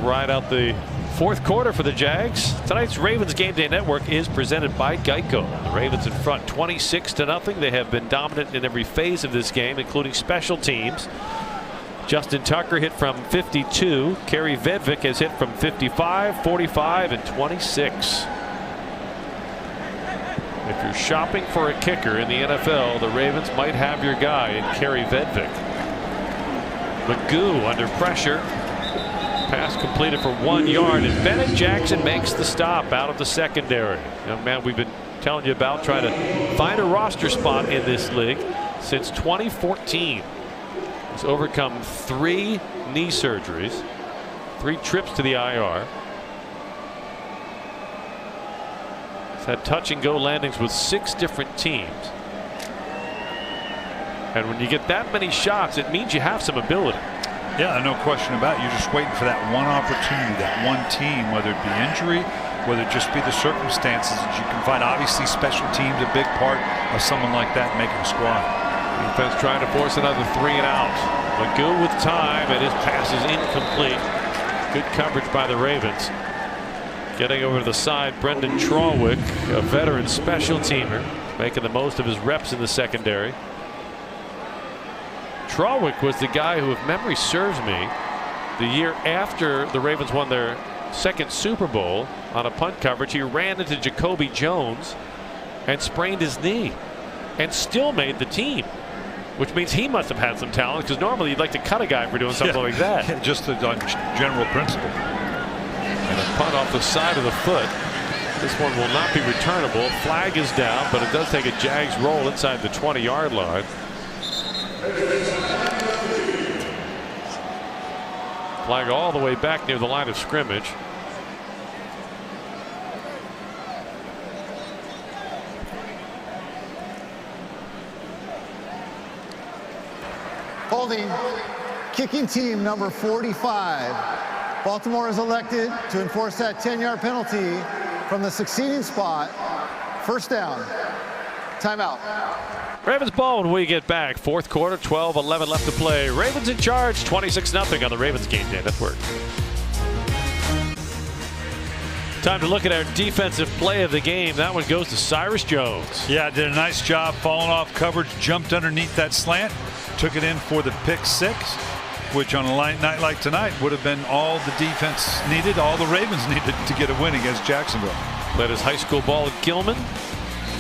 Right out the fourth quarter for the Jags. Tonight's Ravens Game Day Network is presented by Geico. The Ravens in front 26-0. They have been dominant in every phase of this game, including special teams. Justin Tucker hit from 52. Kerry Vedvik has hit from 55, 45, and 26. If you're shopping for a kicker in the NFL, the Ravens might have your guy in Kerry Vedvik. Magoo under pressure. Pass completed for 1 yard, and Bennett Jackson makes the stop out of the secondary. Young man we've been telling you about, trying to find a roster spot in this league since 2014. He's overcome 3 knee surgeries, 3 trips to the IR. He's had touch and go landings with 6 different teams. And when you get that many shots, it means you have some ability.
Yeah, no question about it. You're just waiting for that one opportunity, that one team, whether it be injury, whether it just be the circumstances that you can find. Obviously, special teams a big part of someone like that making a squad.
Defense trying to force another 3 and out. Magoo with time, and his pass is incomplete. Good coverage by the Ravens. Getting over to the side, Brendan Trawick, a veteran special teamer, making the most of his reps in the secondary. Trawick was the guy who, if memory serves me, the year after the Ravens won their 2nd Super Bowl on a punt coverage, he ran into Jacoby Jones and sprained his knee and still made the team. which means he must have had some talent, because normally you'd like to cut a guy for doing something like that.
Yeah, just on general principle.
And a punt off the side of the foot. This one will not be returnable. Flag is down, but it does take a Jags roll inside the 20-yard line. Flag all the way back near the line of scrimmage.
Holding, kicking team number 45. Baltimore is elected to enforce that 10-yard penalty from the succeeding spot. First down. Timeout.
Ravens ball when we get back. Fourth quarter, 12-11 left to play. Ravens in charge, 26-0 on the Ravens Game Day Network. Time to look at our defensive play of the game. That one goes to Cyrus Jones.
Yeah, did a nice job falling off coverage, jumped underneath that slant, took it in for the pick six, which on a night like tonight would have been all the defense needed, all the Ravens needed to get a win against Jacksonville.
Played his high school ball at Gilman.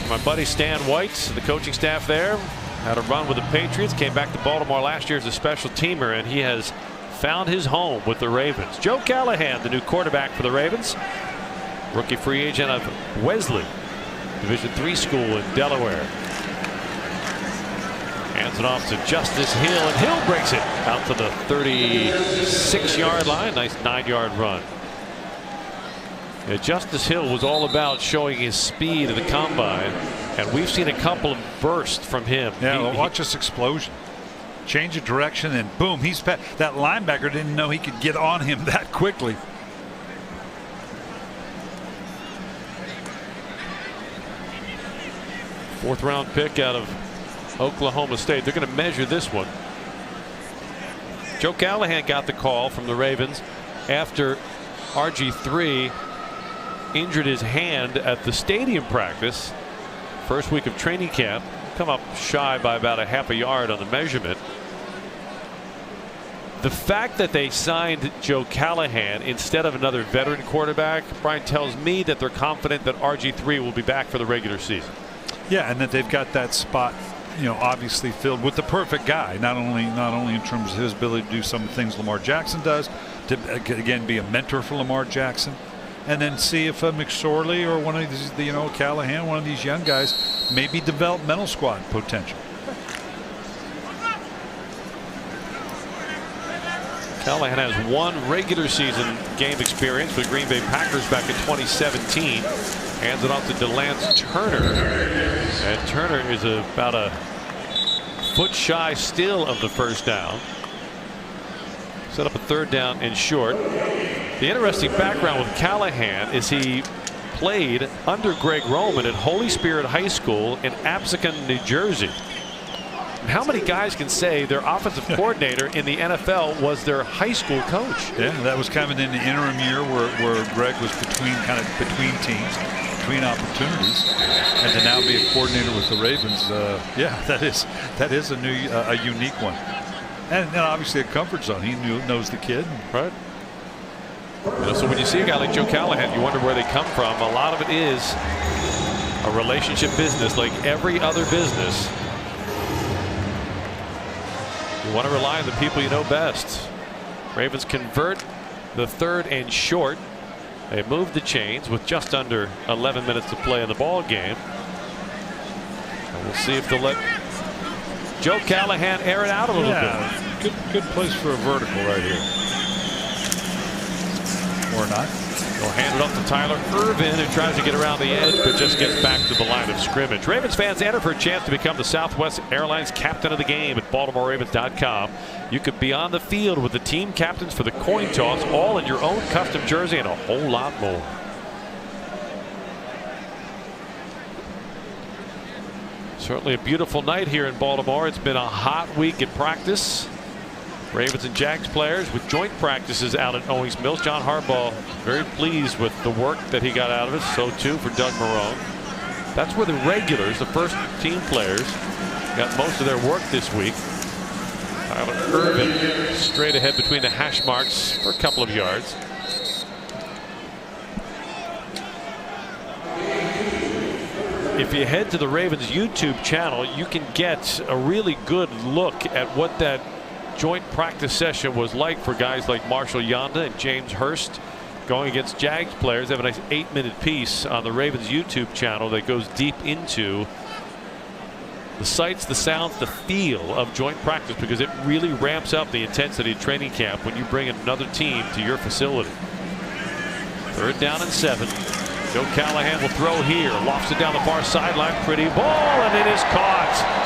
My buddy Stan White, the coaching staff there, had a run with the Patriots, came back to Baltimore last year as a special teamer, and he has found his home with the Ravens. Joe Callahan, the new quarterback for the Ravens, rookie free agent of Wesley, Division III school in Delaware. Hands it off to Justice Hill, and Hill breaks it out to the 36-yard line. Nice 9-yard run. Yeah, Justice Hill was all about showing his speed in the combine, and we've seen a couple of bursts from him.
Yeah, watch this explosion. Change of direction, and boom, he's that linebacker didn't know he could get on him that quickly.
Fourth round pick out of Oklahoma State. They're going to measure this one. Joe Callahan got the call from the Ravens after RG3 injured his hand at the stadium practice. First week of training camp. Come up shy by about a half a yard on the measurement. The fact that they signed Joe Callahan instead of another veteran quarterback, Brian, tells me that they're confident that RG3 will be back for the regular season.
Yeah, and that they've got that spot, you know, obviously filled with the perfect guy. Not only in terms of his ability to do some of the things Lamar Jackson does, to again be a mentor for Lamar Jackson, and then see if McSorley or one of these, you know, Callahan, one of these young guys, maybe developmental squad potential.
Callahan has one regular season game experience with Green Bay Packers back in 2017. Hands it off to DeLance Turner, and Turner is about a foot shy still of the first down. Set up a third down and short. The interesting background with Callahan is he played under Greg Roman at Holy Spirit High School in Absecon, New Jersey. How many guys can say their offensive coordinator in the NFL was their high school coach?
Yeah, that was kind of in the interim year where Greg was between teams, between opportunities, and to now be a coordinator with the Ravens, yeah, that is a new, a unique one, and obviously a comfort zone. He knows the kid,
right? You know, so when you see a guy like Joe Callahan, you wonder where they come from. A lot of it is a relationship business, like every other business. You want to rely on the people you know best. Ravens convert the third and short. They move the chains with just under 11 minutes to play in the ball game. And we'll see if they'll let Joe Callahan air it out a little bit.
Good place for a vertical right here. Or not.
They'll hand it off to Tyler Irvin, who tries to get around the edge but just gets back to the line of scrimmage. Ravens fans, enter for a chance to become the Southwest Airlines captain of the game at BaltimoreRavens.com. You could be on the field with the team captains for the coin toss, all in your own custom jersey and a whole lot more. Certainly a beautiful night here in Baltimore. It's been a hot week at practice. Ravens and Jags players with joint practices out at Owings Mills. John Harbaugh very pleased with the work that he got out of it. So too for Doug Marrone. That's where the regulars, the first team players, got most of their work this week. Tyler Irvin straight ahead between the hash marks for a couple of yards. if you head to the Ravens YouTube channel, you can get a really good look at what that joint practice session was like for guys like Marshall Yonda and James Hurst going against Jags players. They have a nice 8-minute piece on the Ravens YouTube channel that goes deep into the sights, the sounds, the feel of joint practice, because it really ramps up the intensity of training camp when you bring another team to your facility. 3rd down and 7. Joe Callahan will throw here, lofts it down the far sideline, pretty ball, and it is caught.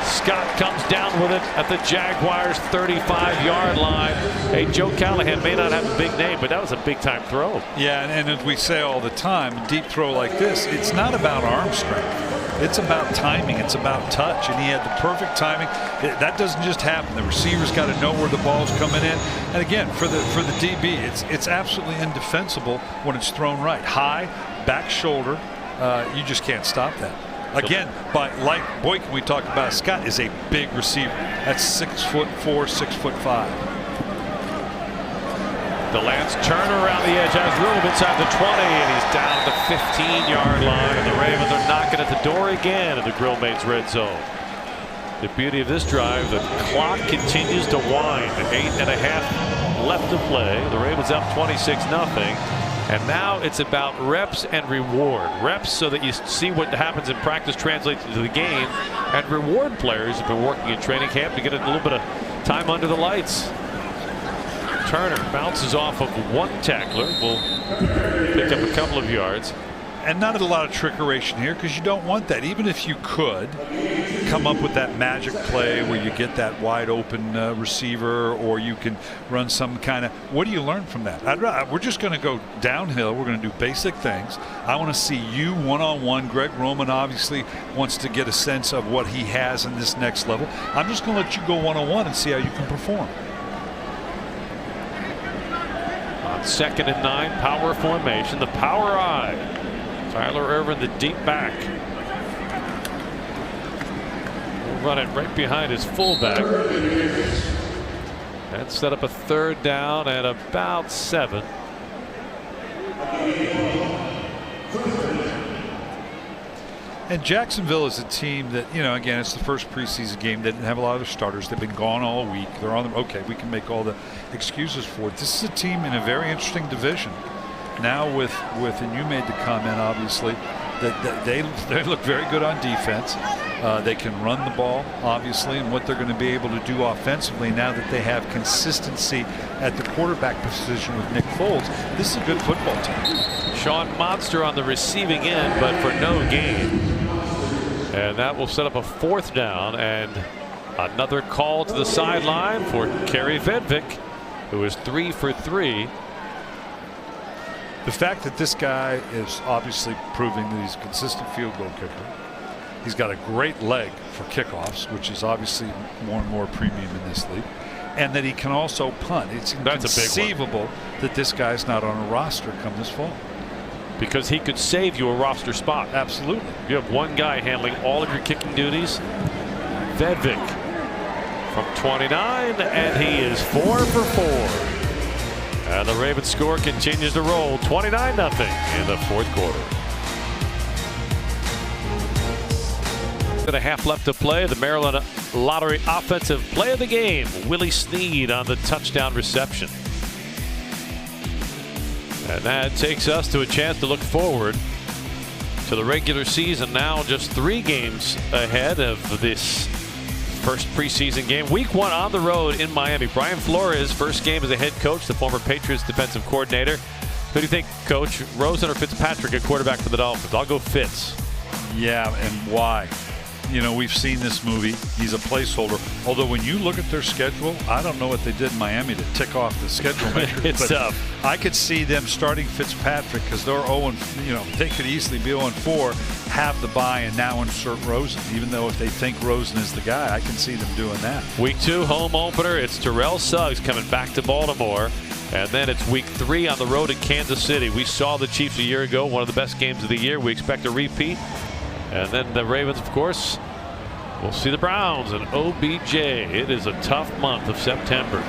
Scott comes down with it at the Jaguars 35-yard line. Hey, Joe Callahan may not have a big name, but that was a big-time throw.
Yeah, and as we say all the time, a deep throw like this, it's not about arm strength. It's about timing. It's about touch, and he had the perfect timing. That doesn't just happen. The receiver's got to know where the ball's coming in. And again, for the DB, it's absolutely indefensible when it's thrown right. High, back shoulder, you just can't stop that. Again, like Boykin, we talked about, Scott is a big receiver. That's 6'4", 6'5".
DeLance Turner around the edge has room inside the 20, and he's down at the 15-yard line. And the Ravens are knocking at the door again in the Grill Mates red zone. The beauty of this drive, the clock continues to wind. 8.5 left to play. The Ravens up 26-0. And now it's about reps and reward. Reps so that you see what happens in practice translates into the game, and reward players who've been working in training camp to get a little bit of time under the lights. Turner bounces off of one tackler. Will pick up a couple of yards.
And not a lot of trickeration here, because you don't want that. Even if you could come up with that magic play where you get that wide open receiver, or you can run some kind of, what do you learn from that? We're just going to go downhill. We're going to do basic things. I want to see you one-on-one. Greg Roman obviously wants to get a sense of what he has in this next level. I'm just going to let you go one-on-one and see how you can perform.
On 2nd and 9, power formation, the power eye. Tyler Ervin, the deep back. Will run it right behind his fullback. That set up a 3rd down at about 7.
And Jacksonville is a team that, you know, again, it's the first preseason game. They didn't have a lot of starters. They've been gone all week. They're on the, okay, we can make all the excuses for it. This is a team in a very interesting division. Now and you made the comment, obviously, that they look very good on defense. They can run the ball, obviously, and what they're going to be able to do offensively now that they have consistency at the quarterback position with Nick Foles. This is a good football team.
Sean Monster on the receiving end, but for no gain. And that will set up a 4th down, and another call to the sideline for Kerry Vedvik, who is 3 for 3.
The fact that this guy is obviously proving that he's a consistent field goal kicker. He's got a great leg for kickoffs, which is obviously more and more premium in this league. And that he can also punt. It's inconceivable that this guy's not on a roster come this fall.
Because he could save you a roster spot.
Absolutely.
You have one guy handling all of your kicking duties. Vedvik from 29, and he is 4 for 4. And the Ravens score continues to roll, 29-0 in the 4th quarter. 1.5 left to play. The Maryland Lottery offensive play of the game, Willie Snead on the touchdown reception. And that takes us to a chance to look forward to the regular season. Now just 3 games ahead of this first preseason game. Week 1 on the road in Miami. Brian Flores, first game as a head coach, the former Patriots defensive coordinator. Who do you think, Coach? Rosen or Fitzpatrick at quarterback for the Dolphins? I'll go Fitz.
Yeah, and why? You know, we've seen this movie. He's a placeholder. Although when you look at their schedule, I don't know what they did in Miami to tick off the schedule makers.
It's tough.
I could see them starting Fitzpatrick because they're 0, you know, they could easily be 0-4, have the bye, and now insert Rosen. Even though if they think Rosen is the guy, I can see them doing that.
Week 2 home opener. It's Terrell Suggs coming back to Baltimore. And then it's week 3 on the road at Kansas City. We saw the Chiefs a year ago, one of the best games of the year. We expect a repeat. And then the Ravens, of course, we'll see the Browns and OBJ. It is a tough month of September.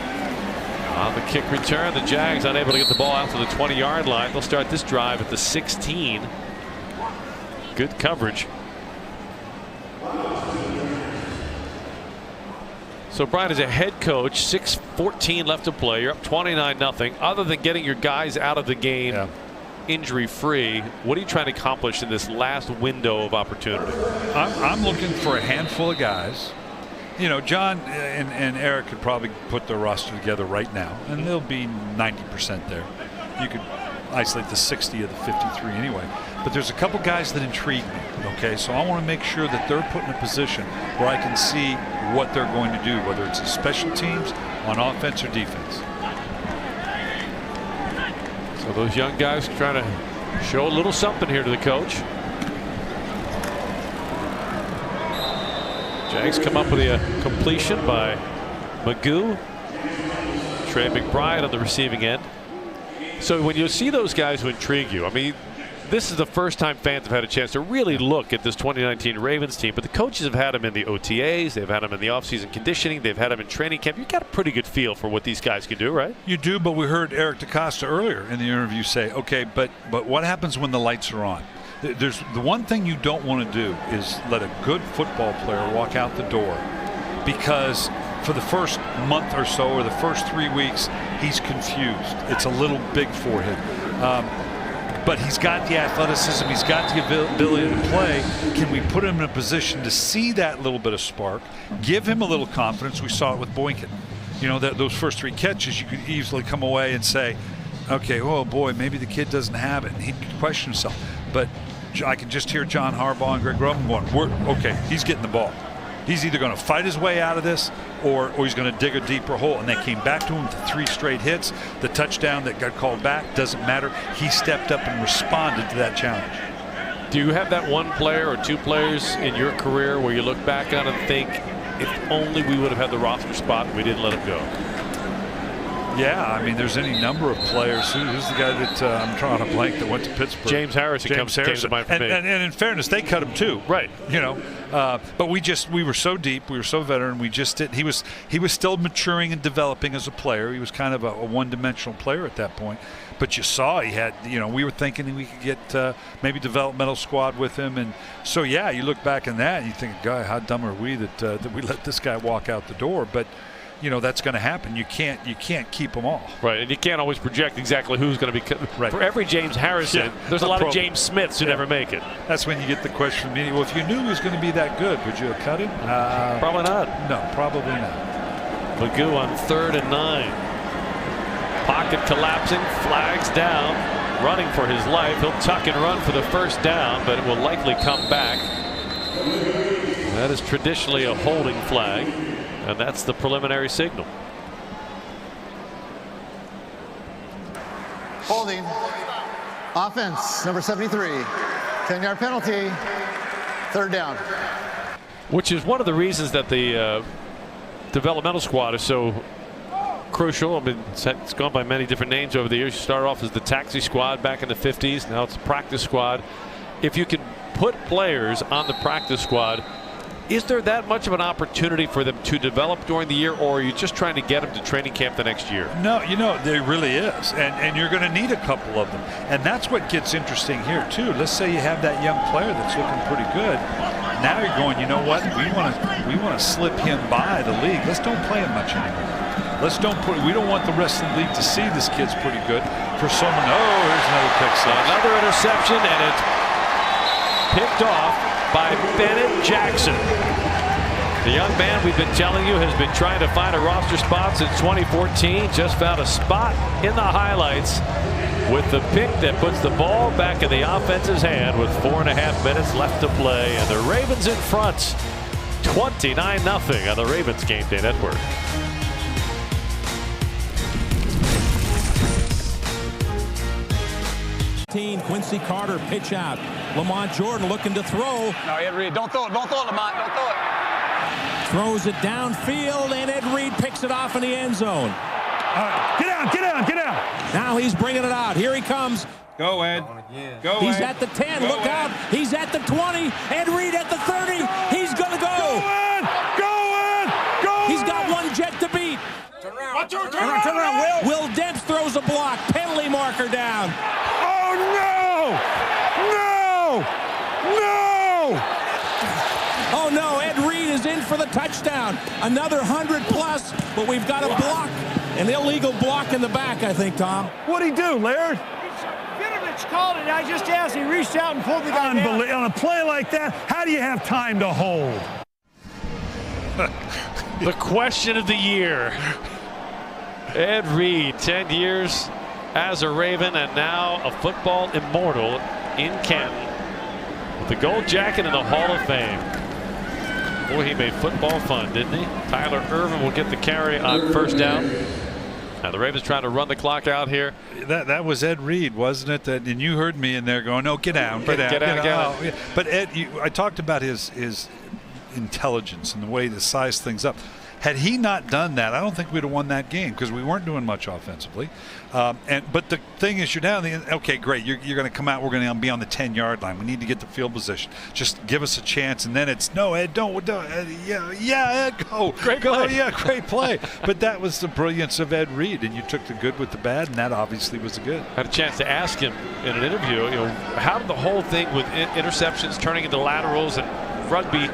On the kick return, the Jags unable to get the ball out to the 20-yard line. They'll start this drive at the 16. Good coverage. So, Brian, as a head coach, 6:14 left to play. You're up 29-0. Other than getting your guys out of the game injury-free, what are you trying to accomplish in this last window of opportunity?
I'm looking for a handful of guys. You know, John and Eric could probably put their roster together right now, and they'll be 90% there. You could isolate the 60 of the 53 anyway. But there's a couple guys that intrigue me, okay? So I want to make sure that they're put in a position where I can see what they're going to do, whether it's a special teams, on offense or defense.
So those young guys trying to show a little something here to the coach. Jags come up with a completion by Magoo. Trey McBride on the receiving end. So when you see those guys who intrigue you, I mean, this is the first time fans have had a chance to really look at this 2019 Ravens team, but the coaches have had them in the OTAs, they've had them in the offseason conditioning, they've had them in training camp. You've got a pretty good feel for what these guys can do, right?
You do, but we heard Eric DeCosta earlier in the interview say, okay, but what happens when the lights are on? There's the one thing you don't want to do is let a good football player walk out the door, because for the first month or so or the first 3 weeks, he's confused. It's a little big for him. But he's got the athleticism, he's got the ability to play. Can we put him in a position to see that little bit of spark, give him a little confidence? We saw it with Boykin. You know, those first 3 catches, you could easily come away and say, okay, oh boy, maybe the kid doesn't have it. And he'd question himself. But I can just hear John Harbaugh and Greg Roman going, okay, he's getting the ball. He's either going to fight his way out of this or he's going to dig a deeper hole. And they came back to him with 3 straight hits. The touchdown that got called back doesn't matter. He stepped up and responded to that challenge.
Do you have that one player or 2 players in your career where you look back on and think, if only we would have had the roster spot and we didn't let him go?
Yeah, I mean, there's any number of players. Who's the guy that I'm trying to blank that went to Pittsburgh?
James Harrison came to mind for me.
And in fairness, they cut him too.
Right.
You know, but we were so deep, we were so veteran. We just did. He was still maturing and developing as a player. He was kind of a one-dimensional player at that point. But you saw he had, you know, we were thinking we could get maybe developmental squad with him. And so, yeah, you look back in that and you think, God, how dumb are we that we let this guy walk out the door? But you know that's going to happen. You can't keep them all.
Right, and you can't always project exactly who's going to be.
Right.
For every James Harrison, there's a lot of James Smiths who never make it.
That's when you get the question from me. Well, if you knew he was going to be that good, would you have cut him?
Probably not.
No, probably not.
Magoo on 3rd and 9. Pocket collapsing, flags down, running for his life. He'll tuck and run for the first down, but it will likely come back. That is traditionally a holding flag. And that's the preliminary signal.
Holding. Offense, number 73. 10-yard penalty. 3rd down.
Which is one of the reasons that the developmental squad is so crucial. I mean, it's gone by many different names over the years. You started off as the taxi squad back in the 50s. Now it's practice squad. If you can put players on the practice squad, is there that much of an opportunity for them to develop during the year, or are you just trying to get them to training camp the next year?
No, you know, there really is. And you're going to need a couple of them. And that's what gets interesting here, too. Let's say you have that young player that's looking pretty good. Now you're going, you know what? We want to slip him by the league. Let's don't play him much anymore. We don't want the rest of the league to see this kid's pretty good. For someone, here's another pick six.
Another interception, and it's picked off by Bennett Jackson. The young man we've been telling you has been trying to find a roster spot since 2014. Just found a spot in the highlights with the pick that puts the ball back in the offense's hand with 4.5 minutes left to play. And the Ravens in front, 29-0 on the Ravens Game Day Network.
Quincy Carter pitch out. Lamont Jordan looking to throw.
No, Ed Reed, don't throw it, Lamont, don't throw it.
Throws it downfield, and Ed Reed picks it off in the end zone.
Get down.
Now he's bringing it out. Here he comes.
Go, Ed. Go,
He's
Ed.
at the 10.
Go,
Look out. He's at the 20. Ed Reed at the 30. He's going to go.
Go,
He's got one jet to beat.
Turn around,
Will Dempps throws a block. Penalty marker down.
Oh, no!
No! Oh, no, Ed Reed is in for the touchdown. Another 100+, but we've got a block. An illegal block in the back, I think, Tom.
What'd he do, Laird?
Vinovich called it. I just asked. He reached out and pulled the guy down.
On a play like that, how do you have time to hold?
The question of the year. Ed Reed, 10 years as a Raven and now a football immortal in Canton with the gold jacket in the Hall of Fame. Boy, he made football fun, didn't he? Tyler Irvin will get the carry on first down. Now the Ravens trying to run the clock out here.
That was Ed Reed, wasn't it? And you heard me in there going, "No, get down, get down." Oh, yeah. But Ed, I talked about his intelligence and the way to size things up. Had he not done that, I don't think we'd have won that game because we weren't doing much offensively. But the thing is, you're down. Okay, great. You're going to come out. We're going to be on the 10-yard line. We need to get the field position. Just give us a chance. And then it's no, Ed, don't. Yeah, Ed, go.
Great play.
Yeah, great play. But that was the brilliance of Ed Reed, and you took the good with the bad, and that obviously was the good.
I had a chance to ask him in an interview, how did the whole thing with interceptions turning into laterals and rugby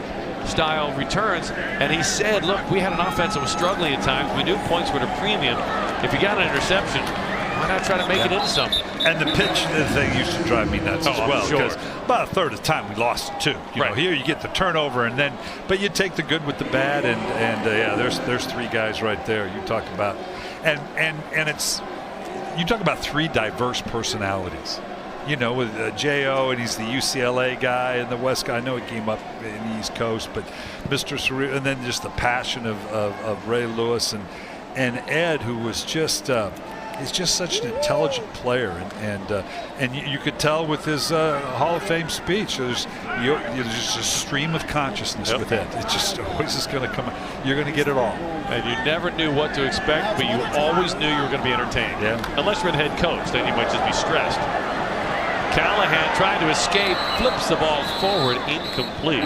style returns, and he said, look, we had an offense that was struggling at times. We knew points were at a premium. If you got an interception, why not try to make it into something?
And the pitch thing used to drive me nuts as well, because about a third of the time we lost it too. You know, here you get the turnover, and then but you take the good with the bad, and yeah, there's three guys right there you talk about, and it's you talk about three diverse personalities. You know, with J.O., and he's the UCLA guy and the West guy. I know he came up in the East Coast, but Mr. Surreal, and then just the passion of Ray Lewis and Ed, who was just he's just such an intelligent player, and you could tell with his Hall of Fame speech, there's just a stream of consciousness with Ed. It's just always just going to come. You're going to get it all,
and you never knew what to expect, but you always knew you were going to be entertained.
Yeah.
Unless you're the head coach, then you might just be stressed. Callahan trying to escape, flips the ball forward, incomplete.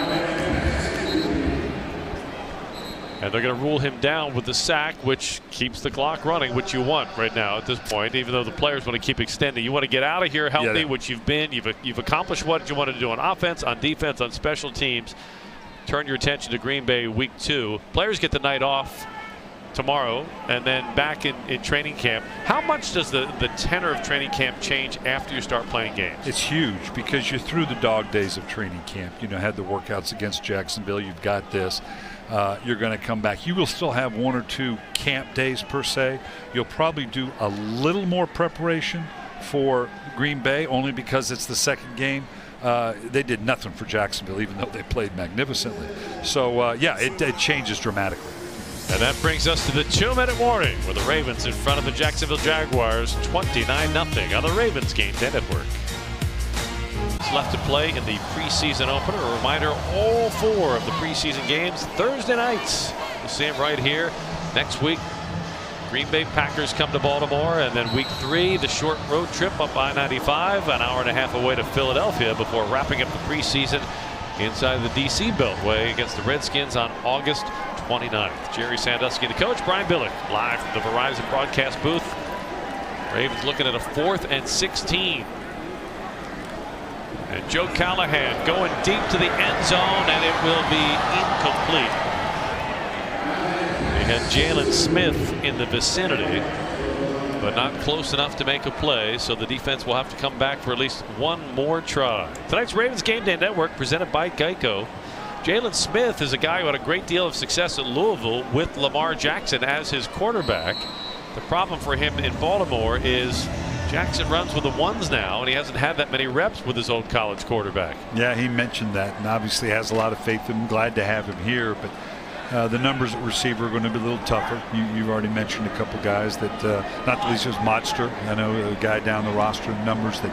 And they're going to rule him down with the sack, which keeps the clock running, which you want right now at this point, even though the players want to keep extending. You want to get out of here healthy, which you've been. You've accomplished what you wanted to do on offense, on defense, on special teams. Turn your attention to Green Bay week 2. Players get the night off tomorrow and then back in training camp. How much does the tenor of training camp change after you start playing games?
It's huge because you're through the dog days of training camp. You know, had the workouts against Jacksonville. You've got this. You're going to come back. You will still have 1 or 2 camp days per se. You'll probably do a little more preparation for Green Bay only because it's the second game. They did nothing for Jacksonville, even though they played magnificently. So, yeah, it changes dramatically.
And that brings us to the 2-minute warning where the Ravens in front of the Jacksonville Jaguars 29-0 on the Ravens Game Day Network. Left to play in the preseason opener. A reminder, all 4 of the preseason games Thursday nights. You'll see them right here. Next week, Green Bay Packers come to Baltimore, and then week 3, the short road trip up I-95, an hour and a half away to Philadelphia before wrapping up the preseason inside the D.C. Beltway against the Redskins on August 29th. Jerry Sandusky, the coach, Brian Billick, live from the Verizon broadcast booth. Ravens looking at a 4th and 16. And Joe Callahan going deep to the end zone, and it will be incomplete. They had Jalen Smith in the vicinity, but not close enough to make a play, so the defense will have to come back for at least one more try. Tonight's Ravens Game Day Network presented by Geico. Jalen Smith is a guy who had a great deal of success at Louisville with Lamar Jackson as his quarterback. The problem for him in Baltimore is Jackson runs with the ones now, and he hasn't had that many reps with his old college quarterback.
Yeah, he mentioned that, and obviously has a lot of faith in him. Glad to have him here, but the numbers at receiver are going to be a little tougher. You've already mentioned a couple guys that, not the least, is Modster. I know a guy down the roster numbers that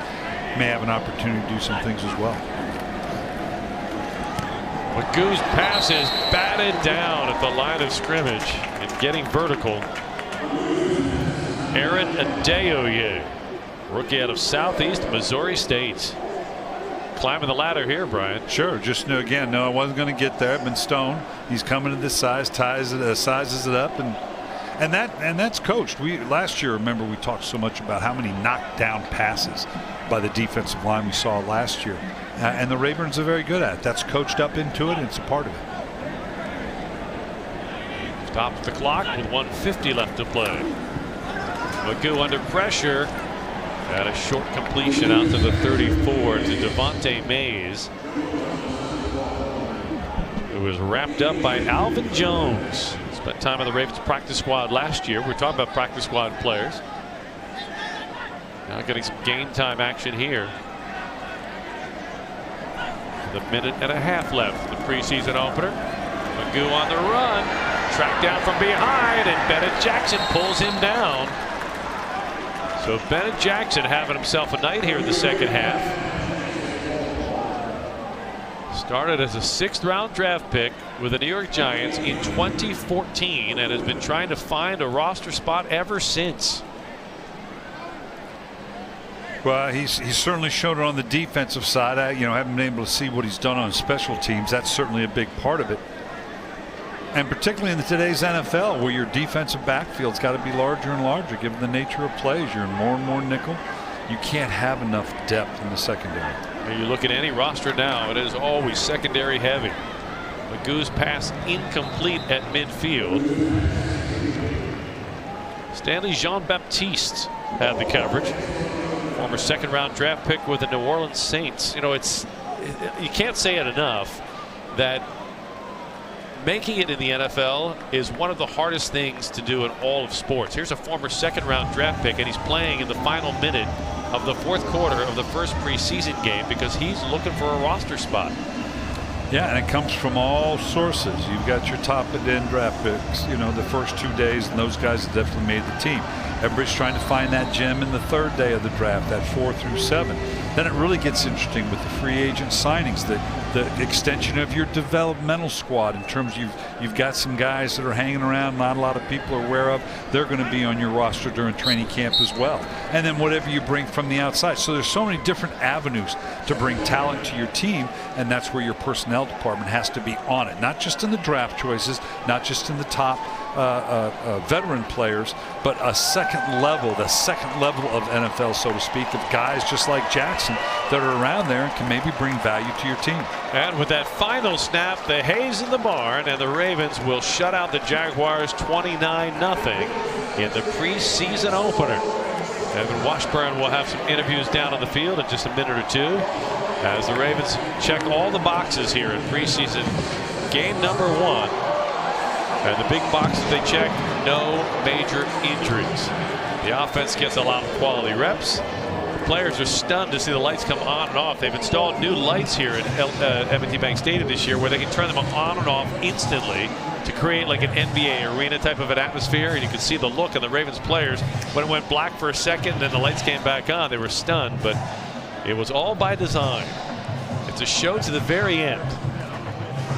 may have an opportunity to do some things as well.
Magoo's pass is batted down at the line of scrimmage and getting vertical. Aaron Adeoye, rookie out of Southeast Missouri State. Climbing the ladder here, Brian.
Sure, just again, no, I wasn't going to get there. I've been stoned. He's coming to this size, sizes it up, And that's coached. Last year, remember, we talked so much about how many knockdown passes by the defensive line we saw last year. And the Ravens are very good at it. That's coached up into it, and it's a part of it.
Stops the clock with 1:50 left to play. Magoo under pressure. Had a short completion out to the 34 to Devontae Mays. It was wrapped up by Alvin Jones. Spent time on the Ravens practice squad last year. We're talking about practice squad players. Now getting some game time action here. The 1.5 minutes left. The preseason opener. Magoo on the run. Tracked down from behind, and Bennett Jackson pulls him down. So Bennett Jackson having himself a night here in the second half. Started as a 6th-round draft pick with the New York Giants in 2014 and has been trying to find a roster spot ever since.
Well, he's certainly shown it on the defensive side. I haven't been able to see what he's done on special teams. That's certainly a big part of it. And particularly in today's NFL, where your defensive backfield's got to be larger and larger, given the nature of plays. You're in more and more nickel. You can't have enough depth in the secondary.
When you look at any roster now, it is always secondary heavy. Magoo's pass incomplete at midfield. Stanley Jean-Baptiste had the coverage. Former 2nd-round draft pick with the New Orleans Saints. You can't say it enough that making it in the NFL is one of the hardest things to do in all of sports. Here's a former 2nd-round draft pick, and he's playing in the final minute of the 4th quarter of the first preseason game because he's looking for a roster spot.
Yeah, and it comes from all sources. You've got your top-end draft picks, the first 2 days, and those guys have definitely made the team. Everybody's trying to find that gem in the 3rd day of the draft, that 4 through 7. Then it really gets interesting with the free agent signings, the extension of your developmental squad in terms you've got some guys that are hanging around not a lot of people are aware of. They're going to be on your roster during training camp as well. And then whatever you bring from the outside. So there's so many different avenues to bring talent to your team, and that's where your personnel department has to be on it. Not just in the draft choices, not just in the top veteran players, but the second level of NFL, so to speak, of guys just like Jackson that are around there and can maybe bring value to your team.
And with that final snap, the hay's in the barn, and the Ravens will shut out the Jaguars 29-0 in the preseason opener. Evan Washburn will have some interviews down on the field in just a minute or two as the Ravens check all the boxes here in preseason game number 1. And the big boxes they check, no major injuries. The offense gets a lot of quality reps. The players are stunned to see the lights come on and off. They've installed new lights here at M&T Bank Stadium this year where they can turn them on and off instantly to create like an NBA arena type of an atmosphere. And you can see the look of the Ravens players when it went black for a second and then the lights came back on. They were stunned, but it was all by design. It's a show to the very end.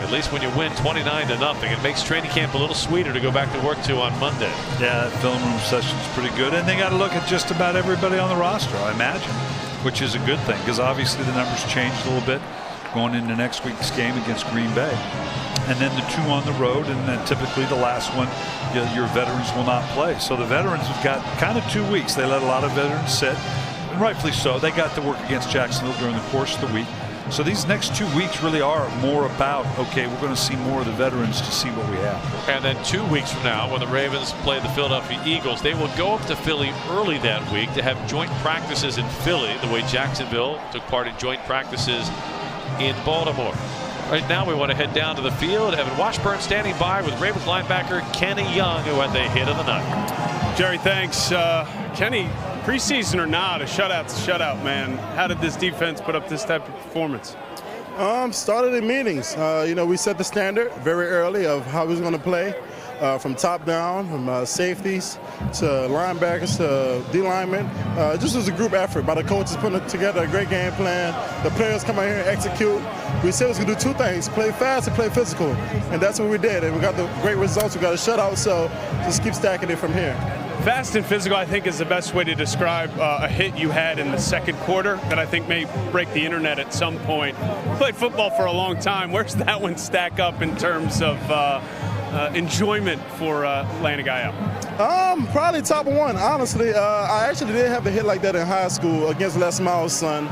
At least when you win 29-0, it makes training camp a little sweeter to go back to work to on Monday.
Yeah, that film room session's pretty good. And they got to look at just about everybody on the roster, I imagine, which is a good thing because obviously the numbers changed a little bit going into next week's game against Green Bay. And then the 2 on the road, and then typically the last one, your veterans will not play. So the veterans have got kind of 2 weeks. They let a lot of veterans sit, and rightfully so. They got to work against Jacksonville during the course of the week. So these next 2 weeks really are more about, okay, we're going to see more of the veterans to see what we have.
And then 2 weeks from now, when the Ravens play the Philadelphia Eagles, they will go up to Philly early that week to have joint practices in Philly, the way Jacksonville took part in joint practices in Baltimore. Right now, we want to head down to the field. Evan Washburn standing by with Ravens linebacker Kenny Young, who had the hit of the night.
Jerry, thanks. Kenny, preseason or not, a shutout's a shutout, man. How did this defense put up this type of performance?
Started in meetings. We set the standard very early of how we was going to play, from top down, from safeties to linebackers to D-linemen. Just was a group effort by the coaches putting together a great game plan. The players come out here and execute. We said we was going to do 2 things, play fast and play physical. And that's what we did. And we got the great results. We got a shutout, so just keep stacking it from here.
Fast and physical, I think, is the best way to describe a hit you had in the second quarter that I think may break the internet at some point. Played football for a long time. Where's that one stack up in terms of enjoyment for laying a guy out?
Probably top one. Honestly, I actually did have a hit like that in high school against Les Miles' son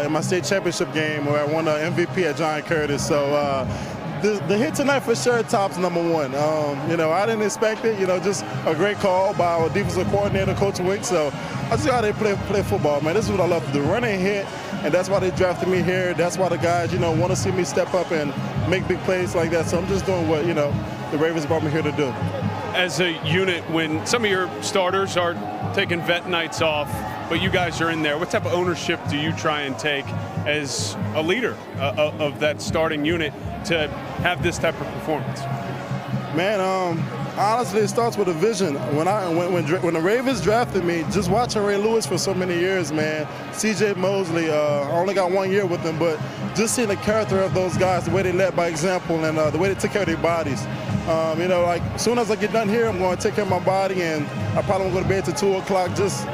in my state championship game where I won the MVP at John Curtis. So the hit tonight for sure tops number one. I didn't expect it. Just a great call by our defensive coordinator, Coach Wick. So I just got to play football, man. This is what I love to do, run and hit. And that's why they drafted me here. That's why the guys, want to see me step up and make big plays like that. So I'm just doing what, the Ravens brought me here to do.
As a unit, when some of your starters are taking vet nights off, but you guys are in there, what type of ownership do you try and take as a leader of that starting unit to have this type of performance?
Man, honestly, it starts with a vision. When the Ravens drafted me, just watching Ray Lewis for so many years, man, C.J. Mosley, I only got 1 year with them, but just seeing the character of those guys, the way they led by example, and the way they took care of their bodies. As soon as I get done here, I'm going to take care of my body, and I probably won't go to bed till 2 o'clock, just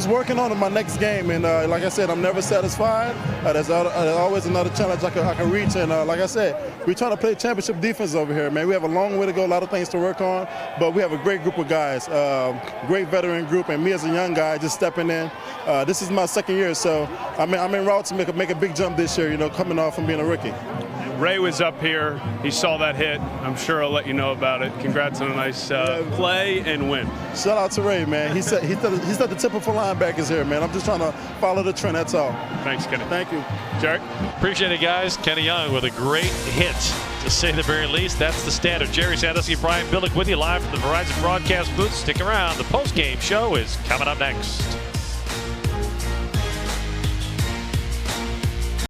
working on my next game. And like I said, I'm never satisfied. There's always another challenge I can reach. And like I said, we're trying to play championship defense over here, man. We have a long way to go, a lot of things to work on, but we have a great group of guys, great veteran group, and me as a young guy just stepping in. This is my second year, so I'm en route to make a big jump this year, coming off from being a rookie.
Ray was up here. He saw that hit. I'm sure I'll let you know about it. Congrats on a nice play and win.
Shout out to Ray, man. He's at the typical linebackers here, man. I'm just trying to follow the trend, that's all.
Thanks, Kenny.
Thank you.
Jarek?
Appreciate it, guys. Kenny Young with a great hit, to say the very least. That's the standard. Jerry Sandusky, Brian Billick with you live from the Verizon broadcast booth. Stick around. The post-game show is coming up next.